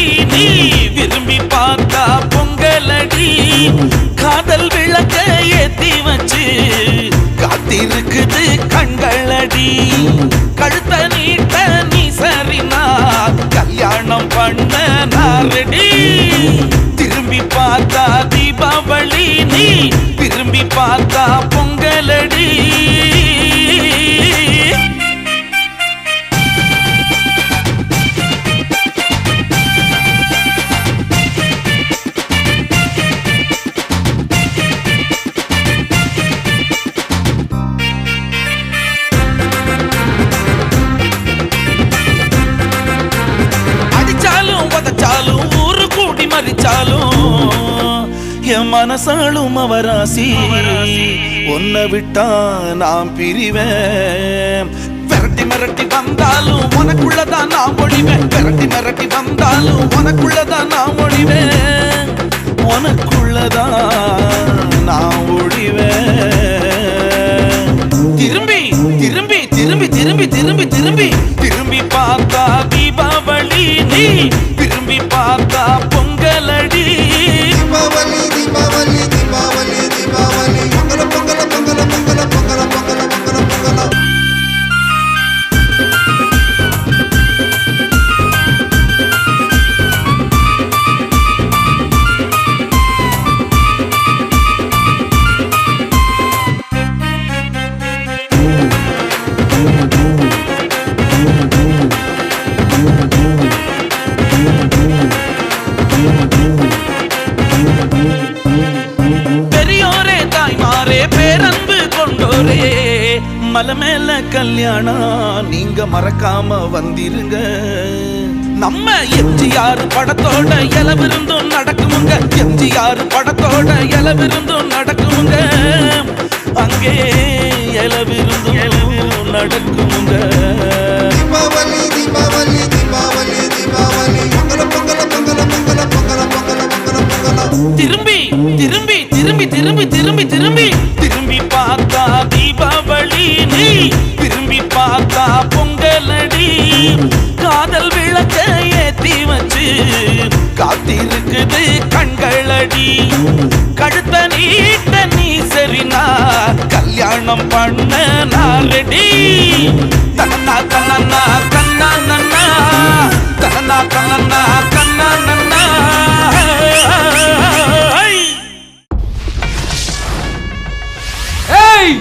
காதல் விளக்க ஏத்தி வச்சு காத்திருக்குது கண்களடி. கழுத்த நீட்ட நீ சரினா கல்யாணம் பண்ண நாரடி. திரும்பி பார்த்தா தீபாவளி, நீ திரும்பி பார்த்தா பொங்கலடி. என் மனசாலும் அவராசி, உன்னை விட்டா நான் பிரிவேன். விரட்டி மிரட்டி வந்தாலும் உனக்குள்ளதான் நான் ஒழிவேன். விரட்டி மிரட்டி வந்தாலும் உனக்குள்ளதான் நான் ஒழிவேன். உனக்குள்ளதான் நான் ஒழிவேன். திரும்பி திரும்பி திரும்பி திரும்பி திரும்பி திரும்பி திரும்பி பார்த்தா தீபாவளி, நீ திரும்பி பார்த்தா பொங்கலடி. தீபாவளி தீபாவளி தீபாவளி தீபாவளி பொங்கல பொங்கல பொங்கல பொங்கல பொங்கல பொங்கல பொங்கல பொங்கல. மலை மேல கல்யாணம் நீங்க மறக்காம வந்திருங்க. நம்ம எம்ஜிஆர் படத்தோட இலவிருந்தும் நடக்குமுங்க. எம்ஜிஆர் படத்தோட இலவிருந்தும் நடக்குமுங்க. அங்கே இலவிருந்தும் நடக்குமுங்க. தீபாவளி தீபாவளி தீபாவளி தீபாவளி பொங்கல பொங்கல பொங்கல பொங்கல பொங்கல பொங்கல பொங்கல பொங்கல. திரும்பி திரும்பி திரும்பி திரும்பி திரும்பி திரும்பி திரும்பி பார்த்தா தீபாவளி, நீ திரும்பி பார்த்தா பொங்கலடி. காதல் விளக்க ஏத்தி வச்சு காத்திருக்குது கண்களடி. கழுத்த நீட்ட நீ சரினா கல்யாணம் பண்ண நாரடி. தன்னா தன்னா கண்ணா நன்னா தன்னா கண்ணா கண்ணா நன்னா. ஏய்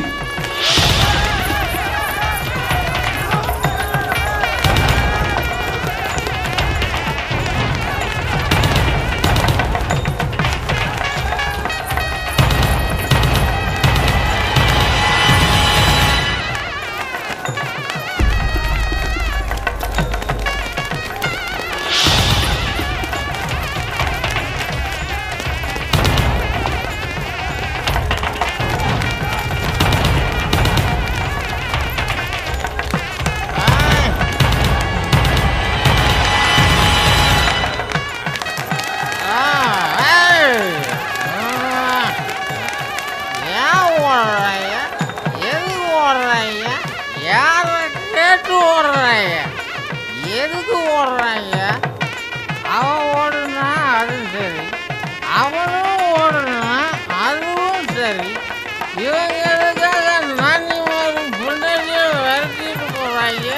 எதுக்கு ஓடுறாங்க? அவன் ஓடுனா அதுவும் சரி, அவனும் ஓடுனா அதுவும் சரி. இவங்க எதுக்காக நானி ஒரு பின்னாடியே விரட்டிட்டு போறாங்க?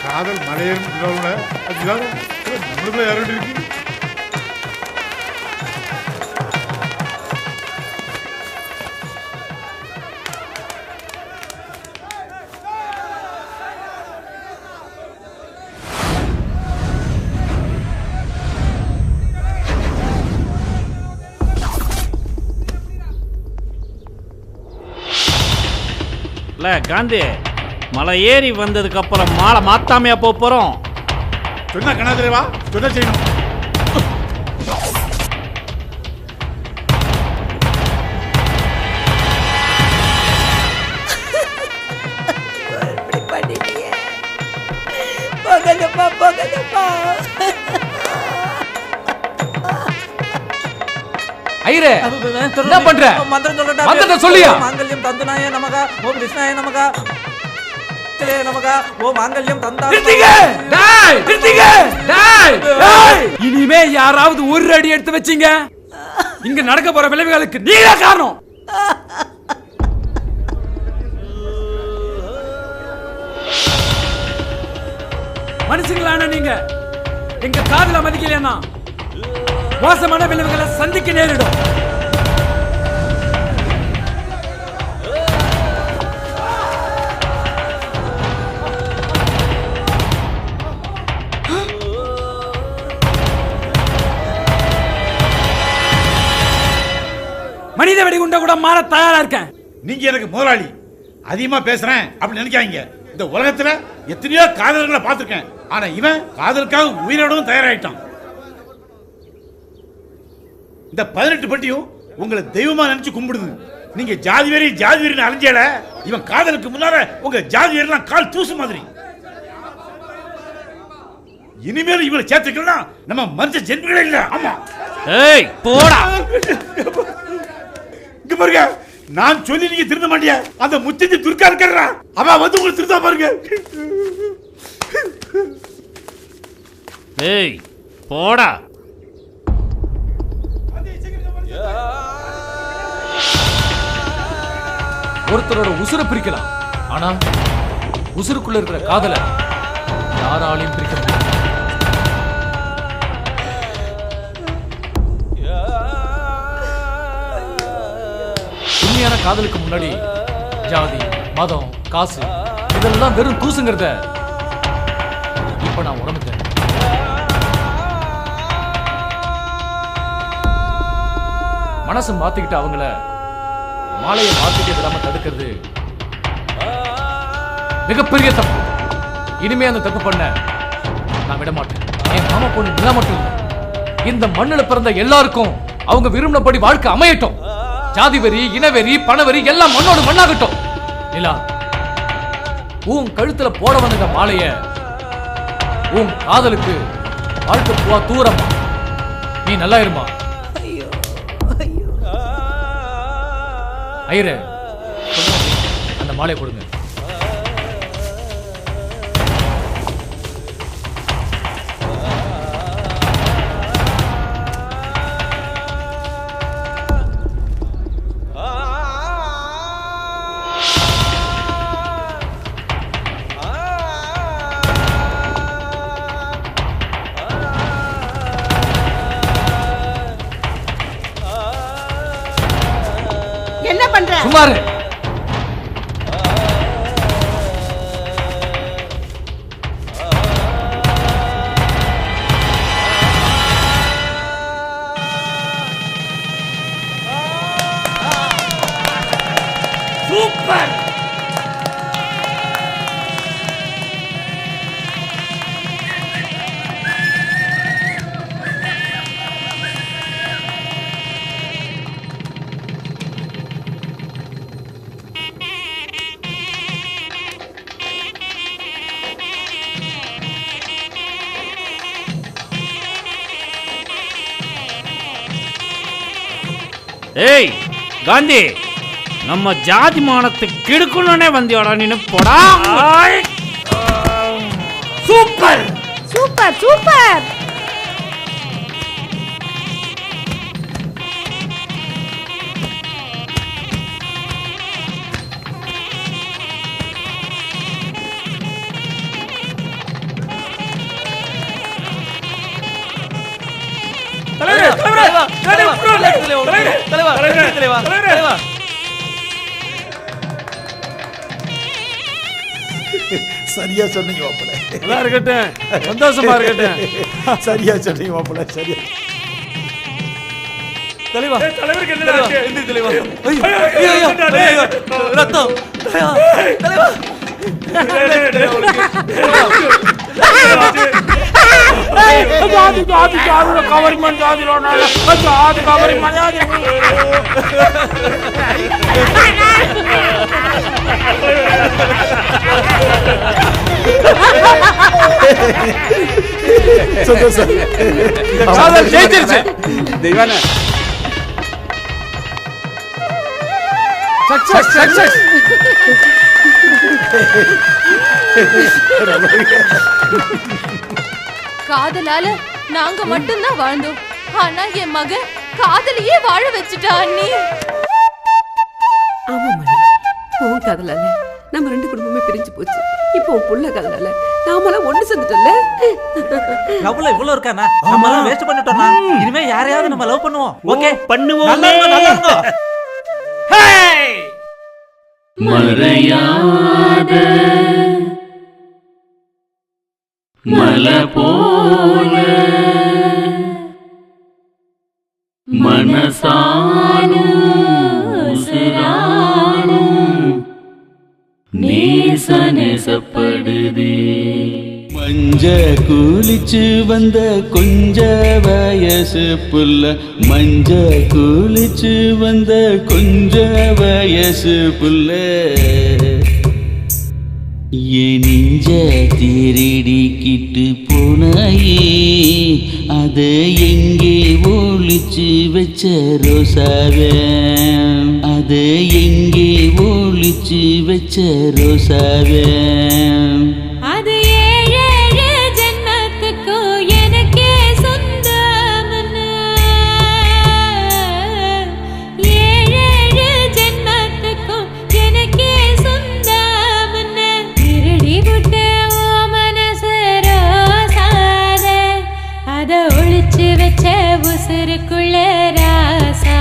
காதல் மலையேறும் அதுதான் நம்மளுக்குள்ள யாரோட இருக்கு. காந்தி, மலை ஏறி வந்ததுக்கு அப்புறம் மாலை மாத்தாமையா போறோம்? சொன்னா கணாதிரேவா சொன்ன செய்யணும். போகலப்பா போகலப்பா. ஐயரே என்ன பண்ற? மந்திரம் சொல்லட்டா? மந்திரத்தை சொல்லியா? மாங்கல்யம் தந்துநாய நமக ஓம் கிருஷ்ணாய நமக நமக ஓம் மாங்கல்யம் தந்தா. இனிமே யாராவது ஒரு அடி எடுத்து வச்சீங்க இங்க நடக்க போற விளைவுகளுக்கு நீங்க காரணம். மனுஷங்களான நீங்க எங்க காதல மதிக்கலன்னா மோசமான விளைவுகளை சந்திக்க நேரிடும். மனித வெடிகுண்ட கூட மாற தயாரா இருக்கேன். நீங்க எனக்கு முதலாளி, அதிகமா பேசுறேன் அப்படி நினைக்காதீங்க. இந்த உலகத்துல எத்தனையோ காதல்களை பார்த்திருக்கேன். ஆனா இவன் காதலுக்காக உயிரோடவும் தயாராயிட்டான். இந்த 18 பட்டியும் உங்களை தெய்வமா நினைச்சு கும்பிடுது. நீங்க ஜாதி வெறின்னு அலைஞ்சல, இவன் காதலுக்கு முன்னால உங்க ஜாதி வெறிலாம் கால் தூசு மாதிரி. இனிமேல் இவனை சேர்த்துக்கலாம் நம்ம மனுஷ ஜென்மங்களே இல்ல. ஆமா ஏய் போடா. இங்க பாருங்க, நான் சொல்லி நீங்க திருந்த மாட்டியா? அந்த முத்தஞ்சி துர்கா இருக்கறா, அவ வந்து உங்களுக்கு திருத்தா பாருங்க. ஏய் போடா. ஒருத்தரோட உசுரை பிரிக்கலாம், ஆனா உசுருக்குள்ள இருக்கிற காதலை யாராலையும் பிரிக்க முடியாது. உண்மையான காதலுக்கு முன்னாடி ஜாதி, மதம், காசு இதெல்லாம் வெறும் தூசுங்கிறத இப்ப நான் உணர்ந்துட்டேன். மனசு மாத்திக்கிட்டு அவங்கள மாலையை மாத்திக்க விடாம தடுக்கிறது மிகப்பெரிய தப்பு. இனிமே அந்த தப்பு பண்ண நான் விட மாட்டேன். என் மாமா பொண்ணு நிலா மட்டும் இல்லை, இந்த மண்ணுல பிறந்த எல்லாருக்கும் அவங்க விரும்பினபடி வாழ்க்கை அமையட்டும். ஜாதி வெறி, இனவெறி, பணவெறி எல்லாம் மண்ணோடு மண்ணாகட்டும். நிலா, உன் கழுத்துல போட வந்த மாலைய உன் காதலுக்கு வாழ்க்கை பூவா தூரமா. நீ நல்லா இருமா. ஐயரே, அந்த மாலையை கொடுங்க. என்ன பண்ற? சுமாரு. சூப்பர். ஏய் காந்தி, நம்ம ஜாதி மானத்தை கெடுக்கணும்னே வந்தியோடா நீ. போடா. Super super super. சரியா சொன்னீங்க மாப்பிள்ள. நல்லா இருக்கட்டும், சந்தோஷமா இருக்கட்டும். சரியா சொன்னீங்க மாப்பிள்ள, சரியா. தலைவா, தலைவருக்கு என்ன ஆச்சு? இந்த தலைவா. ஐயோ ரத்தம். தலைவா. ஜாதி ஜாதி ஜாதி கவர்மெண்ட் ஜாதி ஜாதி கவர்மெண்ட் ஜாதி. சந்தோஷம். காதல் ஜெயிச்சிருச்சு. தெய்வான காதலால நாங்க மட்டும்தான் வாழ்ந்தோம். ஆனா என் மகன் காதலியே வாழ வச்சுட்டா அண்ணி. ஆமா மணி, உன் காதலால நம்ம ரெண்டு குடும்பமே பிரிஞ்சு போச்சு. இப்போ உன் புள்ள காதலால நாமெல்லாம் ஒண்ணு சேர்ந்துட்டோம்ல. லவ்ல இவ்வளவு இருக்கானா? நம்ம எல்லாம் வேஸ்ட் பண்ணிட்டோம்னா இனிமே யாரையாவது நம்ம லவ் பண்ணுவோம். ஓகே பண்ணுவோம். நல்லா இருங்க. மறையாத மலை போல மனசாலும் உசுராலும் நேச நேசப்படுதே. மஞ்ச குளிச்சு வந்த கொஞ்ச வயசு புள்ள, மஞ்ச குளிச்சு வந்த கொஞ்ச வயசு புள்ள, என் நெஞ்ச திருடிக்கிட்டு போனாயே, அத எங்கே ஒளிச்சு வச்ச ரோசாவே, அத எங்கே ஒளிச்சு வச்ச ரோசாவே. அது ஏழேழு ஜென்மத்துக்கும் எனக்கே சொந்தம்னு, ஏழேழு ஜென்மத்துக்கும் எனக்கே சொந்தம்னு திருடி விட்டு ஓ மனசு ரோசாத, அத ஒளிச்சு வச்ச உசுருக்குள்ள ராசா.